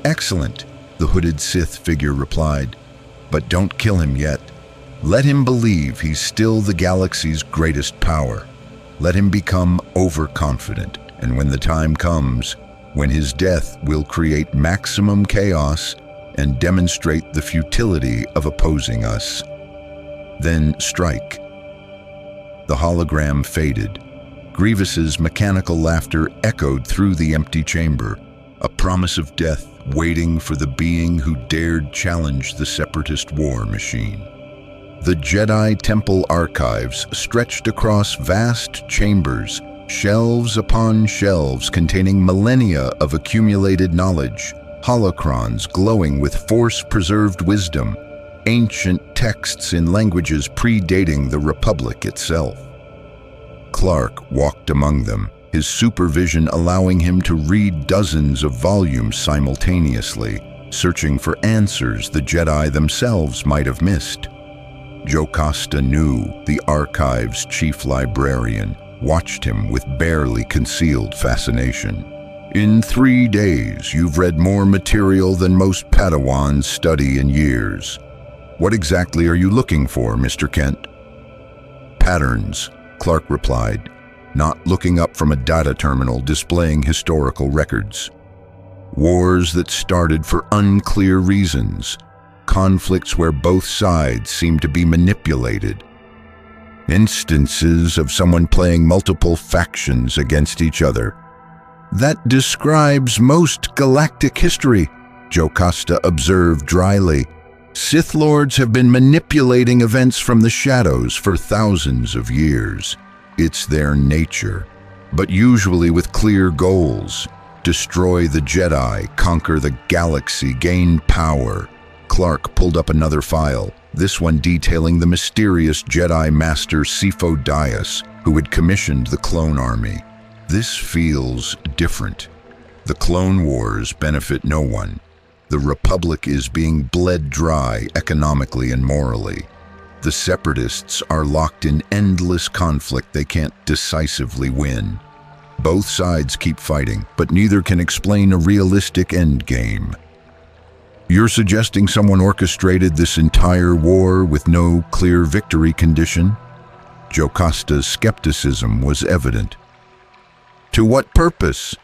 "Excellent," the hooded Sith figure replied. "But don't kill him yet. Let him believe he's still the galaxy's greatest power. Let him become overconfident, and when the time comes, when his death will create maximum chaos and demonstrate the futility of opposing us. Then strike." The hologram faded. Grievous's mechanical laughter echoed through the empty chamber, a promise of death waiting for the being who dared challenge the Separatist war machine. The Jedi Temple archives stretched across vast chambers, shelves upon shelves containing millennia of accumulated knowledge, holocrons glowing with Force-preserved wisdom, ancient texts in languages predating the Republic itself. Clark walked among them, his supervision allowing him to read dozens of volumes simultaneously, searching for answers the Jedi themselves might have missed. Jocasta Nu, the archive's chief librarian, watched him with barely concealed fascination. "In 3 days, you've read more material than most Padawans study in years. What exactly are you looking for, Mr. Kent?" "Patterns," Clark replied, not looking up from a data terminal displaying historical records. "Wars that started for unclear reasons. Conflicts where both sides seem to be manipulated. Instances of someone playing multiple factions against each other." "That describes most galactic history," Jocasta observed dryly. "Sith Lords have been manipulating events from the shadows for thousands of years. It's their nature, but usually with clear goals. Destroy the Jedi, conquer the galaxy, gain power." Clark pulled up another file, this one detailing the mysterious Jedi Master Sifo Dyas, who had commissioned the clone army. "This feels different." The clone wars benefit no one. The Republic is being bled dry economically and morally. The separatists are locked in endless conflict they can't decisively win. Both sides keep fighting, but neither can explain a realistic endgame. You're suggesting someone orchestrated this entire war with no clear victory condition? Jocasta's skepticism was evident. To what purpose?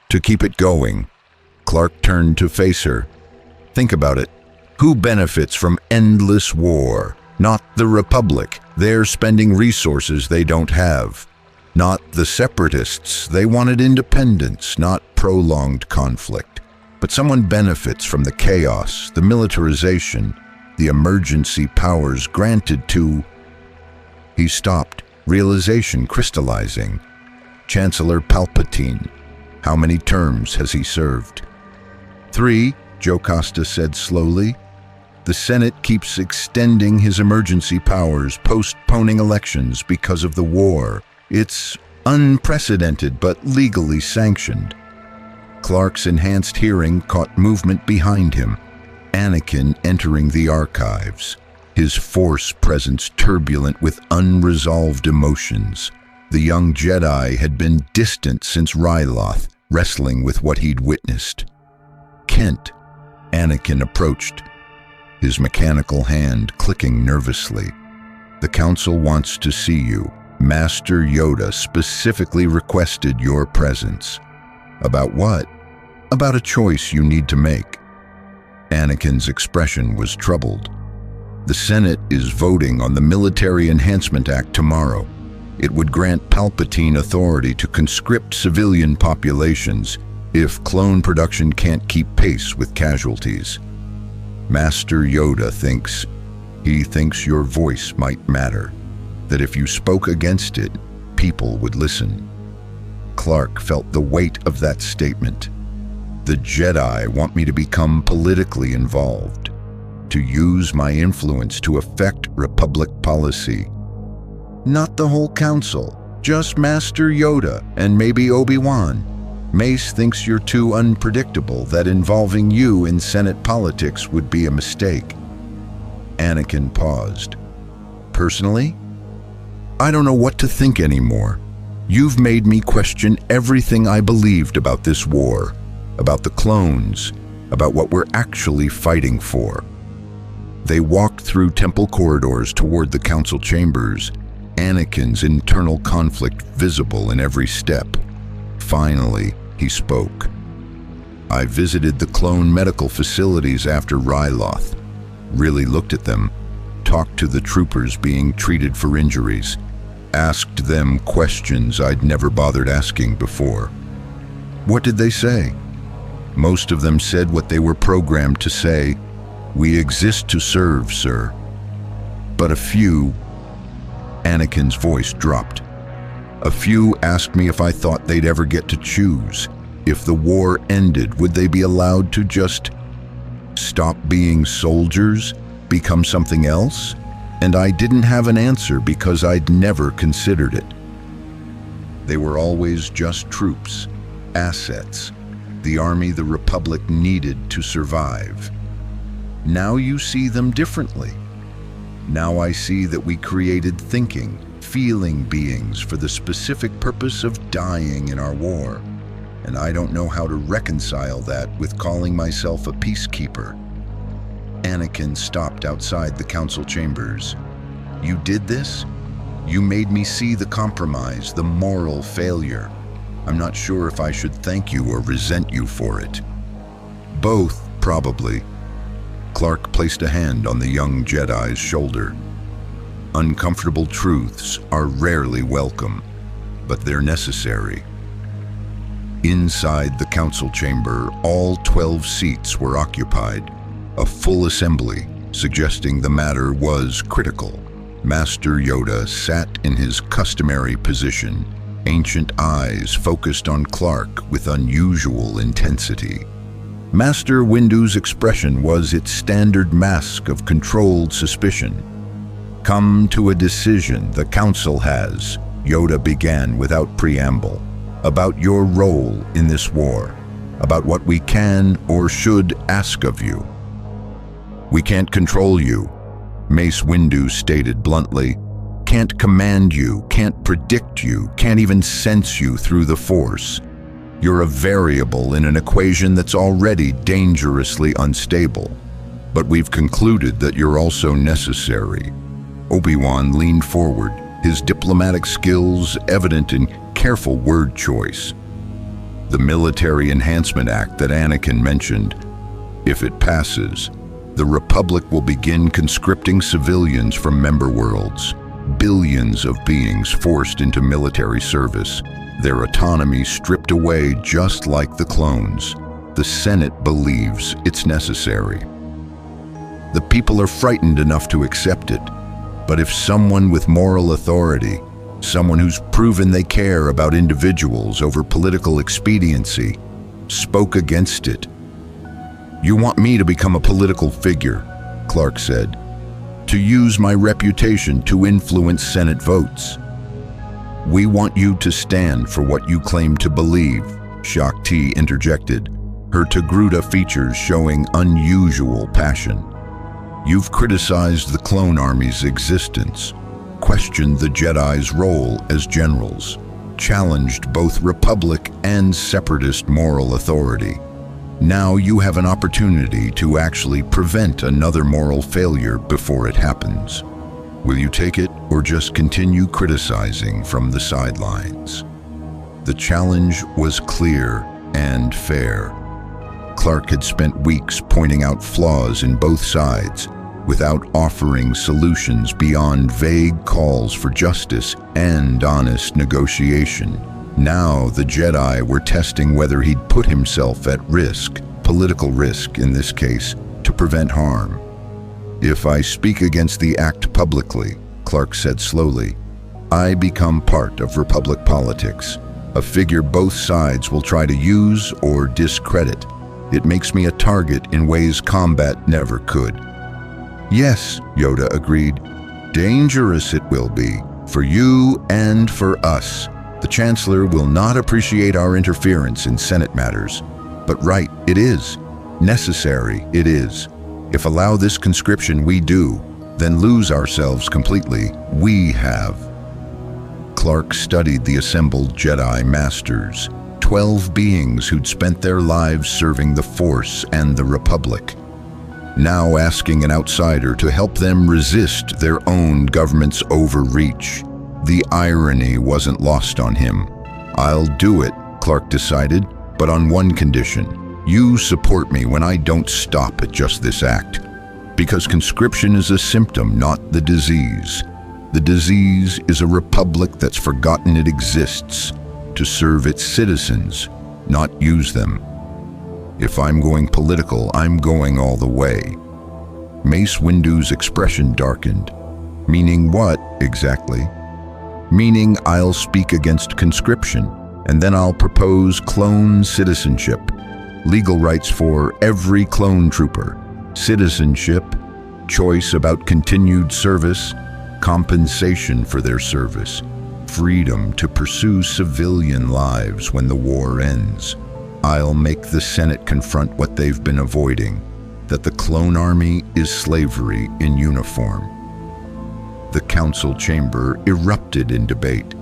To keep it going. Clark turned to face her. Think about it. Who benefits from endless war? Not the Republic. They're spending resources they don't have. Not the separatists. They wanted independence, not prolonged conflict. But someone benefits from the chaos, the militarization, the emergency powers granted to... He stopped, realization crystallizing. Chancellor Palpatine. How many terms has he served? 3, Jocasta said slowly. The Senate keeps extending his emergency powers, postponing elections because of the war. It's unprecedented but legally sanctioned. Clark's enhanced hearing caught movement behind him. Anakin entering the archives, his Force presence turbulent with unresolved emotions. The young Jedi had been distant since Ryloth, wrestling with what he'd witnessed. Kent, Anakin approached, his mechanical hand clicking nervously. The Council wants to see you. Master Yoda specifically requested your presence. About what? About a choice you need to make. Anakin's expression was troubled. The Senate is voting on the Military Enhancement Act tomorrow. It would grant Palpatine authority to conscript civilian populations if clone production can't keep pace with casualties. Master Yoda thinks your voice might matter, that if you spoke against it, people would listen. Clark felt the weight of that statement. The Jedi want me to become politically involved, to use my influence to affect Republic policy. Not the whole Council, just Master Yoda and maybe Obi-Wan. Mace thinks you're too unpredictable, that involving you in Senate politics would be a mistake. Anakin paused. Personally, I don't know what to think anymore. You've made me question everything I believed about this war, about the clones, about what we're actually fighting for. They walked through temple corridors toward the council chambers, Anakin's internal conflict visible in every step. Finally, he spoke. I visited the clone medical facilities after Ryloth, really looked at them, talked to the troopers being treated for injuries, asked them questions I'd never bothered asking before. What did they say? Most of them said what they were programmed to say, "We exist to serve, sir." But a few, Anakin's voice dropped. A few asked me if I thought they'd ever get to choose. If the war ended, would they be allowed to just stop being soldiers, become something else? And I didn't have an answer because I'd never considered it. They were always just troops, assets, the army the Republic needed to survive. Now you see them differently. Now I see that we created thinking, feeling beings for the specific purpose of dying in our war. And I don't know how to reconcile that with calling myself a peacekeeper. Anakin stopped outside the council chambers. You did this? You made me see the compromise, the moral failure. I'm not sure if I should thank you or resent you for it. Both, probably. Clark placed a hand on the young Jedi's shoulder. Uncomfortable truths are rarely welcome, but they're necessary. Inside the council chamber, all 12 seats were occupied, a full assembly, suggesting the matter was critical. Master Yoda sat in his customary position, ancient eyes focused on Clark with unusual intensity. Master Windu's expression was its standard mask of controlled suspicion. Come to a decision the Council has, Yoda began without preamble, about your role in this war. about what we can or should ask of you. We can't control you, Mace Windu stated bluntly. Can't command you, can't predict you, can't even sense you through the Force. You're a variable in an equation that's already dangerously unstable. But we've concluded that you're also necessary. Obi-Wan leaned forward, his diplomatic skills evident in careful word choice. The Military Enhancement Act that Anakin mentioned, if it passes, the Republic will begin conscripting civilians from member worlds. Billions of beings forced into military service, their autonomy stripped away just like the clones. The Senate believes it's necessary. The people are frightened enough to accept it, but if someone with moral authority, someone who's proven they care about individuals over political expediency, spoke against it. You want me to become a political figure, Clark said, to use my reputation to influence Senate votes. We want you to stand for what you claim to believe, Shakti interjected, her Togruta features showing unusual passion. You've criticized the clone army's existence, questioned the Jedi's role as generals, challenged both Republic and Separatist moral authority. Now you have an opportunity to actually prevent another moral failure before it happens. Will you take it or just continue criticizing from the sidelines? The challenge was clear and fair. Clark had spent weeks pointing out flaws in both sides, without offering solutions beyond vague calls for justice and honest negotiation. Now the Jedi were testing whether he'd put himself at risk, political risk in this case, to prevent harm. If I speak against the act publicly, Clark said slowly, I become part of Republic politics, a figure both sides will try to use or discredit. It makes me a target in ways combat never could. Yes, Yoda agreed. Dangerous it will be, for you and for us. The Chancellor will not appreciate our interference in Senate matters. But right, it is. Necessary, it is. If allow this conscription we do, then lose ourselves completely. We have. Clark studied the assembled Jedi Masters, 12 beings who'd spent their lives serving the Force and the Republic, now asking an outsider to help them resist their own government's overreach. The irony wasn't lost on him. I'll do it, Clark decided, but on one condition. You support me when I don't stop at just this act. Because conscription is a symptom, not the disease. The disease is a republic that's forgotten it exists, to serve its citizens, not use them. If I'm going political, I'm going all the way. Mace Windu's expression darkened. Meaning what, exactly? Meaning I'll speak against conscription, and then I'll propose clone citizenship. Legal rights for every clone trooper. Citizenship, choice about continued service, compensation for their service, freedom to pursue civilian lives when the war ends. I'll make the Senate confront what they've been avoiding, that the clone army is slavery in uniform. The council chamber erupted in debate.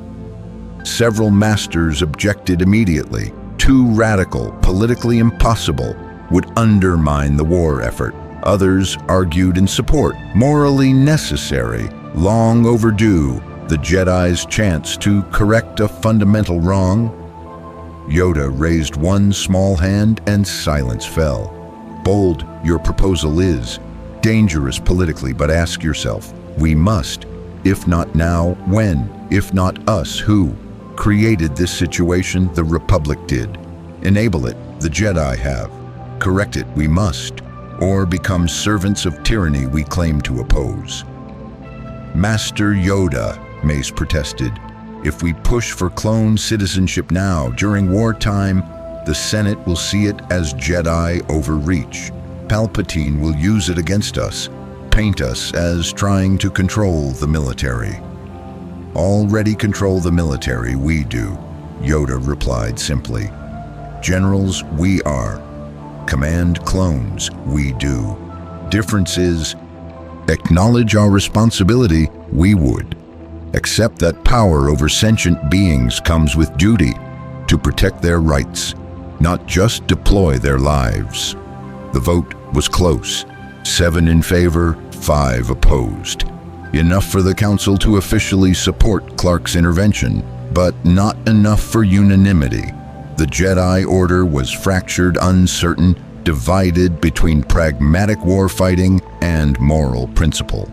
Several masters objected immediately. Too radical, politically impossible, would undermine the war effort. Others argued in support, morally necessary, long overdue, the Jedi's chance to correct a fundamental wrong. Yoda raised one small hand and silence fell. Bold your proposal is, dangerous politically, but ask yourself, we must, if not now, when? If not us, who? Created this situation, the Republic did. Enable it, the Jedi have. Correct it, we must. Or become servants of tyranny we claim to oppose. Master Yoda, Mace protested. If we push for clone citizenship now, during wartime, the Senate will see it as Jedi overreach. Palpatine will use it against us, paint us as trying to control the military. Already control the military, we do, Yoda replied simply. Generals, we are. Command clones, we do. Difference is, acknowledge our responsibility, we would. Accept that power over sentient beings comes with duty to protect their rights, not just deploy their lives. The vote was close. 7 in favor, 5 opposed. Enough for the council to officially support Clark's intervention, but not enough for unanimity. The Jedi Order was fractured, uncertain, divided between pragmatic warfighting and moral principle.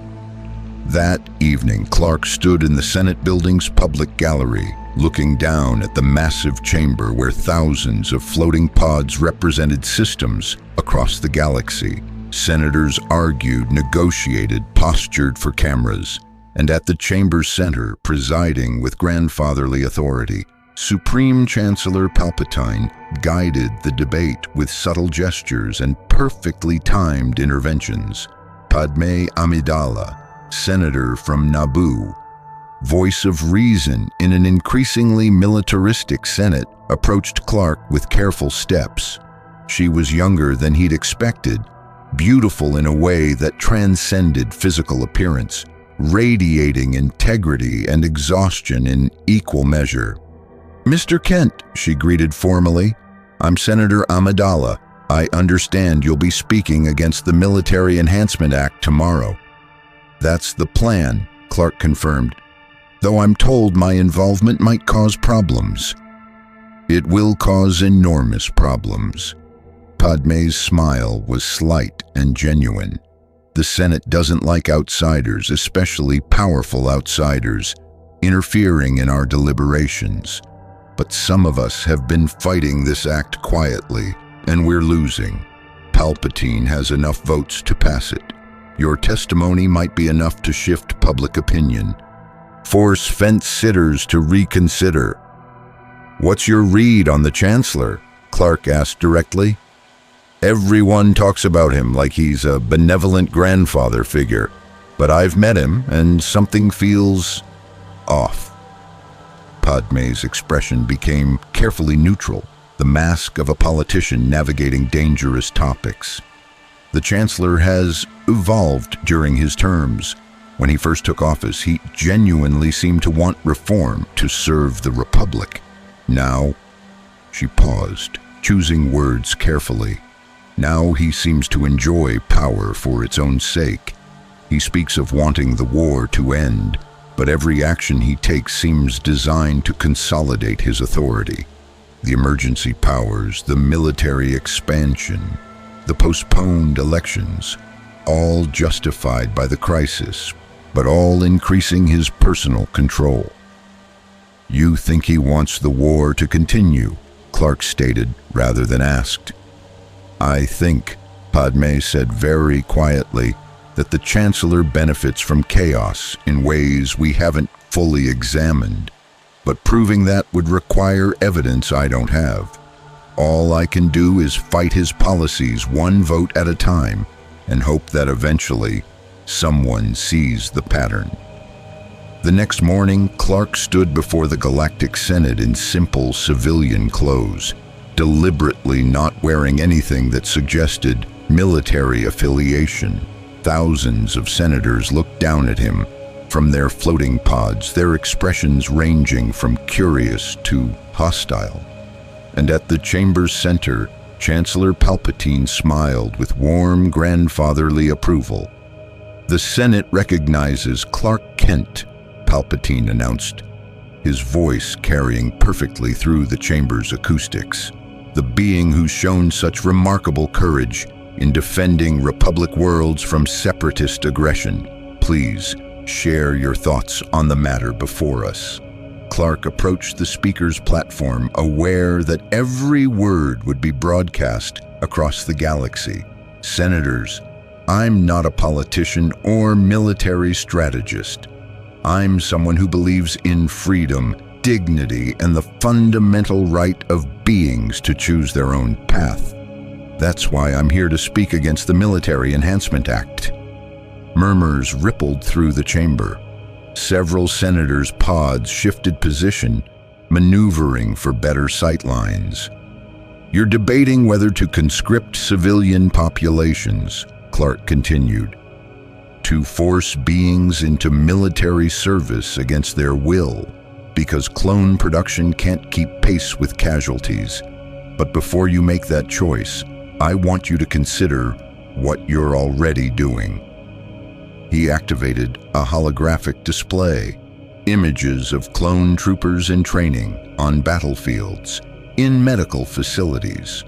That evening, Clark stood in the Senate building's public gallery, looking down at the massive chamber where thousands of floating pods represented systems across the galaxy. Senators argued, negotiated, postured for cameras, and at the chamber's center, presiding with grandfatherly authority, Supreme Chancellor Palpatine guided the debate with subtle gestures and perfectly timed interventions. Padme Amidala, senator from Naboo, voice of reason in an increasingly militaristic Senate, approached Clark with careful steps. She was younger than he'd expected, beautiful in a way that transcended physical appearance, radiating integrity and exhaustion in equal measure. "Mr. Kent," she greeted formally, "I'm Senator Amidala. I understand you'll be speaking against the Military Enhancement Act tomorrow." "That's the plan," Clark confirmed, "though I'm told my involvement might cause problems." "It will cause enormous problems." Padme's smile was slight and genuine. The Senate doesn't like outsiders, especially powerful outsiders, interfering in our deliberations. But some of us have been fighting this act quietly, and we're losing. Palpatine has enough votes to pass it. Your testimony might be enough to shift public opinion. Force fence-sitters to reconsider. "What's your read on the Chancellor?" Clark asked directly. "Everyone talks about him like he's a benevolent grandfather figure, but I've met him and something feels off." Padme's expression became carefully neutral, the mask of a politician navigating dangerous topics. "The Chancellor has evolved during his terms. When he first took office, he genuinely seemed to want reform to serve the Republic. Now," she paused, choosing words carefully, "now he seems to enjoy power for its own sake. He speaks of wanting the war to end, but every action he takes seems designed to consolidate his authority. The emergency powers, the military expansion, the postponed elections, all justified by the crisis, but all increasing his personal control." "You think he wants the war to continue?" Clark stated rather than asked. "I think," Padme said very quietly, "that the Chancellor benefits from chaos in ways we haven't fully examined, but proving that would require evidence I don't have. All I can do is fight his policies one vote at a time and hope that eventually someone sees the pattern." The next morning, Clark stood before the Galactic Senate in simple civilian clothes, deliberately not wearing anything that suggested military affiliation. Thousands of senators looked down at him from their floating pods, their expressions ranging from curious to hostile. And at the chamber's center, Chancellor Palpatine smiled with warm grandfatherly approval. "The Senate recognizes Clark Kent," Palpatine announced, his voice carrying perfectly through the chamber's acoustics. "The being who's shown such remarkable courage in defending Republic worlds from separatist aggression. Please share your thoughts on the matter before us." Clark approached the speaker's platform, aware that every word would be broadcast across the galaxy. "Senators, I'm not a politician or military strategist. I'm someone who believes in freedom, dignity, and the fundamental right of beings to choose their own path. That's why I'm here to speak against the Military Enhancement Act." Murmurs rippled through the chamber. Several senators' pods shifted position, maneuvering for better sightlines. You're debating whether to conscript civilian populations, Clark continued, to force beings into military service against their will, because clone production can't keep pace with casualties. But before you make that choice, I want you to consider what you're already doing. He activated a holographic display, images of clone troopers in training, on battlefields, in medical facilities.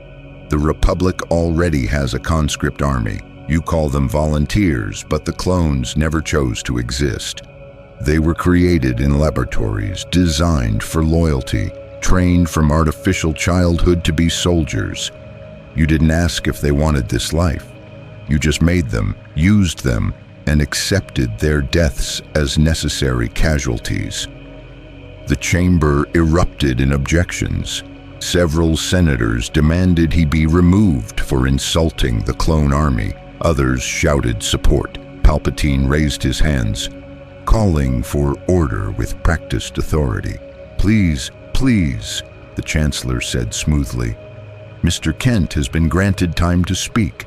The Republic already has a conscript army. You call them volunteers, but the clones never chose to exist. They were created in laboratories, designed for loyalty, trained from artificial childhood to be soldiers. You didn't ask if they wanted this life. You just made them, used them, and accepted their deaths as necessary casualties. The chamber erupted in objections. Several senators demanded he be removed for insulting the clone army. Others shouted support. Palpatine raised his hands, calling for order with practiced authority. "Please, please," the Chancellor said smoothly. "Mr. Kent has been granted time to speak.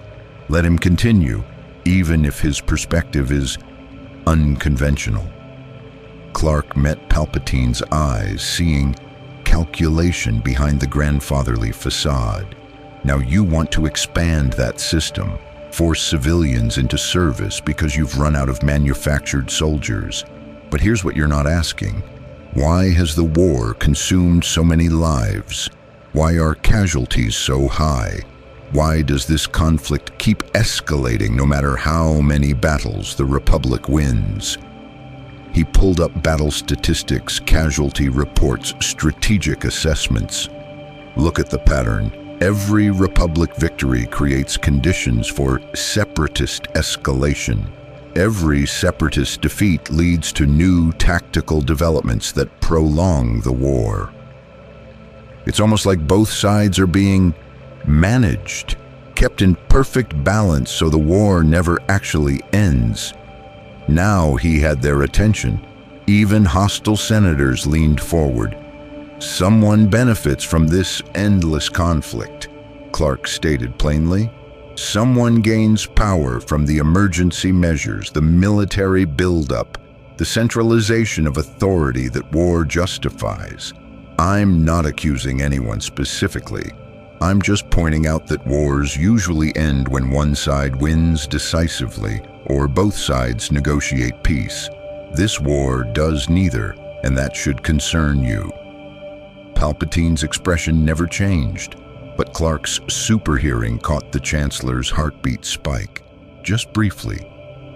Let him continue, even if his perspective is unconventional." Clark met Palpatine's eyes, seeing calculation behind the grandfatherly facade. Now you want to expand that system, force civilians into service because you've run out of manufactured soldiers. But here's what you're not asking. Why has the war consumed so many lives? Why are casualties so high? Why does this conflict keep escalating no matter how many battles the Republic wins? He pulled up battle statistics, casualty reports, strategic assessments. Look at the pattern. Every Republic victory creates conditions for separatist escalation. Every separatist defeat leads to new tactical developments that prolong the war. It's almost like both sides are being managed, kept in perfect balance so the war never actually ends. Now he had their attention. Even hostile senators leaned forward. Someone benefits from this endless conflict, Clark stated plainly. Someone gains power from the emergency measures, the military buildup, the centralization of authority that war justifies. I'm not accusing anyone specifically. I'm just pointing out that wars usually end when one side wins decisively or both sides negotiate peace. This war does neither, and that should concern you. Palpatine's expression never changed, but Clark's super hearing caught the Chancellor's heartbeat spike, just briefly,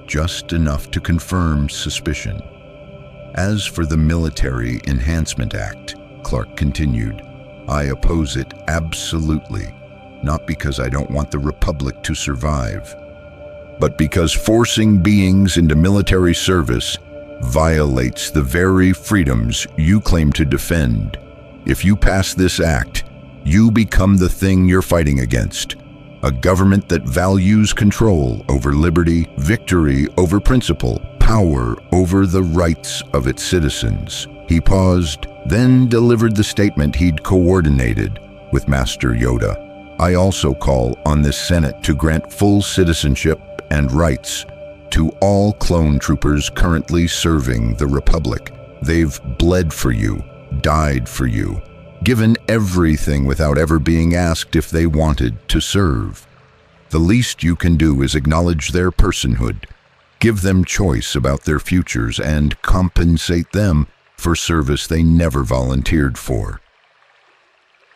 just enough to confirm suspicion. As for the Military Enhancement Act, Clark continued, I oppose it absolutely, not because I don't want the Republic to survive, but because forcing beings into military service violates the very freedoms you claim to defend. If you pass this act, you become the thing you're fighting against, a government that values control over liberty, victory over principle, power over the rights of its citizens. He paused, then delivered the statement he'd coordinated with Master Yoda. I also call on this Senate to grant full citizenship and rights to all clone troopers currently serving the Republic. They've bled for you, died for you, given everything without ever being asked if they wanted to serve. The least you can do is acknowledge their personhood, give them choice about their futures, and compensate them for service they never volunteered for.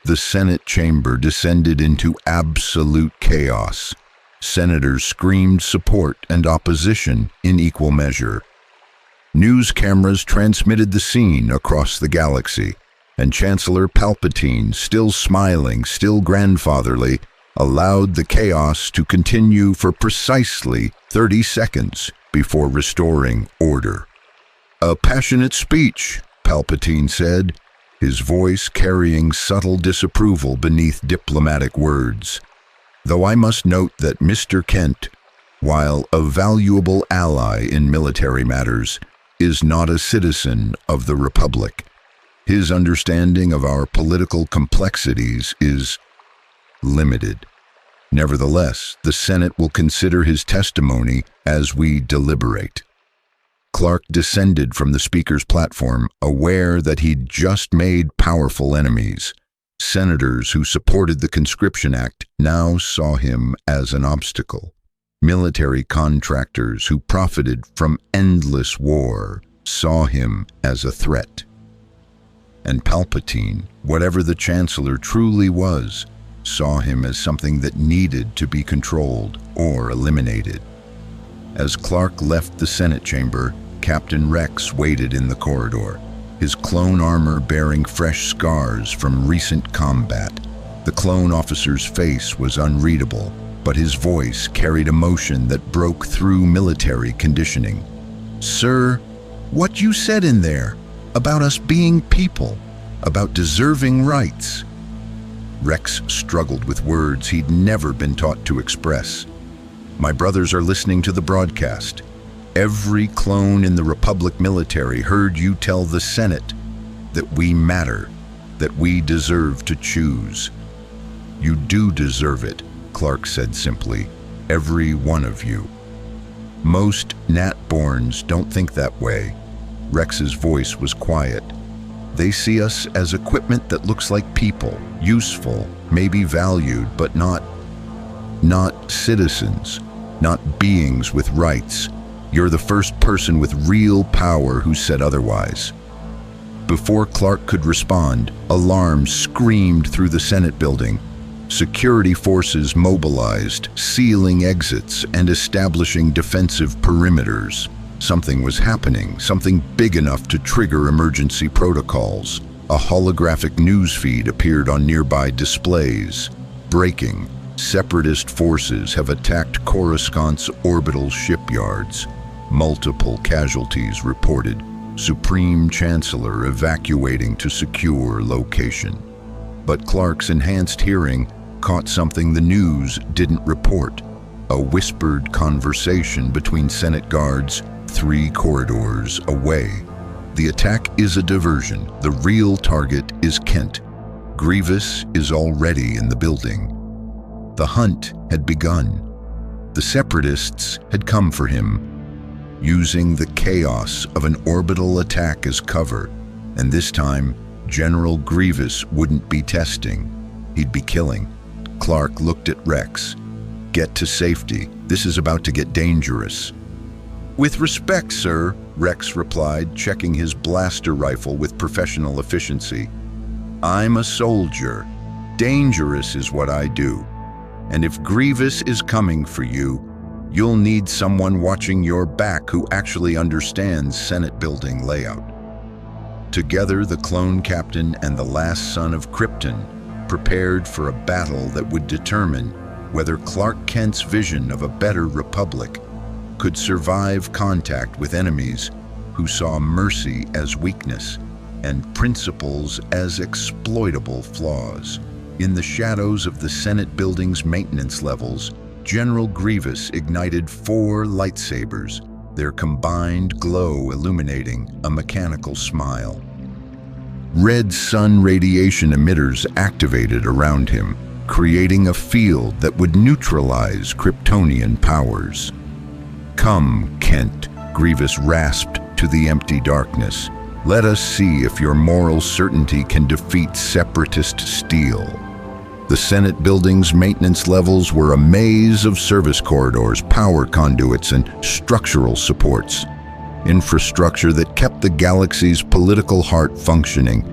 The Senate chamber descended into absolute chaos. Senators screamed support and opposition in equal measure. News cameras transmitted the scene across the galaxy, and Chancellor Palpatine, still smiling, still grandfatherly, allowed the chaos to continue for precisely 30 seconds before restoring order. A passionate speech, Palpatine said, his voice carrying subtle disapproval beneath diplomatic words. Though I must note that Mr. Kent, while a valuable ally in military matters, is not a citizen of the Republic. His understanding of our political complexities is limited. Nevertheless, the Senate will consider his testimony as we deliberate. Clark descended from the speaker's platform, aware that he'd just made powerful enemies. Senators who supported the Conscription Act now saw him as an obstacle. Military contractors who profited from endless war saw him as a threat. And Palpatine, whatever the Chancellor truly was, saw him as something that needed to be controlled or eliminated. As Clark left the Senate chamber, Captain Rex waited in the corridor, his clone armor bearing fresh scars from recent combat. The clone officer's face was unreadable, but his voice carried emotion that broke through military conditioning. "Sir, what you said in there, about us being people, about deserving rights." Rex struggled with words he'd never been taught to express. "My brothers are listening to the broadcast. Every clone in the Republic military heard you tell the Senate that we matter, that we deserve to choose." "You do deserve it," Clark said simply. "Every one of you." "Most Nat-borns don't think that way." Rex's voice was quiet. "They see us as equipment that looks like people, useful, maybe valued, but not citizens, not beings with rights. You're the first person with real power who said otherwise." Before Clark could respond, alarms screamed through the Senate building. Security forces mobilized, sealing exits and establishing defensive perimeters. Something was happening, something big enough to trigger emergency protocols. A holographic news feed appeared on nearby displays. Breaking: Separatist forces have attacked Coruscant's orbital shipyards. Multiple casualties reported. Supreme Chancellor evacuating to secure location. But Clark's enhanced hearing caught something the news didn't report: a whispered conversation between Senate guards 3 corridors away. "The attack is a diversion. The real target is Kent. Grievous is already in the building." The hunt had begun. The Separatists had come for him, using the chaos of an orbital attack as cover, and this time, General Grievous wouldn't be testing. He'd be killing. Clark looked at Rex. "Get to safety. This is about to get dangerous." "With respect, sir," Rex replied, checking his blaster rifle with professional efficiency. "I'm a soldier. Dangerous is what I do. And if Grievous is coming for you, you'll need someone watching your back who actually understands Senate building layout." Together, the clone captain and the last son of Krypton prepared for a battle that would determine whether Clark Kent's vision of a better republic could survive contact with enemies who saw mercy as weakness and principles as exploitable flaws. In the shadows of the Senate building's maintenance levels, General Grievous ignited 4 lightsabers, their combined glow illuminating a mechanical smile. Red sun radiation emitters activated around him, creating a field that would neutralize Kryptonian powers. "Come, Kent," Grievous rasped to the empty darkness. "Let us see if your moral certainty can defeat Separatist steel." The Senate building's maintenance levels were a maze of service corridors, power conduits, and structural supports. Infrastructure that kept the galaxy's political heart functioning,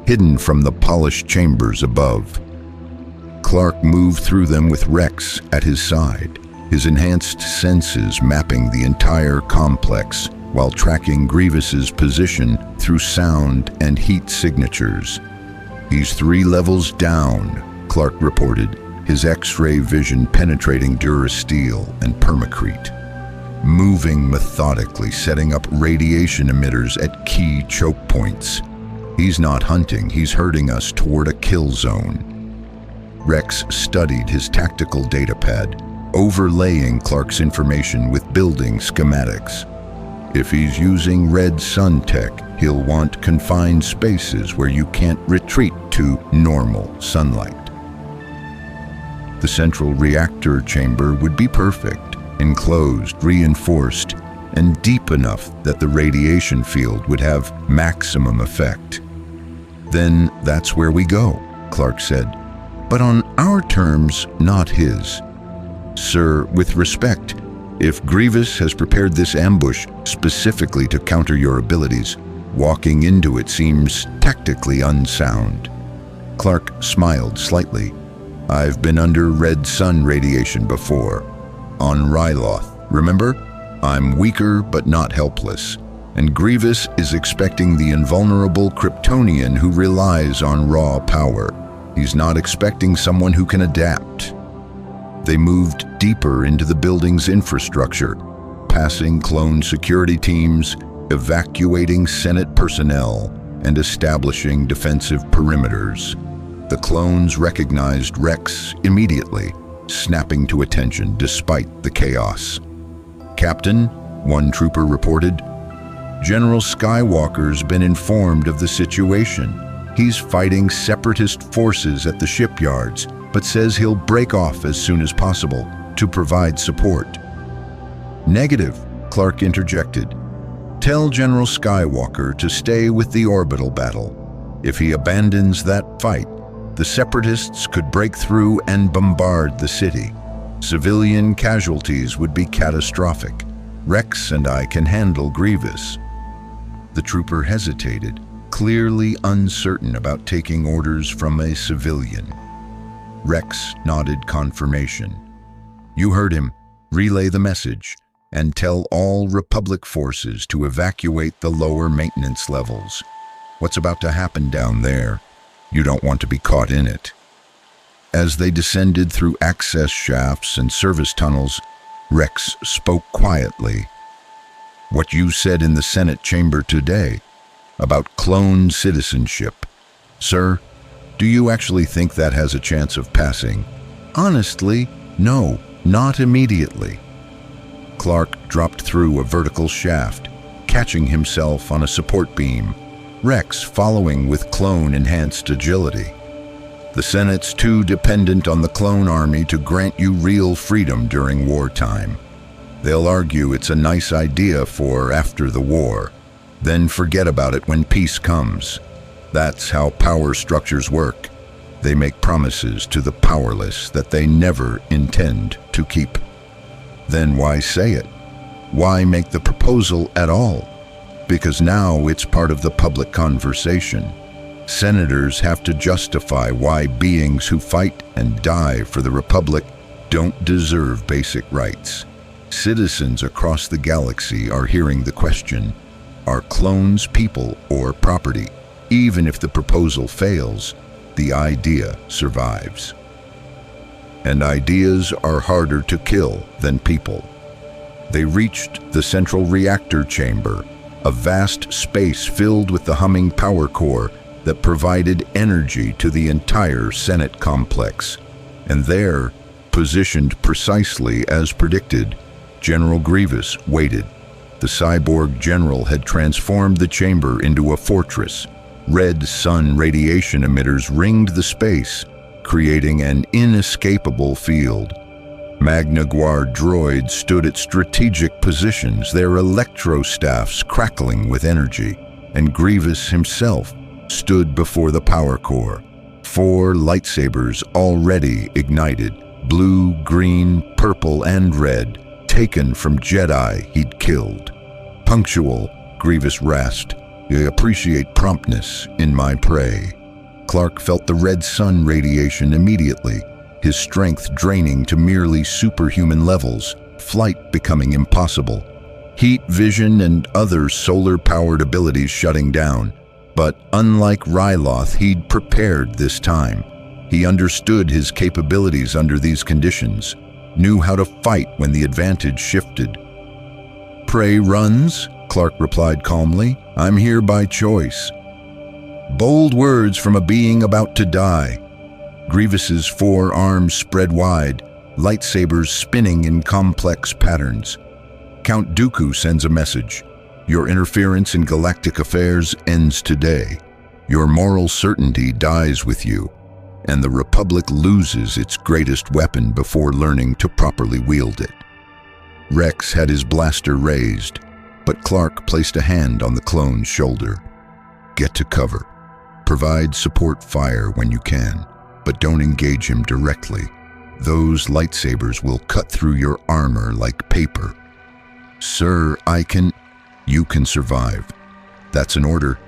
hidden from the polished chambers above. Clark moved through them with Rex at his side, his enhanced senses mapping the entire complex while tracking Grievous's position through sound and heat signatures. "He's 3 levels down," Clark reported, his X-ray vision penetrating durasteel and permacrete. Moving methodically, setting up radiation emitters at key choke points. "He's not hunting, he's herding us toward a kill zone." Rex studied his tactical datapad, overlaying Clark's information with building schematics. "If he's using red sun tech, he'll want confined spaces where you can't retreat to normal sunlight." The central reactor chamber would be perfect, enclosed, reinforced, and deep enough that the radiation field would have maximum effect. "Then that's where we go," Clark said, "but on our terms, not his. Sir, with respect, if Grievous has prepared this ambush specifically to counter your abilities, walking into it seems tactically unsound." Clark smiled slightly. "I've been under red sun radiation before. On Ryloth, remember? I'm weaker but not helpless. And Grievous is expecting the invulnerable Kryptonian who relies on raw power. He's not expecting someone who can adapt." They moved deeper into the building's infrastructure, passing clone security teams, evacuating Senate personnel, and establishing defensive perimeters. The clones recognized Rex immediately, snapping to attention despite the chaos. "Captain," one trooper reported, "General Skywalker's been informed of the situation. He's fighting separatist forces at the shipyards, but says he'll break off as soon as possible to provide support." "Negative," Clark interjected. "Tell General Skywalker to stay with the orbital battle. If he abandons that fight, the separatists could break through and bombard the city. Civilian casualties would be catastrophic. Rex and I can handle Grievous." The trooper hesitated, clearly uncertain about taking orders from a civilian. Rex nodded confirmation. "You heard him. Relay the message and tell all Republic forces to evacuate the lower maintenance levels. What's about to happen down there? You don't want to be caught in it." As they descended through access shafts and service tunnels, Rex spoke quietly. "What you said in the Senate chamber today about clone citizenship. Sir, do you actually think that has a chance of passing?" "Honestly, no, not immediately." Clark dropped through a vertical shaft, catching himself on a support beam, Rex following with clone-enhanced agility. "The Senate's too dependent on the clone army to grant you real freedom during wartime. They'll argue it's a nice idea for after the war, then forget about it when peace comes. That's how power structures work. They make promises to the powerless that they never intend to keep." "Then why say it? Why make the proposal at all? Because now it's part of the public conversation. Senators have to justify why beings who fight and die for the Republic don't deserve basic rights. Citizens across the galaxy are hearing the question, are clones people or property? Even if the proposal fails, the idea survives. And ideas are harder to kill than people." They reached the central reactor chamber, a vast space filled with the humming power core that provided energy to the entire Senate complex. And there, positioned precisely as predicted, General Grievous waited. The cyborg general had transformed the chamber into a fortress. Red sun radiation emitters ringed the space, creating an inescapable field. Magna Guard droids stood at strategic positions, their electro-staffs crackling with energy, and Grievous himself stood before the power core. 4 lightsabers already ignited, blue, green, purple, and red, taken from Jedi he'd killed. "Punctual," Grievous rasped. "I appreciate promptness in my prey." Clark felt the red sun radiation immediately, his strength draining to merely superhuman levels, flight becoming impossible. Heat vision and other solar-powered abilities shutting down. But unlike Ryloth, he'd prepared this time. He understood his capabilities under these conditions, knew how to fight when the advantage shifted. "Prey runs," Clark replied calmly. "I'm here by choice." Bold words from a being about to die. Grievous's 4 arms spread wide, lightsabers spinning in complex patterns. Count Dooku sends a message. "Your interference in galactic affairs ends today. Your moral certainty dies with you. and the Republic loses its greatest weapon before learning to properly wield it. Rex had his blaster raised, but Clark placed a hand on the clone's shoulder. Get to cover. Provide support fire when you can, but don't engage him directly. Those lightsabers will cut through your armor like paper. Sir, You can survive. That's an order.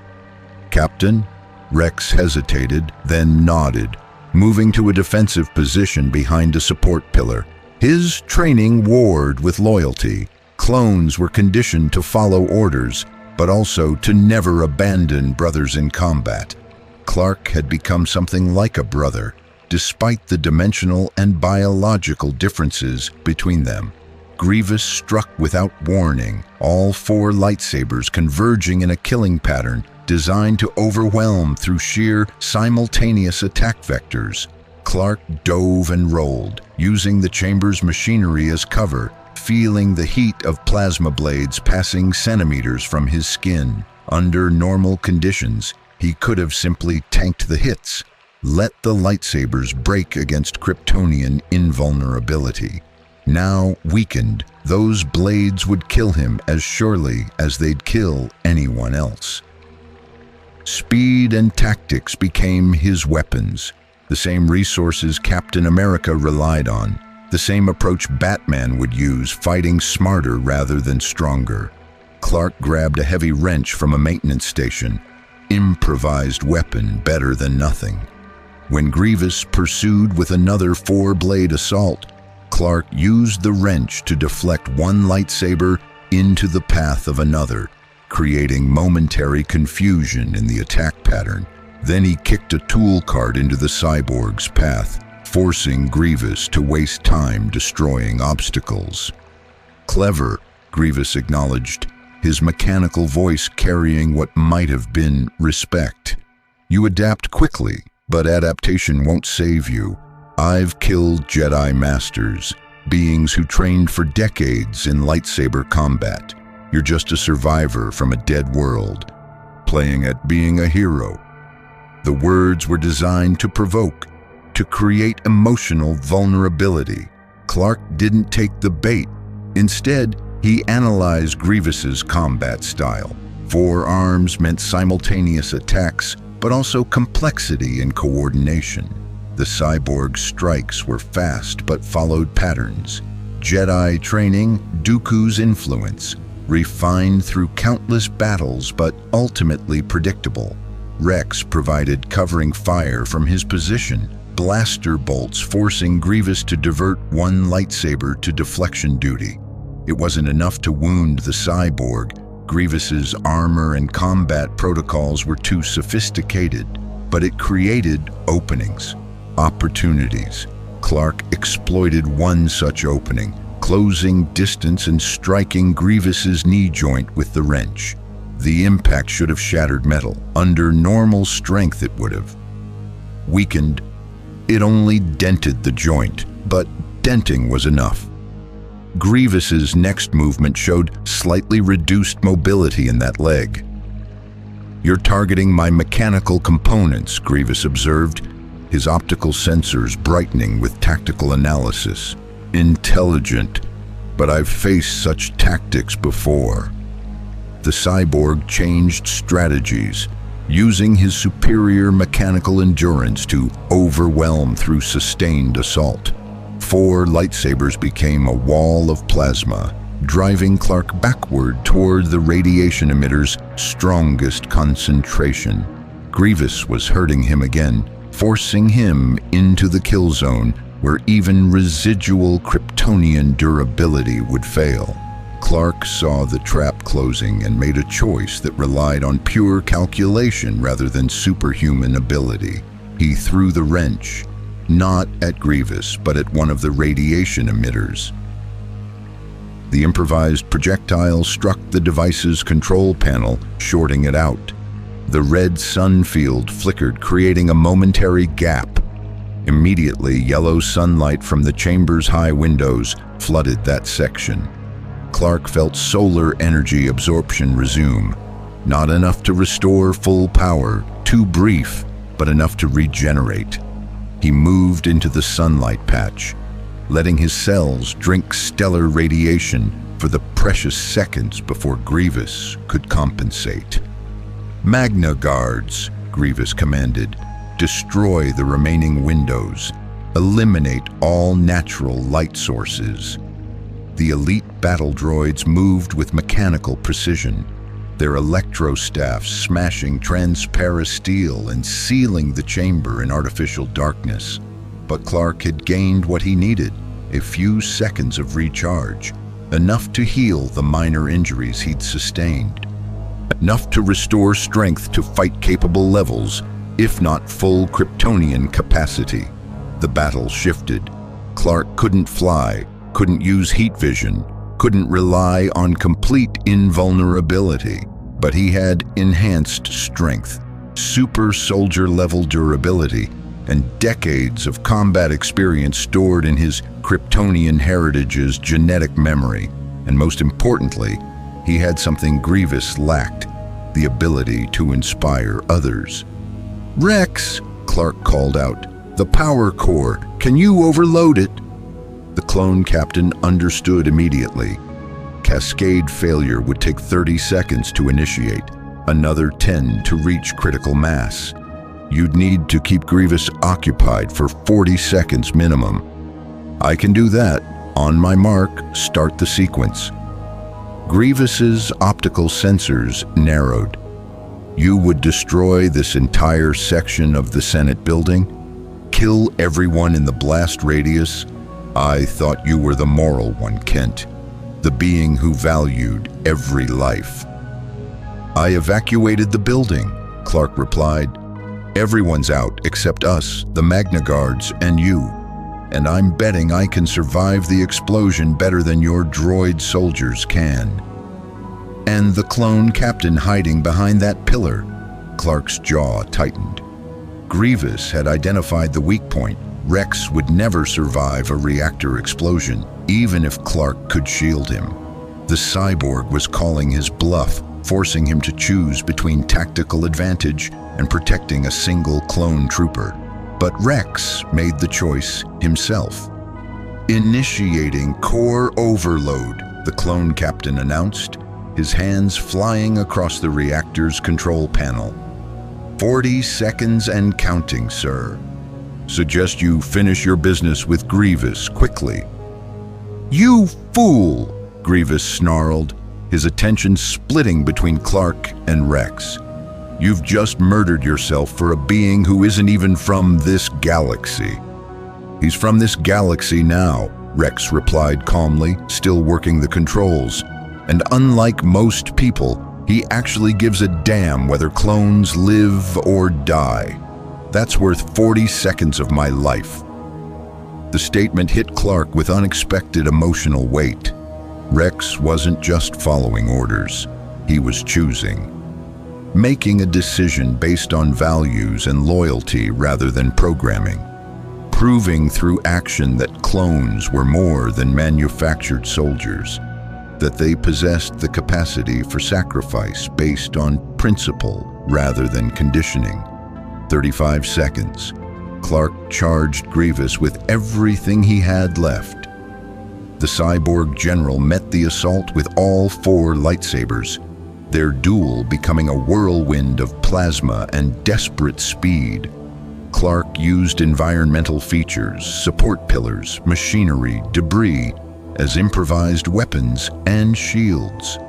Captain? Rex hesitated, then nodded, moving to a defensive position behind a support pillar. His training warred with loyalty. Clones were conditioned to follow orders, but also to never abandon brothers in combat. Clark had become something like a brother, despite the dimensional and biological differences between them. Grievous struck without warning, all 4 lightsabers converging in a killing pattern designed to overwhelm through sheer, simultaneous attack vectors. Clark dove and rolled, using the chamber's machinery as cover, feeling the heat of plasma blades passing centimeters from his skin. Under normal conditions, he could have simply tanked the hits, let the lightsabers break against Kryptonian invulnerability. Now weakened, those blades would kill him as surely as they'd kill anyone else. Speed and tactics became his weapons, the same resources Captain America relied on, the same approach Batman would use, fighting smarter rather than stronger. Clark grabbed a heavy wrench from a maintenance station, improvised weapon better than nothing. When Grievous pursued with another 4-blade assault, Clark used the wrench to deflect one lightsaber into the path of another, creating momentary confusion in the attack pattern. Then he kicked a tool cart into the cyborg's path, forcing Grievous to waste time destroying obstacles. Clever, Grievous acknowledged, his mechanical voice carrying what might have been respect. You adapt quickly, but adaptation won't save you. I've killed Jedi Masters, beings who trained for decades in lightsaber combat. You're just a survivor from a dead world, playing at being a hero. The words were designed to provoke, to create emotional vulnerability. Clark didn't take the bait. Instead, he analyzed Grievous's combat style. 4 arms meant simultaneous attacks, but also complexity and coordination. The cyborg's strikes were fast but followed patterns. Jedi training, Dooku's influence, refined through countless battles but ultimately predictable. Rex provided covering fire from his position, blaster bolts forcing Grievous to divert one lightsaber to deflection duty. It wasn't enough to wound the cyborg. Grievous's armor and combat protocols were too sophisticated, but it created openings, opportunities. Clark exploited one such opening, closing distance and striking Grievous's knee joint with the wrench. The impact should have shattered metal. Under normal strength it would have. Weakened, it only dented the joint, but denting was enough. Grievous's next movement showed slightly reduced mobility in that leg. You're targeting my mechanical components, Grievous observed, his optical sensors brightening with tactical analysis. Intelligent, but I've faced such tactics before. The cyborg changed strategies, using his superior mechanical endurance to overwhelm through sustained assault. 4 lightsabers became a wall of plasma, driving Clark backward toward the radiation emitter's strongest concentration. Grievous was hurting him again, forcing him into the kill zone where even residual Kryptonian durability would fail. Clark saw the trap closing and made a choice that relied on pure calculation rather than superhuman ability. He threw the wrench, not at Grievous, but at one of the radiation emitters. The improvised projectile struck the device's control panel, shorting it out. The red sun field flickered, creating a momentary gap. Immediately, yellow sunlight from the chamber's high windows flooded that section. Clark felt solar energy absorption resume. Not enough to restore full power, too brief, but enough to regenerate. He moved into the sunlight patch, letting his cells drink stellar radiation for the precious seconds before Grievous could compensate. "Magna Guards," Grievous commanded. "Destroy the remaining windows. Eliminate all natural light sources." The elite battle droids moved with mechanical precision, their electro-staffs smashing transparent steel and sealing the chamber in artificial darkness. But Clark had gained what he needed, a few seconds of recharge, enough to heal the minor injuries he'd sustained. Enough to restore strength to fight-capable levels, if not full Kryptonian capacity. The battle shifted. Clark couldn't fly, couldn't use heat vision, couldn't rely on complete invulnerability, but he had enhanced strength, super soldier-level durability, and decades of combat experience stored in his Kryptonian heritage's genetic memory. And most importantly, he had something Grievous lacked, the ability to inspire others. "Rex," Clark called out, "the power core, can you overload it?" The clone captain understood immediately. Cascade failure would take 30 seconds to initiate, another 10 to reach critical mass. You'd need to keep Grievous occupied for 40 seconds minimum. "I can do that. On my mark, start the sequence." Grievous's optical sensors narrowed. "You would destroy this entire section of the Senate building? Kill everyone in the blast radius? I thought you were the moral one, Kent. The being who valued every life." "I evacuated the building," Clark replied. "Everyone's out except us, the Magna Guards, and you. And I'm betting I can survive the explosion better than your droid soldiers can." "And the clone captain hiding behind that pillar?" Clark's jaw tightened. Grievous had identified the weak point. Rex would never survive a reactor explosion, even if Clark could shield him. The cyborg was calling his bluff, forcing him to choose between tactical advantage and protecting a single clone trooper. But Rex made the choice himself. "Initiating core overload," the clone captain announced, his hands flying across the reactor's control panel. 40 seconds and counting, sir. Suggest you finish your business with Grievous quickly." "You fool!" Grievous snarled, his attention splitting between Clark and Rex. "You've just murdered yourself for a being who isn't even from this galaxy." "He's from this galaxy now," Rex replied calmly, still working the controls. "And unlike most people, he actually gives a damn whether clones live or die. That's worth 40 seconds of my life." The statement hit Clark with unexpected emotional weight. Rex wasn't just following orders, he was choosing. Making a decision based on values and loyalty rather than programming. Proving through action that clones were more than manufactured soldiers, that they possessed the capacity for sacrifice based on principle rather than conditioning. 35 seconds. Clark charged Grievous with everything he had left. The cyborg general met the assault with all 4 lightsabers, their duel becoming a whirlwind of plasma and desperate speed. Clark used environmental features, support pillars, machinery, debris, as improvised weapons and shields.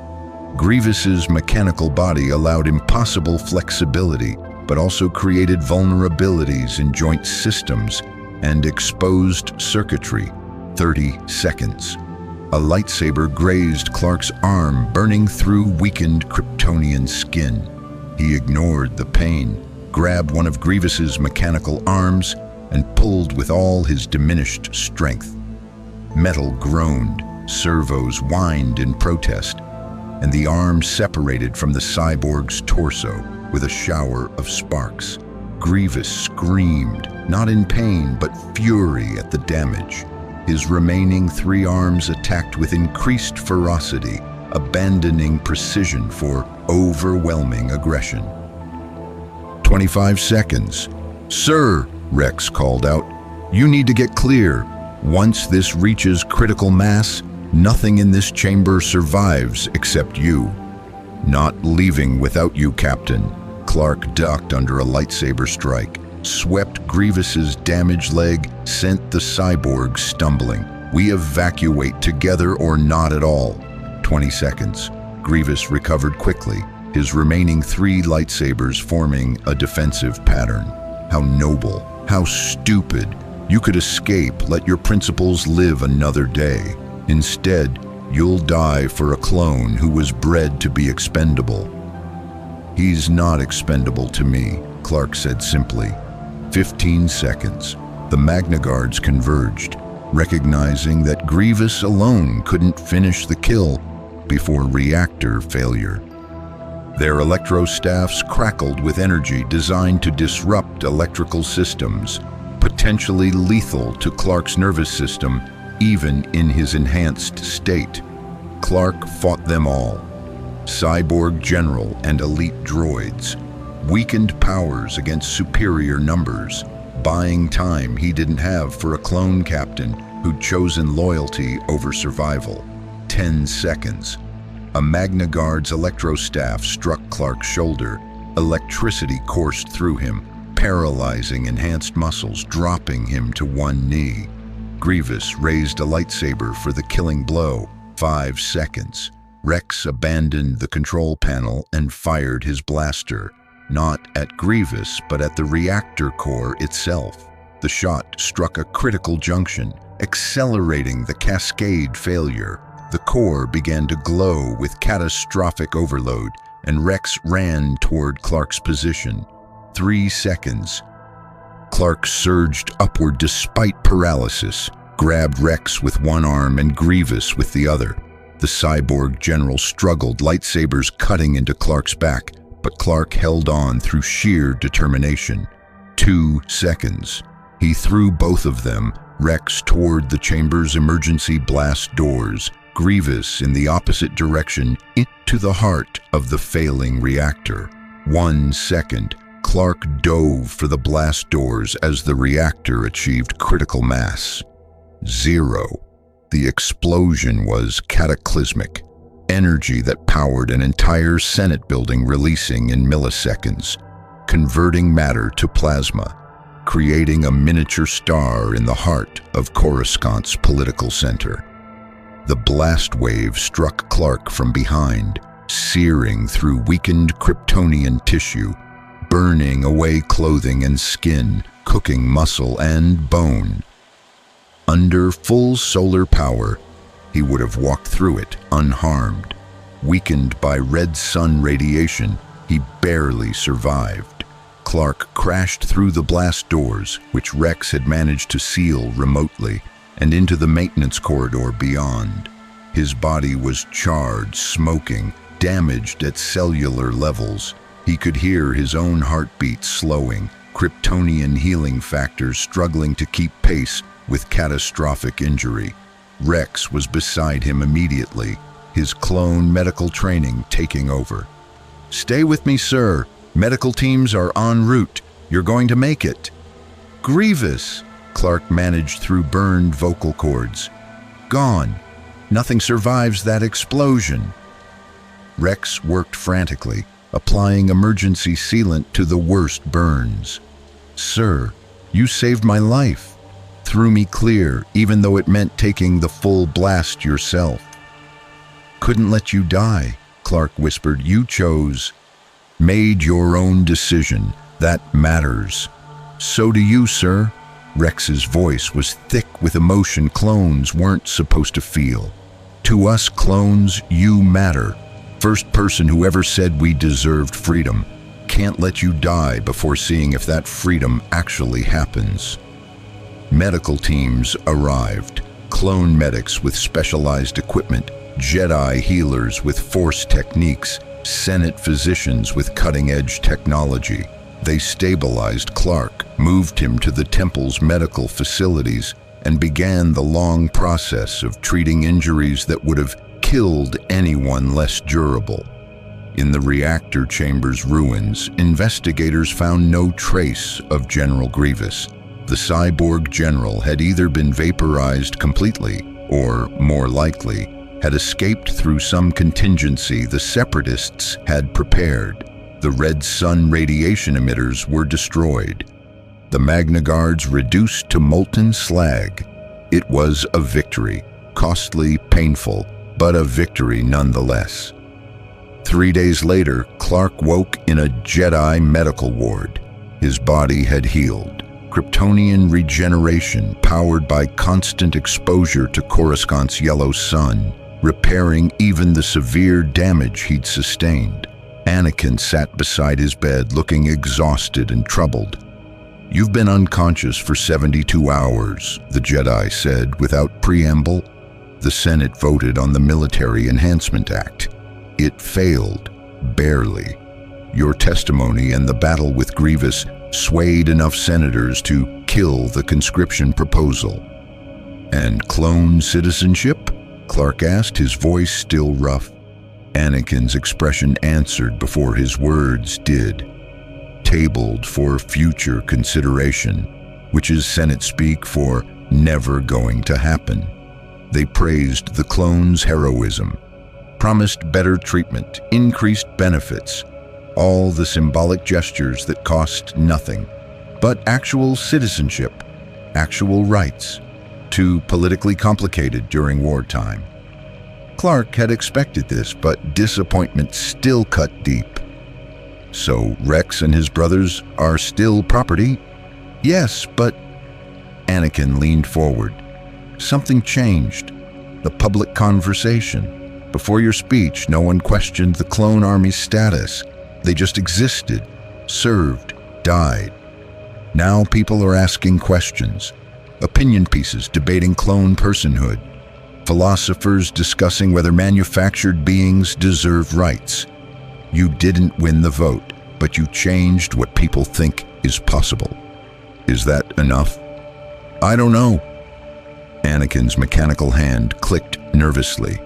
Grievous's mechanical body allowed impossible flexibility, but also created vulnerabilities in joint systems and exposed circuitry. 30 seconds. A lightsaber grazed Clark's arm, burning through weakened Kryptonian skin. He ignored the pain, grabbed one of Grievous's mechanical arms, and pulled with all his diminished strength. Metal groaned, servos whined in protest, and the arm separated from the cyborg's torso with a shower of sparks. Grievous screamed, not in pain but fury at the damage. His remaining 3 arms attacked with increased ferocity, abandoning precision for overwhelming aggression. 25 seconds. "Sir," Rex called out. "You need to get clear. Once this reaches critical mass, nothing in this chamber survives except you." "Not leaving without you, Captain." Clark ducked under a lightsaber strike, swept Grievous's damaged leg, sent the cyborg stumbling. "We evacuate together or not at all." 20 seconds. Grievous recovered quickly, his remaining 3 lightsabers forming a defensive pattern. How noble, how stupid. You could escape, let your principles live another day. Instead, you'll die for a clone who was bred to be expendable. "He's not expendable to me," Clark said simply. 15 seconds. The Magna Guards converged, recognizing that Grievous alone couldn't finish the kill before reactor failure. Their electrostaffs crackled with energy designed to disrupt electrical systems, potentially lethal to Clark's nervous system, even in his enhanced state. Clark fought them all. Cyborg general and elite droids. Weakened powers against superior numbers, buying time he didn't have for a clone captain who'd chosen loyalty over survival. 10 seconds. A Magna Guard's electrostaff struck Clark's shoulder. Electricity coursed through him, paralyzing enhanced muscles, dropping him to one knee. Grievous raised a lightsaber for the killing blow. 5 seconds. Rex abandoned the control panel and fired his blaster, not at Grievous, but at the reactor core itself. The shot struck a critical junction, accelerating the cascade failure. The core began to glow with catastrophic overload, and Rex ran toward Clark's position. 3 seconds. Clark surged upward despite paralysis, grabbed Rex with one arm and Grievous with the other. The cyborg general struggled, lightsabers cutting into Clark's back, but Clark held on through sheer determination. 2 seconds. He threw both of them, Rex toward the chamber's emergency blast doors, Grievous in the opposite direction into the heart of the failing reactor. 1 second. Clark dove for the blast doors as the reactor achieved critical mass. 0. The explosion was cataclysmic, energy that powered an entire Senate building releasing in milliseconds, converting matter to plasma, creating a miniature star in the heart of Coruscant's political center. The blast wave struck Clark from behind, searing through weakened Kryptonian tissue, burning away clothing and skin, cooking muscle and bone. Under full solar power, he would have walked through it unharmed. Weakened by red sun radiation, he barely survived. Clark crashed through the blast doors, which Rex had managed to seal remotely, and into the maintenance corridor beyond. His body was charred, smoking, damaged at cellular levels. He could hear his own heartbeat slowing, Kryptonian healing factors struggling to keep pace with catastrophic injury. Rex was beside him immediately, his clone medical training taking over. "Stay with me, sir. Medical teams are en route. You're going to make it." "Grievous," Clark managed through burned vocal cords. "Gone. Nothing survives that explosion." Rex worked frantically, applying emergency sealant to the worst burns. "Sir, you saved my life. Threw me clear, even though it meant taking the full blast yourself." "Couldn't let you die," Clark whispered. "You chose." "Made your own decision. That matters." "So do you, sir." Rex's voice was thick with emotion clones weren't supposed to feel. "To us clones, you matter. First person who ever said we deserved freedom. Can't let you die before seeing if that freedom actually happens." Medical teams arrived. Clone medics with specialized equipment, Jedi healers with Force techniques, Senate physicians with cutting-edge technology. They stabilized Clark, moved him to the temple's medical facilities, and began the long process of treating injuries that would have killed anyone less durable. In the reactor chamber's ruins, investigators found no trace of General Grievous. The cyborg general had either been vaporized completely, or, more likely, had escaped through some contingency the Separatists had prepared. The Red Sun radiation emitters were destroyed. The Magna Guards reduced to molten slag. It was a victory, costly, painful, but a victory nonetheless. 3 days later, Clark woke in a Jedi medical ward. His body had healed. Kryptonian regeneration powered by constant exposure to Coruscant's yellow sun, repairing even the severe damage he'd sustained. Anakin sat beside his bed, looking exhausted and troubled. "You've been unconscious for 72 hours, the Jedi said without preamble. The Senate voted on the Military Enhancement Act. It failed, barely. Your testimony and the battle with Grievous swayed enough senators to kill the conscription proposal." "And clone citizenship?" Clark asked, his voice still rough. Anakin's expression answered before his words did. "Tabled for future consideration," which is Senate speak for never going to happen. They praised the clones' heroism, promised better treatment, increased benefits, all the symbolic gestures that cost nothing, but actual citizenship, actual rights, too politically complicated during wartime. Clark had expected this, but disappointment still cut deep. "So Rex and his brothers are still property?" "Yes, but..." Anakin leaned forward. "Something changed. The public conversation. Before your speech, no one questioned the clone army's status. They just existed, served, died. Now people are asking questions. Opinion pieces debating clone personhood. Philosophers discussing whether manufactured beings deserve rights. You didn't win the vote, but you changed what people think is possible. Is that enough?" "I don't know." Anakin's mechanical hand clicked nervously.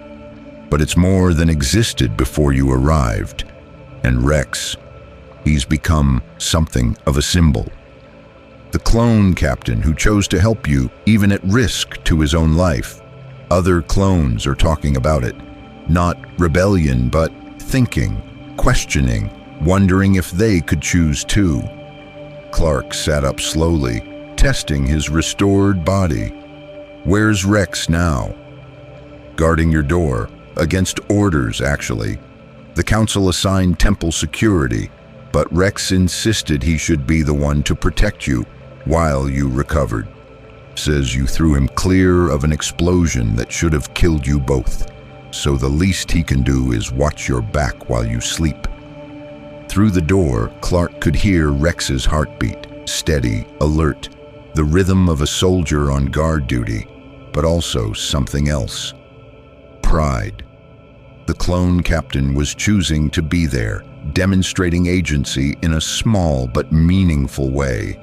"But it's more than existed before you arrived. And Rex, he's become something of a symbol. The clone captain who chose to help you, even at risk to his own life. Other clones are talking about it. Not rebellion, but thinking, questioning, wondering if they could choose too." Clark sat up slowly, testing his restored body. "Where's Rex now?" "Guarding your door. Against orders, actually. The council assigned temple security, but Rex insisted he should be the one to protect you while you recovered. Says you threw him clear of an explosion that should have killed you both. So the least he can do is watch your back while you sleep." Through the door, Clark could hear Rex's heartbeat, steady, alert, the rhythm of a soldier on guard duty, but also something else. Pride. The clone captain was choosing to be there, demonstrating agency in a small but meaningful way.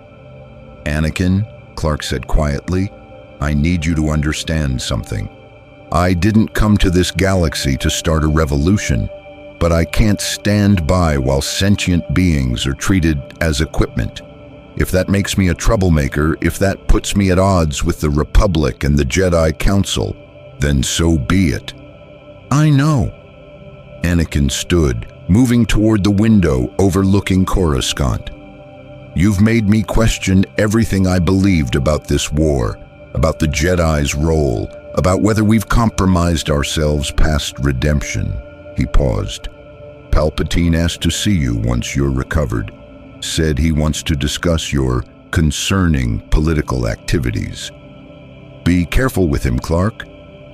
"Anakin," Clark said quietly, "I need you to understand something. I didn't come to this galaxy to start a revolution, but I can't stand by while sentient beings are treated as equipment. If that makes me a troublemaker, if that puts me at odds with the Republic and the Jedi Council, then so be it." "I know." Anakin stood, moving toward the window overlooking Coruscant. "You've made me question everything I believed about this war, about the Jedi's role, about whether we've compromised ourselves past redemption." He paused. "Palpatine asked to see you once you're recovered. Said he wants to discuss your concerning political activities. Be careful with him, Clark.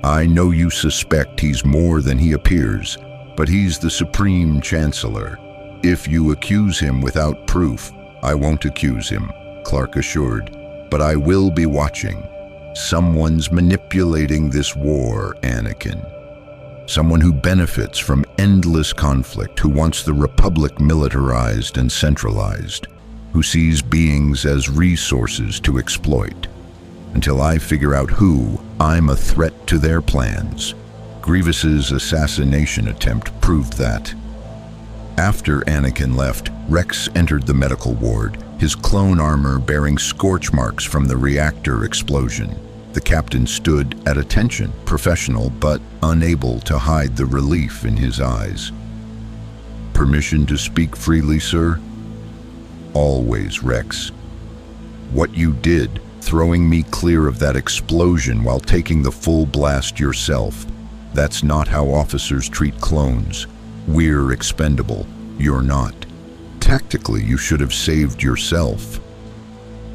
I know you suspect he's more than he appears, but he's the Supreme Chancellor. If you accuse him without proof, I won't accuse him," Clark assured, "but I will be watching. Someone's manipulating this war, Anakin. Someone who benefits from endless conflict, who wants the Republic militarized and centralized, who sees beings as resources to exploit. Until I figure out who, I'm a threat to their plans. Grievous's assassination attempt proved that." After Anakin left, Rex entered the medical ward, his clone armor bearing scorch marks from the reactor explosion. The captain stood at attention, professional but unable to hide the relief in his eyes. "Permission to speak freely, sir?" "Always, Rex. What you did, throwing me clear of that explosion while taking the full blast yourself, that's not how officers treat clones. We're expendable. You're not. Tactically, you should have saved yourself."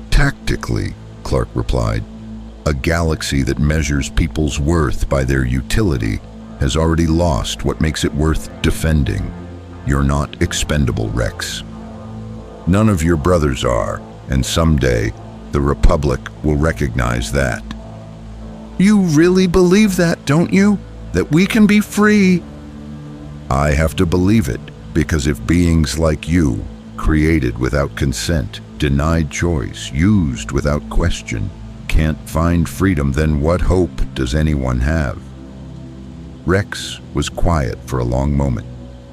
"Tactically," Clark replied, "a galaxy that measures people's worth by their utility has already lost what makes it worth defending. You're not expendable, Rex. None of your brothers are, and someday the Republic will recognize that." "You really believe that, don't you? That we can be free?" "I have to believe it, because if beings like you, created without consent, denied choice, used without question, can't find freedom, then what hope does anyone have?" Rex was quiet for a long moment.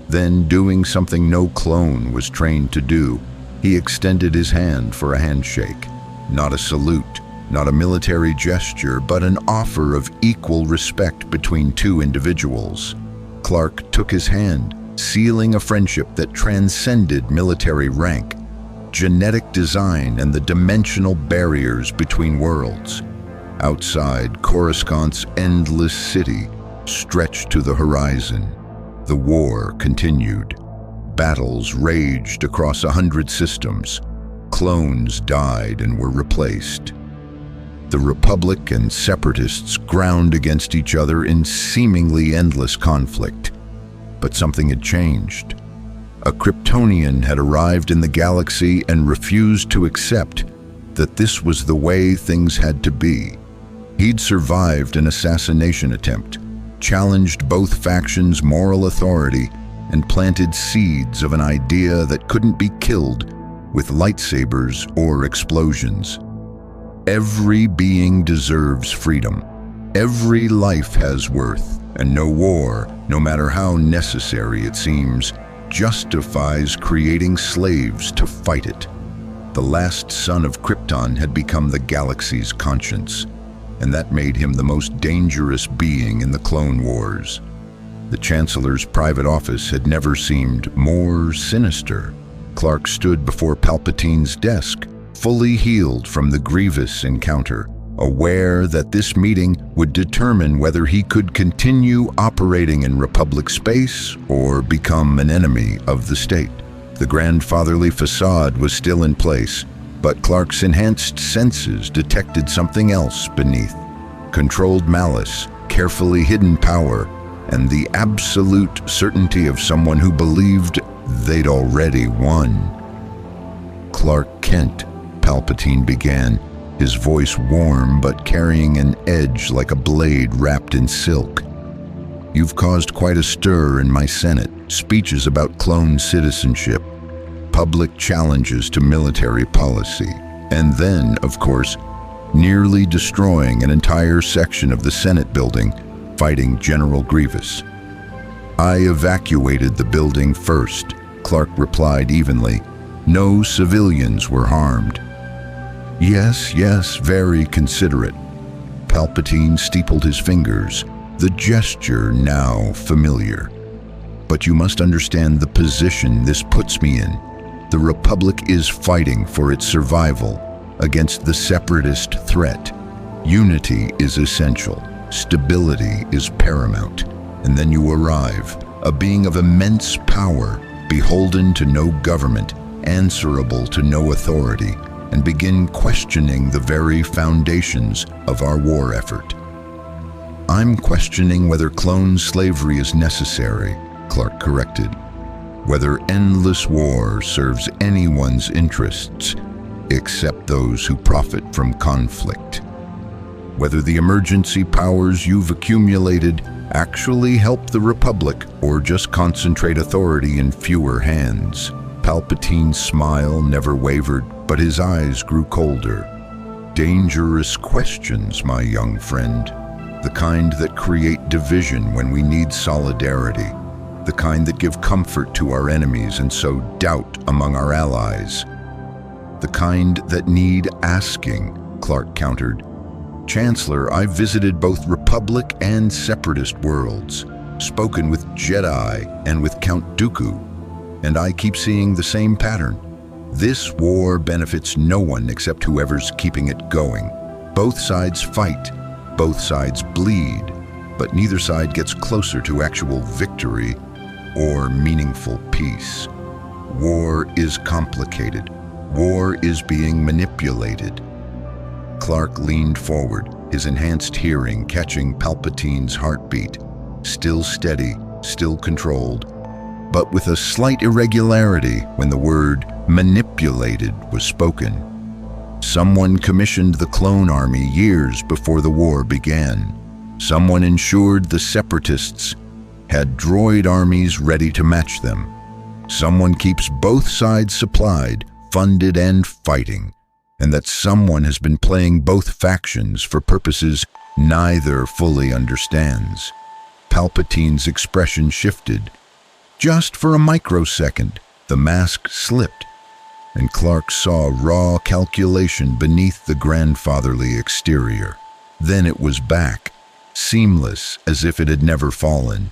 Then, doing something no clone was trained to do, he extended his hand for a handshake. Not a salute, not a military gesture, but an offer of equal respect between two individuals. Clark took his hand, sealing a friendship that transcended military rank, genetic design, and the dimensional barriers between worlds. Outside, Coruscant's endless city stretched to the horizon. The war continued. Battles raged across 100 systems. Clones died and were replaced. The Republic and Separatists ground against each other in seemingly endless conflict. But something had changed. A Kryptonian had arrived in the galaxy and refused to accept that this was the way things had to be. He'd survived an assassination attempt, challenged both factions' moral authority, and planted seeds of an idea that couldn't be killed with lightsabers or explosions. Every being deserves freedom. Every life has worth, and no war, no matter how necessary it seems, justifies creating slaves to fight it. The last son of Krypton had become the galaxy's conscience, and that made him the most dangerous being in the Clone Wars. The Chancellor's private office had never seemed more sinister. Clark stood before Palpatine's desk, fully healed from the Grievous encounter, aware that this meeting would determine whether he could continue operating in Republic space or become an enemy of the state. The grandfatherly facade was still in place, but Clark's enhanced senses detected something else beneath. Controlled malice, carefully hidden power, and the absolute certainty of someone who believed they'd already won. "Clark Kent," Palpatine began, his voice warm but carrying an edge like a blade wrapped in silk. "You've caused quite a stir in my Senate, speeches about clone citizenship, public challenges to military policy, and then, of course, nearly destroying an entire section of the Senate building fighting General Grievous." "I evacuated the building first," Clark replied evenly. "No civilians were harmed." Yes, very considerate." Palpatine steepled his fingers, the gesture now familiar. "But you must understand the position this puts me in. The Republic is fighting for its survival against the Separatist threat. Unity is essential. Stability is paramount. And then you arrive, a being of immense power, beholden to no government, answerable to no authority, and begin questioning the very foundations of our war effort." "I'm questioning whether clone slavery is necessary," Clark corrected. "Whether endless war serves anyone's interests, except those who profit from conflict. Whether the emergency powers you've accumulated actually help the Republic or just concentrate authority in fewer hands." Palpatine's smile never wavered, but his eyes grew colder. "Dangerous questions, my young friend. The kind that create division when we need solidarity. The kind that give comfort to our enemies and sow doubt among our allies. The kind that need asking, Clark countered. Chancellor, I've visited both Republic and Separatist worlds, spoken with Jedi and with Count Dooku, and I keep seeing the same pattern. This war benefits no one except whoever's keeping it going. Both sides fight, both sides bleed, but neither side gets closer to actual victory or meaningful peace. War is complicated. War is being manipulated. Clark leaned forward, his enhanced hearing catching Palpatine's heartbeat, still steady, still controlled, but with a slight irregularity when the word manipulated was spoken. Someone commissioned the clone army years before the war began. Someone ensured the Separatists had droid armies ready to match them. Someone keeps both sides supplied, funded, and fighting. And that someone has been playing both factions for purposes neither fully understands. Palpatine's expression shifted. Just for a microsecond, the mask slipped, and Clark saw raw calculation beneath the grandfatherly exterior. Then it was back, seamless as if it had never fallen.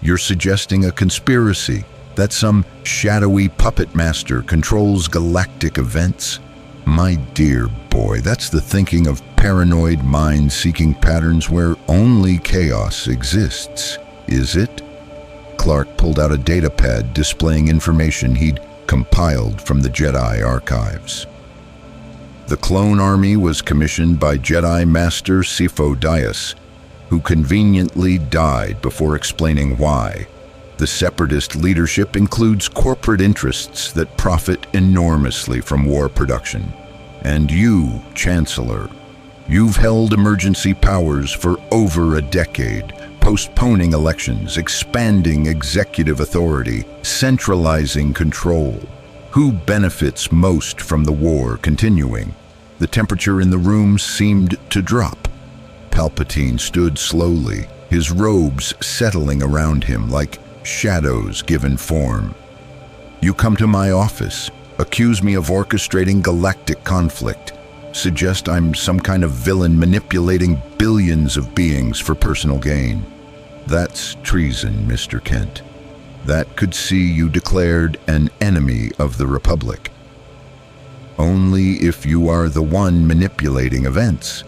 You're suggesting a conspiracy, that some shadowy puppet master controls galactic events? My dear boy, that's the thinking of paranoid minds seeking patterns where only chaos exists, is it? Clark pulled out a datapad displaying information he'd compiled from the Jedi archives. The clone army was commissioned by Jedi Master Sifo Dyas, who conveniently died before explaining why. The Separatist leadership includes corporate interests that profit enormously from war production. And you, Chancellor, you've held emergency powers for over a decade, postponing elections, expanding executive authority, centralizing control. Who benefits most from the war continuing? The temperature in the room seemed to drop. Palpatine stood slowly, his robes settling around him like shadows given form. You come to my office, accuse me of orchestrating galactic conflict, suggest I'm some kind of villain manipulating billions of beings for personal gain. That's treason, Mr. Kent. That could see you declared an enemy of the Republic. Only if you are the one manipulating events,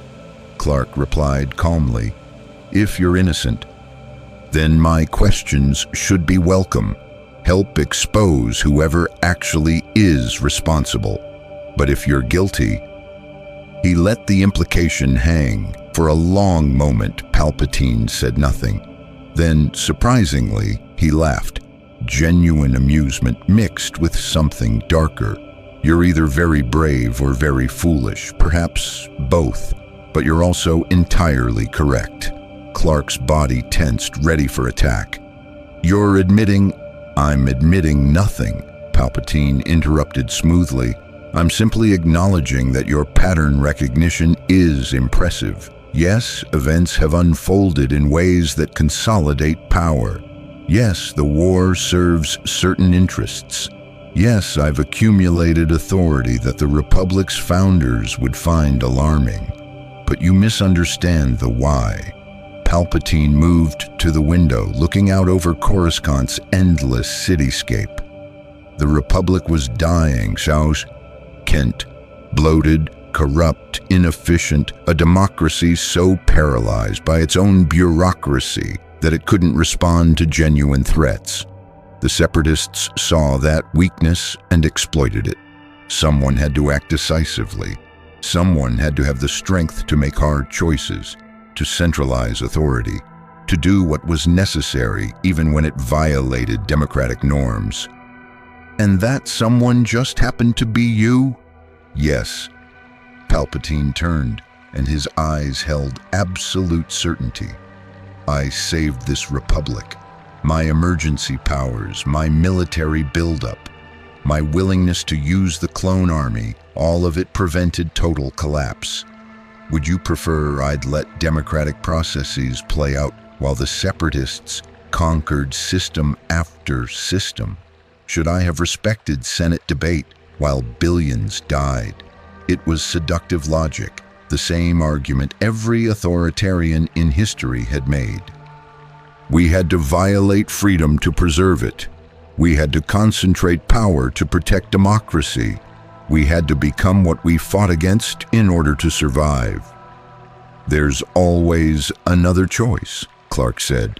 Clark replied calmly. If you're innocent, then my questions should be welcome. Help expose whoever actually is responsible. But if you're guilty, he let the implication hang. For a long moment, Palpatine said nothing. Then, surprisingly, he laughed. Genuine amusement mixed with something darker. You're either very brave or very foolish, perhaps both, but you're also entirely correct. Clark's body tensed, ready for attack. You're admitting... I'm admitting nothing, Palpatine interrupted smoothly. I'm simply acknowledging that your pattern recognition is impressive. Yes, events have unfolded in ways that consolidate power. Yes, the war serves certain interests. Yes, I've accumulated authority that the Republic's founders would find alarming. But you misunderstand the why. Palpatine moved to the window, looking out over Coruscant's endless cityscape. The Republic was dying, Kent. Bloated, corrupt, inefficient, a democracy so paralyzed by its own bureaucracy that it couldn't respond to genuine threats. The Separatists saw that weakness and exploited it. Someone had to act decisively. Someone had to have the strength to make hard choices, to centralize authority, to do what was necessary even when it violated democratic norms. And that someone just happened to be you? Yes. Palpatine turned, and his eyes held absolute certainty. I saved this Republic. My emergency powers, my military buildup, my willingness to use the clone army, all of it prevented total collapse. Would you prefer I'd let democratic processes play out while the Separatists conquered system after system? Should I have respected Senate debate, while billions died. It was seductive logic, the same argument every authoritarian in history had made. We had to violate freedom to preserve it. We had to concentrate power to protect democracy. We had to become what we fought against in order to survive. There's always another choice, Clark said.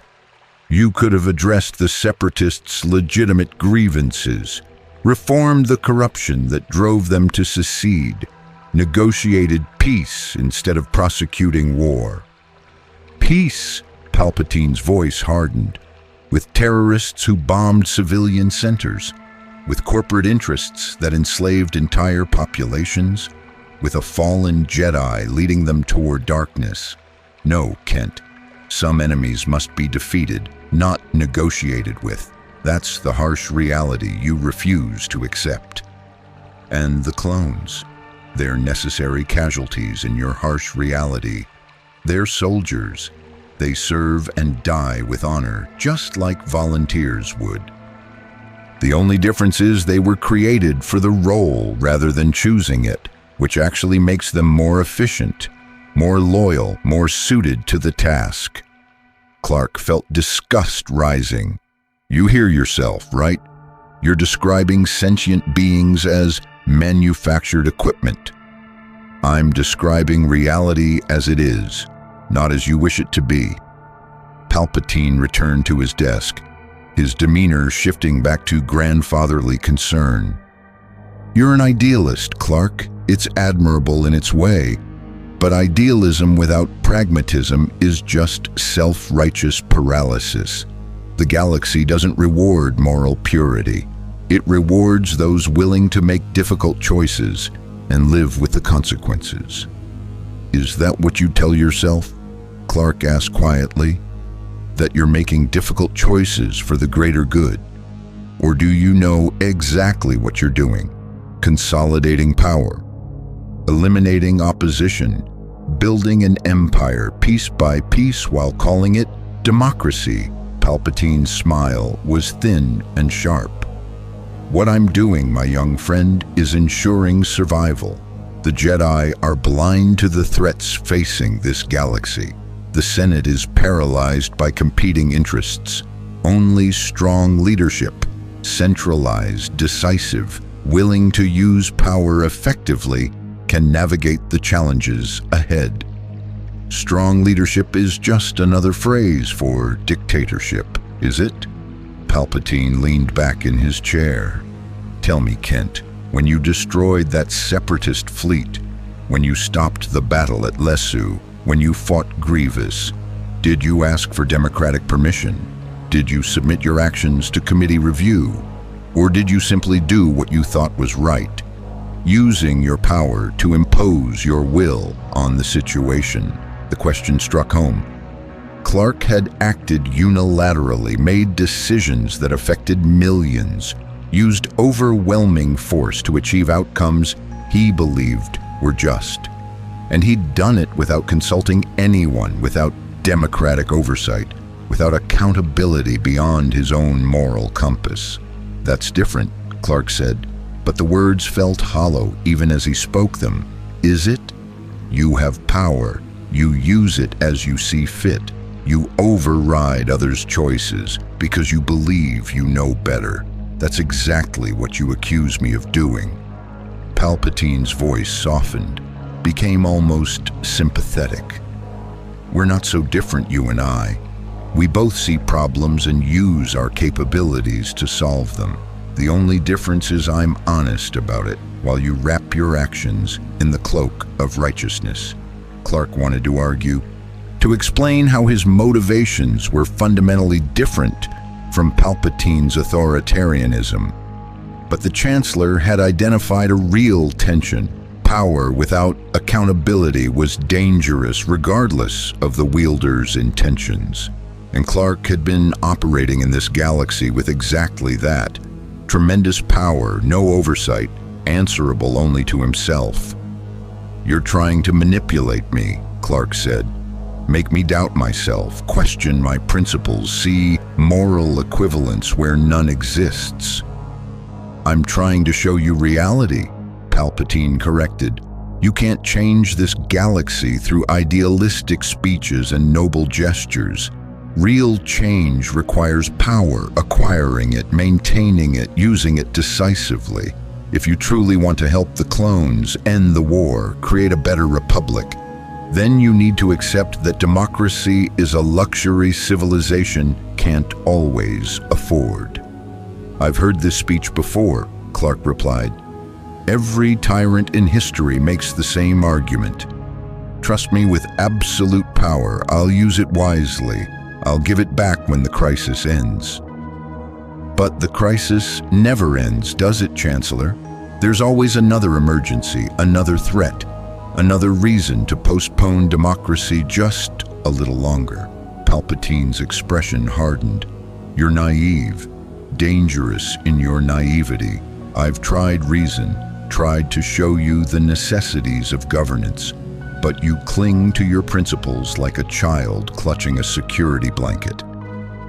You could have addressed the separatists' legitimate grievances, reformed the corruption that drove them to secede, negotiated peace instead of prosecuting war. Peace, Palpatine's voice hardened, with terrorists who bombed civilian centers, with corporate interests that enslaved entire populations, with a fallen Jedi leading them toward darkness. No, Kent. Some enemies must be defeated, not negotiated with. That's the harsh reality you refuse to accept. And the clones. They're necessary casualties in your harsh reality. They're soldiers. They serve and die with honor, just like volunteers would. The only difference is they were created for the role rather than choosing it, which actually makes them more efficient, more loyal, more suited to the task. Clark felt disgust rising. You hear yourself, right? You're describing sentient beings as manufactured equipment. I'm describing reality as it is, not as you wish it to be. Palpatine returned to his desk, his demeanor shifting back to grandfatherly concern. You're an idealist, Clark. It's admirable in its way, but idealism without pragmatism is just self-righteous paralysis. The galaxy doesn't reward moral purity. It rewards those willing to make difficult choices and live with the consequences. Is that what you tell yourself? Clark asked quietly. That you're making difficult choices for the greater good? Or do you know exactly what you're doing? Consolidating power, eliminating opposition, building an empire piece by piece while calling it democracy. Palpatine's smile was thin and sharp. What I'm doing, my young friend, is ensuring survival. The Jedi are blind to the threats facing this galaxy. The Senate is paralyzed by competing interests. Only strong leadership, centralized, decisive, willing to use power effectively, can navigate the challenges ahead. Strong leadership is just another phrase for dictatorship, is it? Palpatine leaned back in his chair. Tell me, Kent, when you destroyed that separatist fleet, when you stopped the battle at Lesu, when you fought Grievous, did you ask for democratic permission? Did you submit your actions to committee review? Or did you simply do what you thought was right, using your power to impose your will on the situation? The question struck home. Clark had acted unilaterally, made decisions that affected millions, used overwhelming force to achieve outcomes he believed were just. And he'd done it without consulting anyone, without democratic oversight, without accountability beyond his own moral compass. That's different, Clark said, but the words felt hollow even as he spoke them. Is it? You have power. You use it as you see fit. You override others' choices because you believe you know better. That's exactly what you accuse me of doing. Palpatine's voice softened, became almost sympathetic. We're not so different, you and I. We both see problems and use our capabilities to solve them. The only difference is I'm honest about it, while you wrap your actions in the cloak of righteousness. Clark wanted to argue, to explain how his motivations were fundamentally different from Palpatine's authoritarianism. But the Chancellor had identified a real tension. Power without accountability was dangerous regardless of the wielder's intentions. And Clark had been operating in this galaxy with exactly that. Tremendous power, no oversight, answerable only to himself. You're trying to manipulate me, Clark said. Make me doubt myself, question my principles, see moral equivalence where none exists. "I'm trying to show you reality," Palpatine corrected. "You can't change this galaxy through idealistic speeches and noble gestures. Real change requires power, acquiring it, maintaining it, using it decisively. If you truly want to help the clones, end the war, create a better republic, then you need to accept that democracy is a luxury civilization can't always afford." "I've heard this speech before," Clark replied. "Every tyrant in history makes the same argument. Trust me, with absolute power, I'll use it wisely. I'll give it back when the crisis ends." "But the crisis never ends, does it, Chancellor? There's always another emergency, another threat, another reason to postpone democracy just a little longer." Palpatine's expression hardened. "You're naive, dangerous in your naivety. I've tried reason, tried to show you the necessities of governance, but you cling to your principles like a child clutching a security blanket.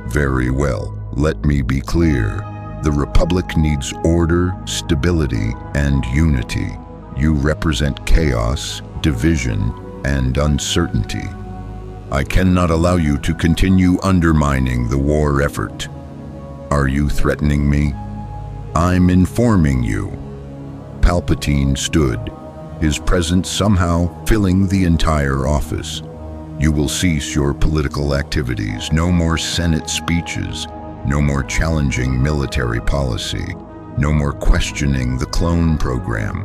Very well, let me be clear. The Republic needs order, stability, and unity. You represent chaos, division, and uncertainty. I cannot allow you to continue undermining the war effort. Are you threatening me? I'm informing you." Palpatine stood, his presence somehow filling the entire office. "You will cease your political activities. No more Senate speeches. No more challenging military policy. No more questioning the clone program.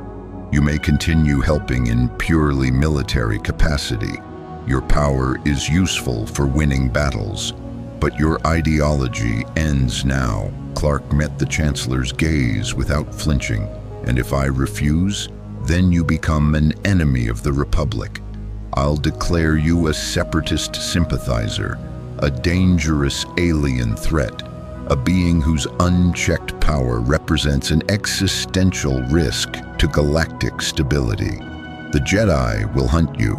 You may continue helping in purely military capacity. Your power is useful for winning battles, but your ideology ends now." Clark met the Chancellor's gaze without flinching. "And if I refuse, then you become an enemy of the Republic. I'll declare you a separatist sympathizer, a dangerous alien threat, a being whose unchecked power represents an existential risk to galactic stability. The Jedi will hunt you,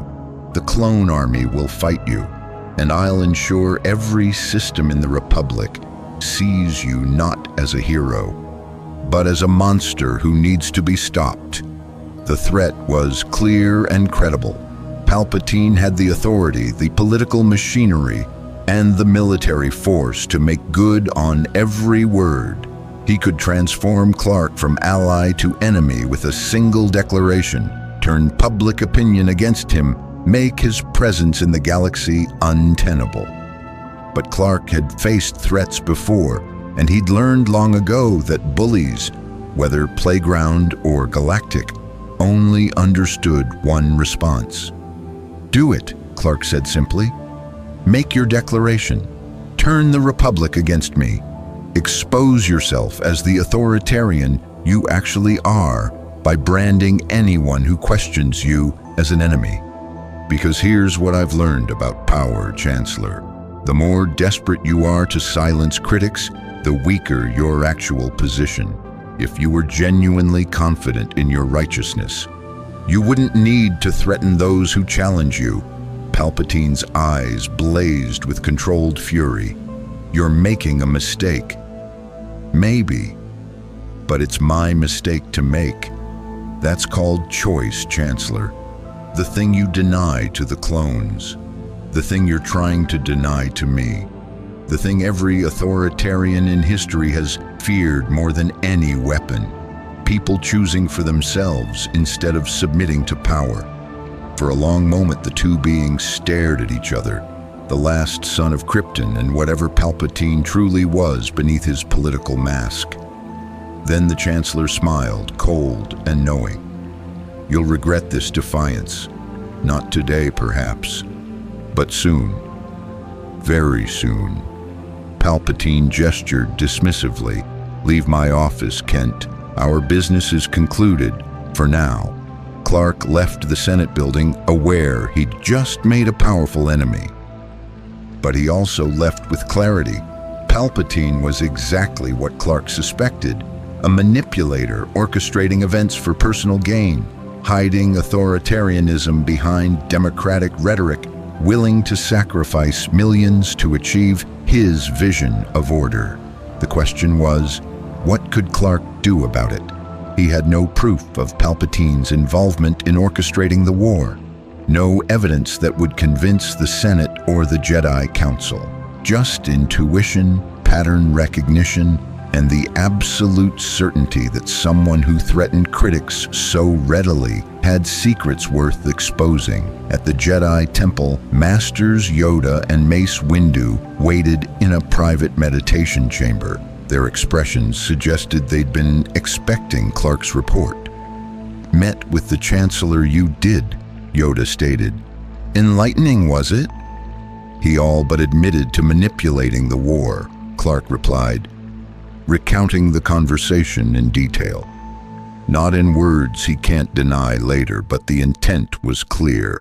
the clone army will fight you, and I'll ensure every system in the Republic sees you not as a hero, but as a monster who needs to be stopped." The threat was clear and credible. Palpatine had the authority, the political machinery, and the military force to make good on every word. He could transform Clark from ally to enemy with a single declaration, turn public opinion against him, make his presence in the galaxy untenable. But Clark had faced threats before, and he'd learned long ago that bullies, whether playground or galactic, only understood one response. "Do it," Clark said simply. "Make your declaration. Turn the Republic against me. Expose yourself as the authoritarian you actually are by branding anyone who questions you as an enemy. Because here's what I've learned about power, Chancellor. The more desperate you are to silence critics, the weaker your actual position. If you were genuinely confident in your righteousness, you wouldn't need to threaten those who challenge you." Palpatine's eyes blazed with controlled fury. "You're making a mistake." "Maybe, but it's my mistake to make. That's called choice, Chancellor. The thing you deny to the clones. The thing you're trying to deny to me. The thing every authoritarian in history has feared more than any weapon. People choosing for themselves instead of submitting to power." For a long moment, the two beings stared at each other, the last son of Krypton and whatever Palpatine truly was beneath his political mask. Then the Chancellor smiled, cold and knowing. "You'll regret this defiance. Not today, perhaps, but soon. Very soon." Palpatine gestured dismissively. "Leave my office, Kent. Our business is concluded, for now." Clark left the Senate building aware he'd just made a powerful enemy. But he also left with clarity. Palpatine was exactly what Clark suspected, a manipulator orchestrating events for personal gain, hiding authoritarianism behind democratic rhetoric, willing to sacrifice millions to achieve his vision of order. The question was, What could Clark do about it? He had no proof of Palpatine's involvement in orchestrating the war. No evidence that would convince the Senate or the Jedi Council. Just intuition, pattern recognition, and the absolute certainty that someone who threatened critics so readily had secrets worth exposing. At the Jedi Temple, Masters Yoda and Mace Windu waited in a private meditation chamber. Their expressions suggested they'd been expecting Clark's report. "Met with the Chancellor you did," Yoda stated. "Enlightening, was it?" "He all but admitted to manipulating the war," Clark replied, recounting the conversation in detail. "Not in words he can't deny later, but the intent was clear.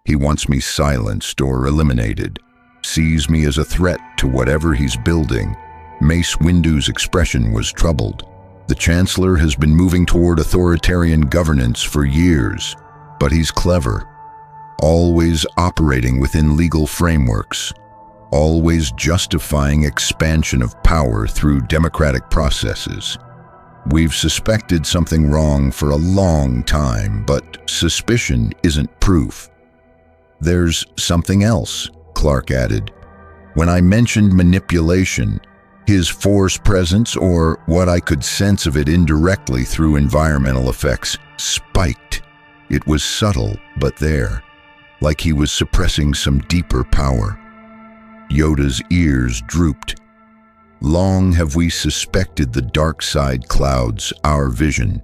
He wants me silenced or eliminated, sees me as a threat to whatever he's building." Mace Windu's expression was troubled. "The Chancellor has been moving toward authoritarian governance for years, but he's clever, always operating within legal frameworks, always justifying expansion of power through democratic processes. We've suspected something wrong for a long time, but suspicion isn't proof." "There's something else," Clark added. "When I mentioned manipulation, his force presence, or what I could sense of it indirectly through environmental effects, spiked. It was subtle, but there, like he was suppressing some deeper power." Yoda's ears drooped. "Long have we suspected the dark side clouds our vision.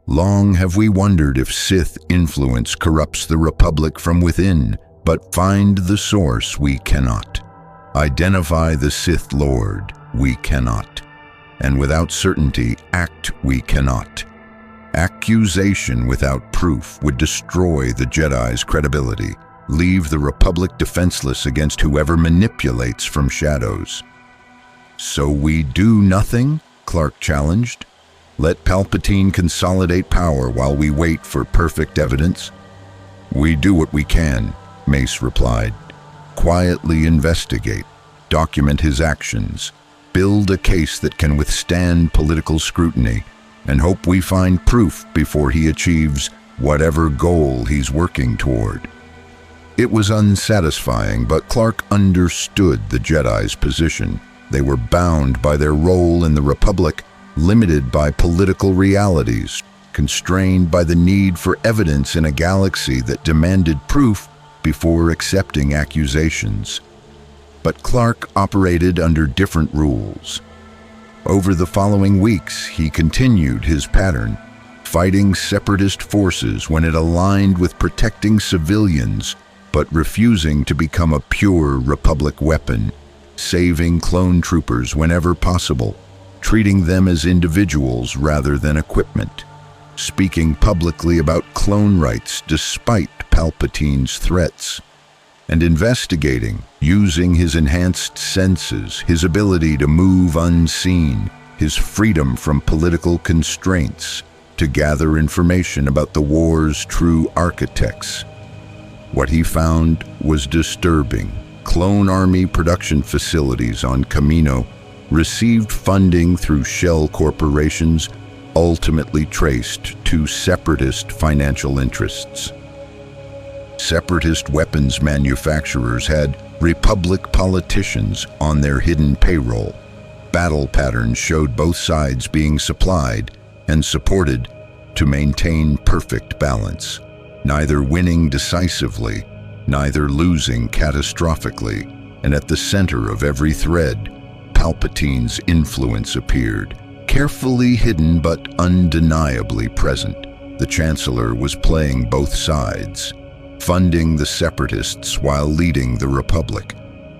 Long have we wondered if Sith influence corrupts the Republic from within, but find the source we cannot. Identify the Sith Lord we cannot. And without certainty, act we cannot. Accusation without proof would destroy the Jedi's credibility, leave the Republic defenseless against whoever manipulates from shadows." "So we do nothing?" Clark challenged. "Let Palpatine consolidate power while we wait for perfect evidence?" "We do what we can," Mace replied. "Quietly investigate, document his actions, build a case that can withstand political scrutiny, and hope we find proof before he achieves whatever goal he's working toward." It was unsatisfying, but Clark understood the Jedi's position. They were bound by their role in the Republic, limited by political realities, constrained by the need for evidence in a galaxy that demanded proof before accepting accusations. But Clark operated under different rules. Over the following weeks, he continued his pattern, fighting separatist forces when it aligned with protecting civilians, but refusing to become a pure Republic weapon, saving clone troopers whenever possible, treating them as individuals rather than equipment, speaking publicly about clone rights despite Palpatine's threats, and investigating, using his enhanced senses, his ability to move unseen, his freedom from political constraints, to gather information about the war's true architects. What he found was disturbing. Clone Army production facilities on Kamino received funding through shell corporations, ultimately traced to separatist financial interests. Separatist weapons manufacturers had Republic politicians on their hidden payroll. Battle patterns showed both sides being supplied and supported to maintain perfect balance, neither winning decisively, neither losing catastrophically, and at the center of every thread, Palpatine's influence appeared, carefully hidden but undeniably present. The Chancellor was playing both sides, funding the separatists while leading the Republic,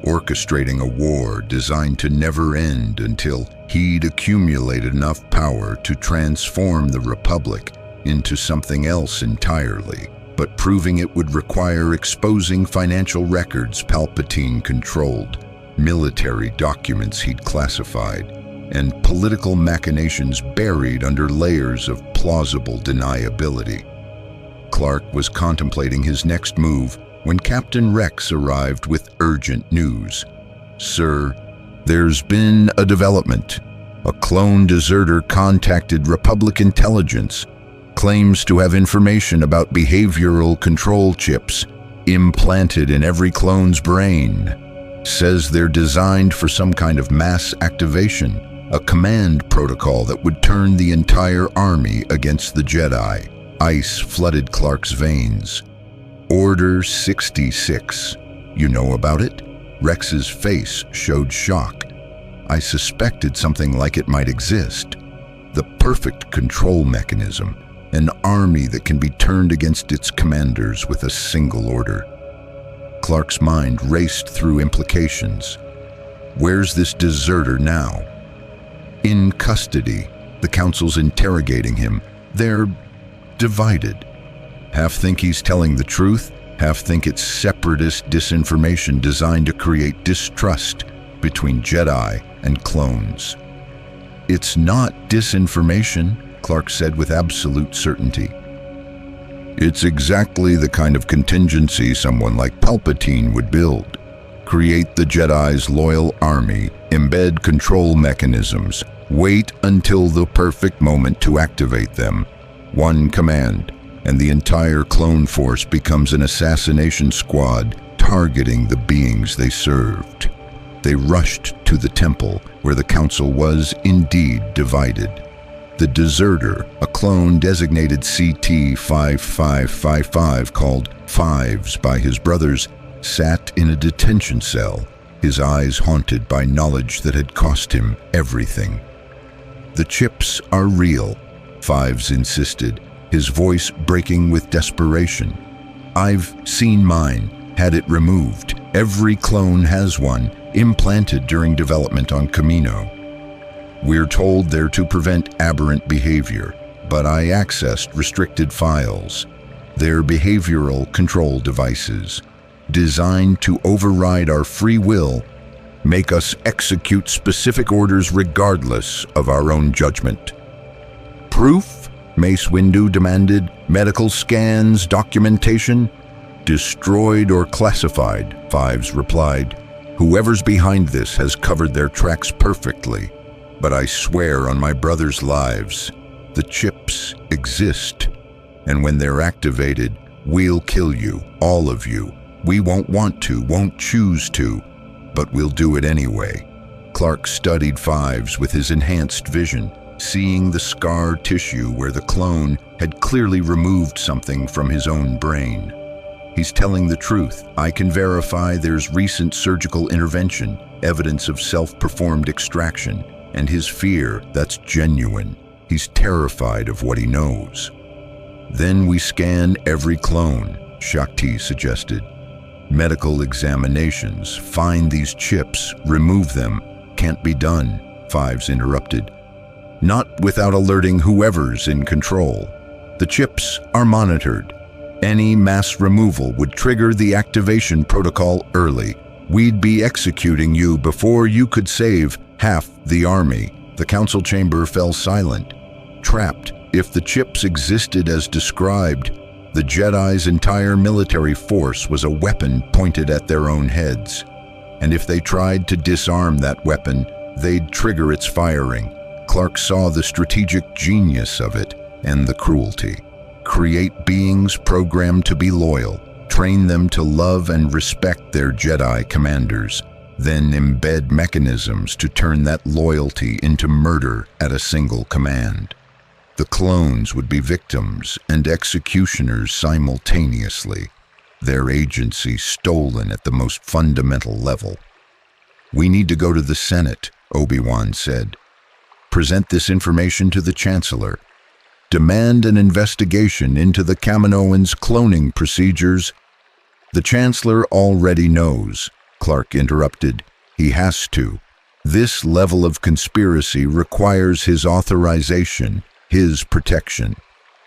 orchestrating a war designed to never end until he'd accumulated enough power to transform the Republic into something else entirely, but proving it would require exposing financial records Palpatine controlled, military documents he'd classified, and political machinations buried under layers of plausible deniability. Clark was contemplating his next move when Captain Rex arrived with urgent news. "Sir, there's been a development. A clone deserter contacted Republic intelligence, claims to have information about behavioral control chips implanted in every clone's brain. Says they're designed for some kind of mass activation, a command protocol that would turn the entire army against the Jedi. Ice flooded Clark's veins. Order 66. You know about it? Rex's face showed shock. I suspected something like it might exist. The perfect control mechanism, an army that can be turned against its commanders with a single order. Clark's mind raced through implications. Where's this deserter now? In custody. The Council's interrogating him. They're divided. Half think he's telling the truth, half think it's separatist disinformation designed to create distrust between Jedi and clones. It's not disinformation, Clark said with absolute certainty. It's exactly the kind of contingency someone like Palpatine would build. Create the Jedi's loyal army, embed control mechanisms, wait until the perfect moment to activate them. One command, and the entire clone force becomes an assassination squad targeting the beings they served. They rushed to the temple, where the Council was indeed divided. The deserter, a clone designated CT-5555 called Fives by his brothers, sat in a detention cell, his eyes haunted by knowledge that had cost him everything. The chips are real, Fives insisted, his voice breaking with desperation. I've seen mine, had it removed. Every clone has one, implanted during development on Kamino. We're told they're to prevent aberrant behavior, but I accessed restricted files. They're behavioral control devices, designed to override our free will, make us execute specific orders regardless of our own judgment. Proof? Mace Windu demanded. Medical scans, documentation? Destroyed or classified, Fives replied. Whoever's behind this has covered their tracks perfectly. But I swear on my brothers' lives, the chips exist. And when they're activated, we'll kill you, all of you. We won't want to, won't choose to, but we'll do it anyway. Clark studied Fives with his enhanced vision, seeing the scar tissue where the clone had clearly removed something from his own brain. He's telling the truth. I can verify there's recent surgical intervention, evidence of self-performed extraction, and his fear, that's genuine. He's terrified of what he knows. Then we scan every clone, Shakti suggested. Medical examinations, find these chips, remove them. Can't be done, Fives interrupted. Not without alerting whoever's in control. The chips are monitored. Any mass removal would trigger the activation protocol early. We'd be executing you before you could save half the army. The council chamber fell silent. Trapped, if the chips existed as described, the Jedi's entire military force was a weapon pointed at their own heads. And if they tried to disarm that weapon, they'd trigger its firing. Clark saw the strategic genius of it and the cruelty. Create beings programmed to be loyal, train them to love and respect their Jedi commanders, then embed mechanisms to turn that loyalty into murder at a single command. The clones would be victims and executioners simultaneously, their agency stolen at the most fundamental level. We need to go to the Senate, Obi-Wan said. Present this information to the Chancellor. Demand an investigation into the Kaminoans' cloning procedures. The Chancellor already knows, Clark interrupted. He has to. This level of conspiracy requires his authorization, his protection.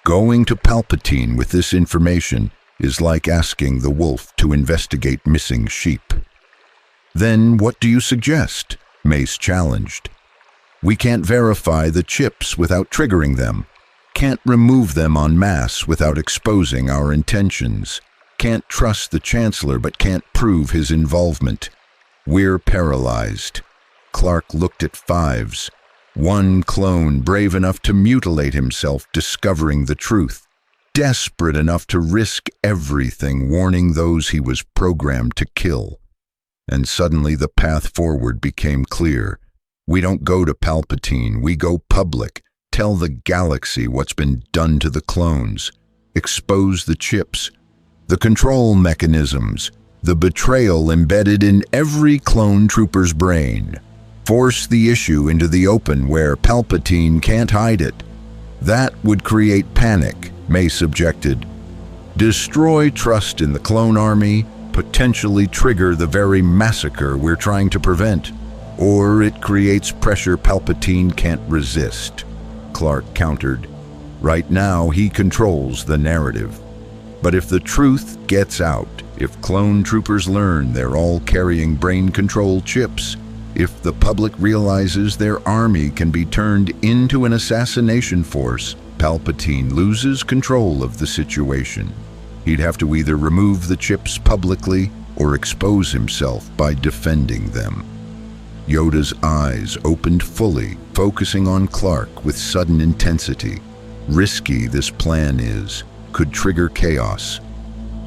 Going to Palpatine with this information is like asking the wolf to investigate missing sheep. Then what do you suggest? Mace challenged. We can't verify the chips without triggering them. Can't remove them en masse without exposing our intentions. Can't trust the Chancellor but can't prove his involvement. We're paralyzed. Clark looked at Fives. One clone brave enough to mutilate himself discovering the truth, desperate enough to risk everything warning those he was programmed to kill. And suddenly the path forward became clear. We don't go to Palpatine, we go public. Tell the galaxy what's been done to the clones. Expose the chips, the control mechanisms, the betrayal embedded in every clone trooper's brain. Force the issue into the open where Palpatine can't hide it. That would create panic, Mace objected. Destroy trust in the clone army, potentially trigger the very massacre we're trying to prevent. Or it creates pressure Palpatine can't resist, Clark countered. Right now, he controls the narrative. But if the truth gets out, if clone troopers learn they're all carrying brain control chips, if the public realizes their army can be turned into an assassination force, Palpatine loses control of the situation. He'd have to either remove the chips publicly or expose himself by defending them. Yoda's eyes opened fully, focusing on Clark with sudden intensity. Risky this plan is, could trigger chaos,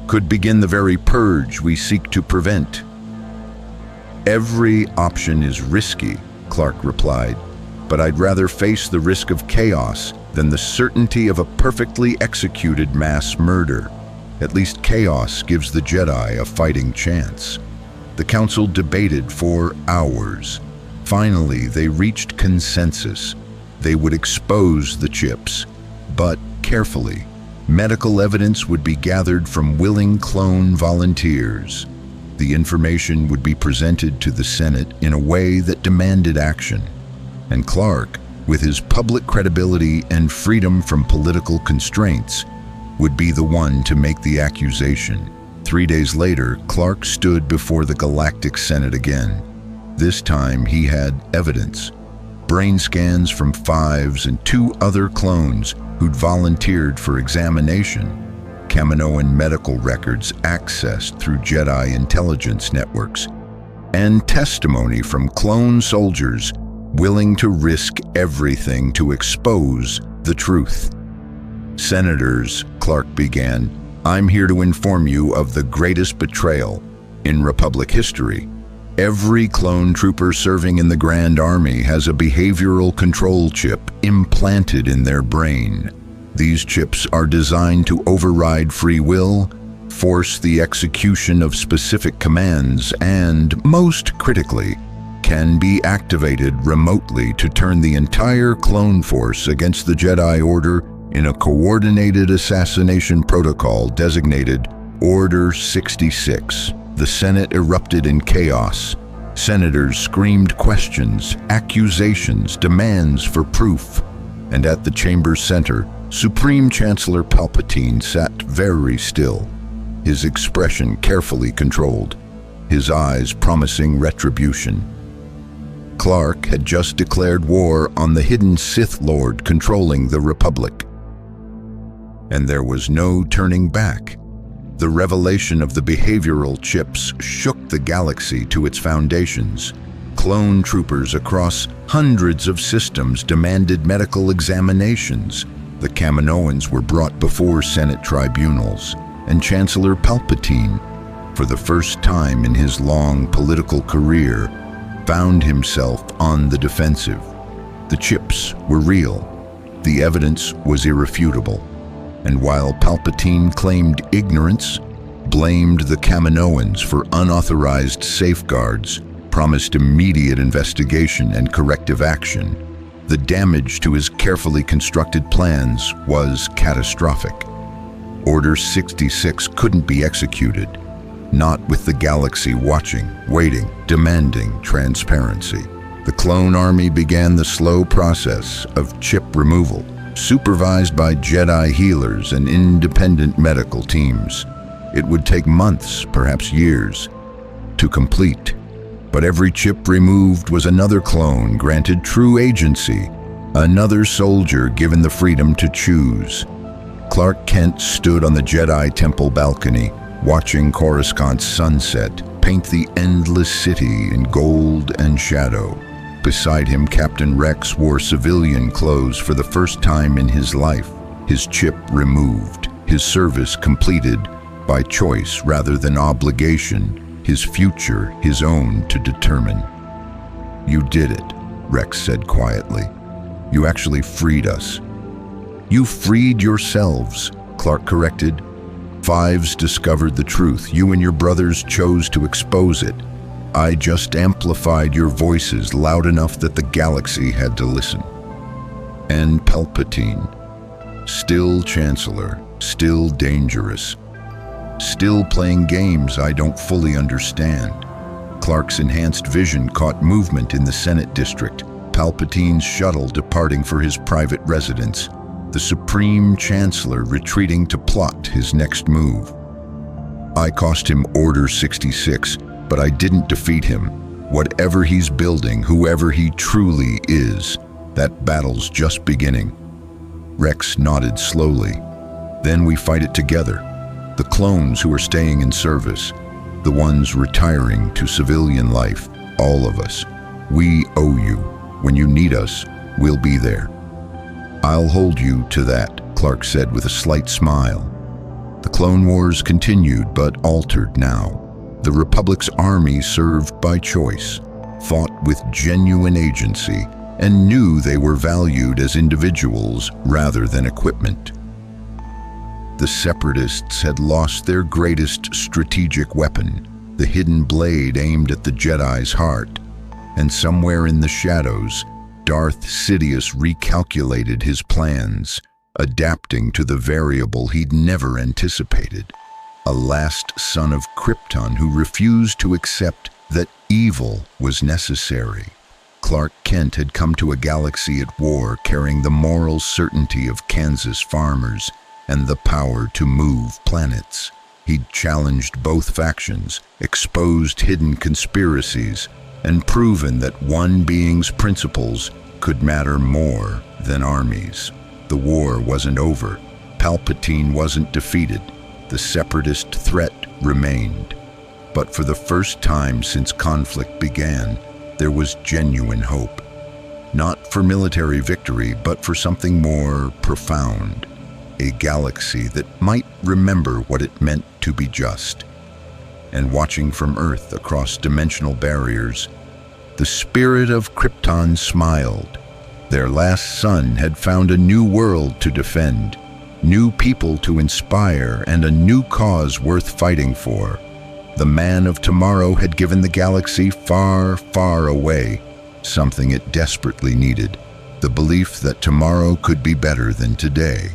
could begin the very purge we seek to prevent. Every option is risky, Clark replied, but I'd rather face the risk of chaos than the certainty of a perfectly executed mass murder. At least chaos gives the Jedi a fighting chance. The Council debated for hours. Finally, they reached consensus. They would expose the chips, but carefully. Medical evidence would be gathered from willing clone volunteers. The information would be presented to the Senate in a way that demanded action. And Clark, with his public credibility and freedom from political constraints, would be the one to make the accusation. 3 days later, Clark stood before the Galactic Senate again. This time he had evidence. Brain scans from Fives and 2 other clones who'd volunteered for examination. Kaminoan medical records accessed through Jedi intelligence networks. And testimony from clone soldiers willing to risk everything to expose the truth. Senators, Clark began, I'm here to inform you of the greatest betrayal in Republic history. Every clone trooper serving in the Grand Army has a behavioral control chip implanted in their brain. These chips are designed to override free will, force the execution of specific commands, and, most critically, can be activated remotely to turn the entire clone force against the Jedi Order in a coordinated assassination protocol designated Order 66. The Senate erupted in chaos. Senators screamed questions, accusations, demands for proof. And at the chamber's center, Supreme Chancellor Palpatine sat very still, his expression carefully controlled, his eyes promising retribution. Clark had just declared war on the hidden Sith Lord controlling the Republic. And there was no turning back. The revelation of the behavioral chips shook the galaxy to its foundations. Clone troopers across hundreds of systems demanded medical examinations. The Kaminoans were brought before Senate tribunals, and Chancellor Palpatine, for the first time in his long political career, found himself on the defensive. The chips were real. The evidence was irrefutable. And while Palpatine claimed ignorance, blamed the Kaminoans for unauthorized safeguards, promised immediate investigation and corrective action, the damage to his carefully constructed plans was catastrophic. Order 66 couldn't be executed, not with the galaxy watching, waiting, demanding transparency. The clone army began the slow process of chip removal, supervised by Jedi healers and independent medical teams. It would take months, perhaps years, to complete. But every chip removed was another clone granted true agency, another soldier given the freedom to choose. Clark Kent stood on the Jedi Temple balcony, watching Coruscant's sunset paint the endless city in gold and shadow. Beside him, Captain Rex wore civilian clothes for the first time in his life, his chip removed, his service completed by choice rather than obligation, his future his own to determine. "You did it," Rex said quietly. "You actually freed us." "You freed yourselves," Clark corrected. "Fives discovered the truth. You and your brothers chose to expose it. I just amplified your voices loud enough that the galaxy had to listen." And Palpatine, still Chancellor, still dangerous, still playing games I don't fully understand. Clark's enhanced vision caught movement in the Senate district, Palpatine's shuttle departing for his private residence, the Supreme Chancellor retreating to plot his next move. I cost him Order 66, but I didn't defeat him. Whatever he's building, whoever he truly is, that battle's just beginning. Rex nodded slowly. Then we fight it together. The clones who are staying in service, the ones retiring to civilian life, all of us. We owe you. When you need us, we'll be there. "I'll hold you to that," Clark said with a slight smile. The Clone Wars continued, but altered now. The Republic's army served by choice, fought with genuine agency, and knew they were valued as individuals rather than equipment. The Separatists had lost their greatest strategic weapon, the hidden blade aimed at the Jedi's heart, and somewhere in the shadows, Darth Sidious recalculated his plans, adapting to the variable he'd never anticipated. A last son of Krypton who refused to accept that evil was necessary. Clark Kent had come to a galaxy at war carrying the moral certainty of Kansas farmers and the power to move planets. He'd challenged both factions, exposed hidden conspiracies, and proven that one being's principles could matter more than armies. The war wasn't over. Palpatine wasn't defeated. The Separatist threat remained. But for the first time since conflict began, there was genuine hope. Not for military victory, but for something more profound. A galaxy that might remember what it meant to be just. And watching from Earth across dimensional barriers, the spirit of Krypton smiled. Their last son had found a new world to defend, new people to inspire, and a new cause worth fighting for. The man of tomorrow had given the galaxy far, far away something it desperately needed, the belief that tomorrow could be better than today.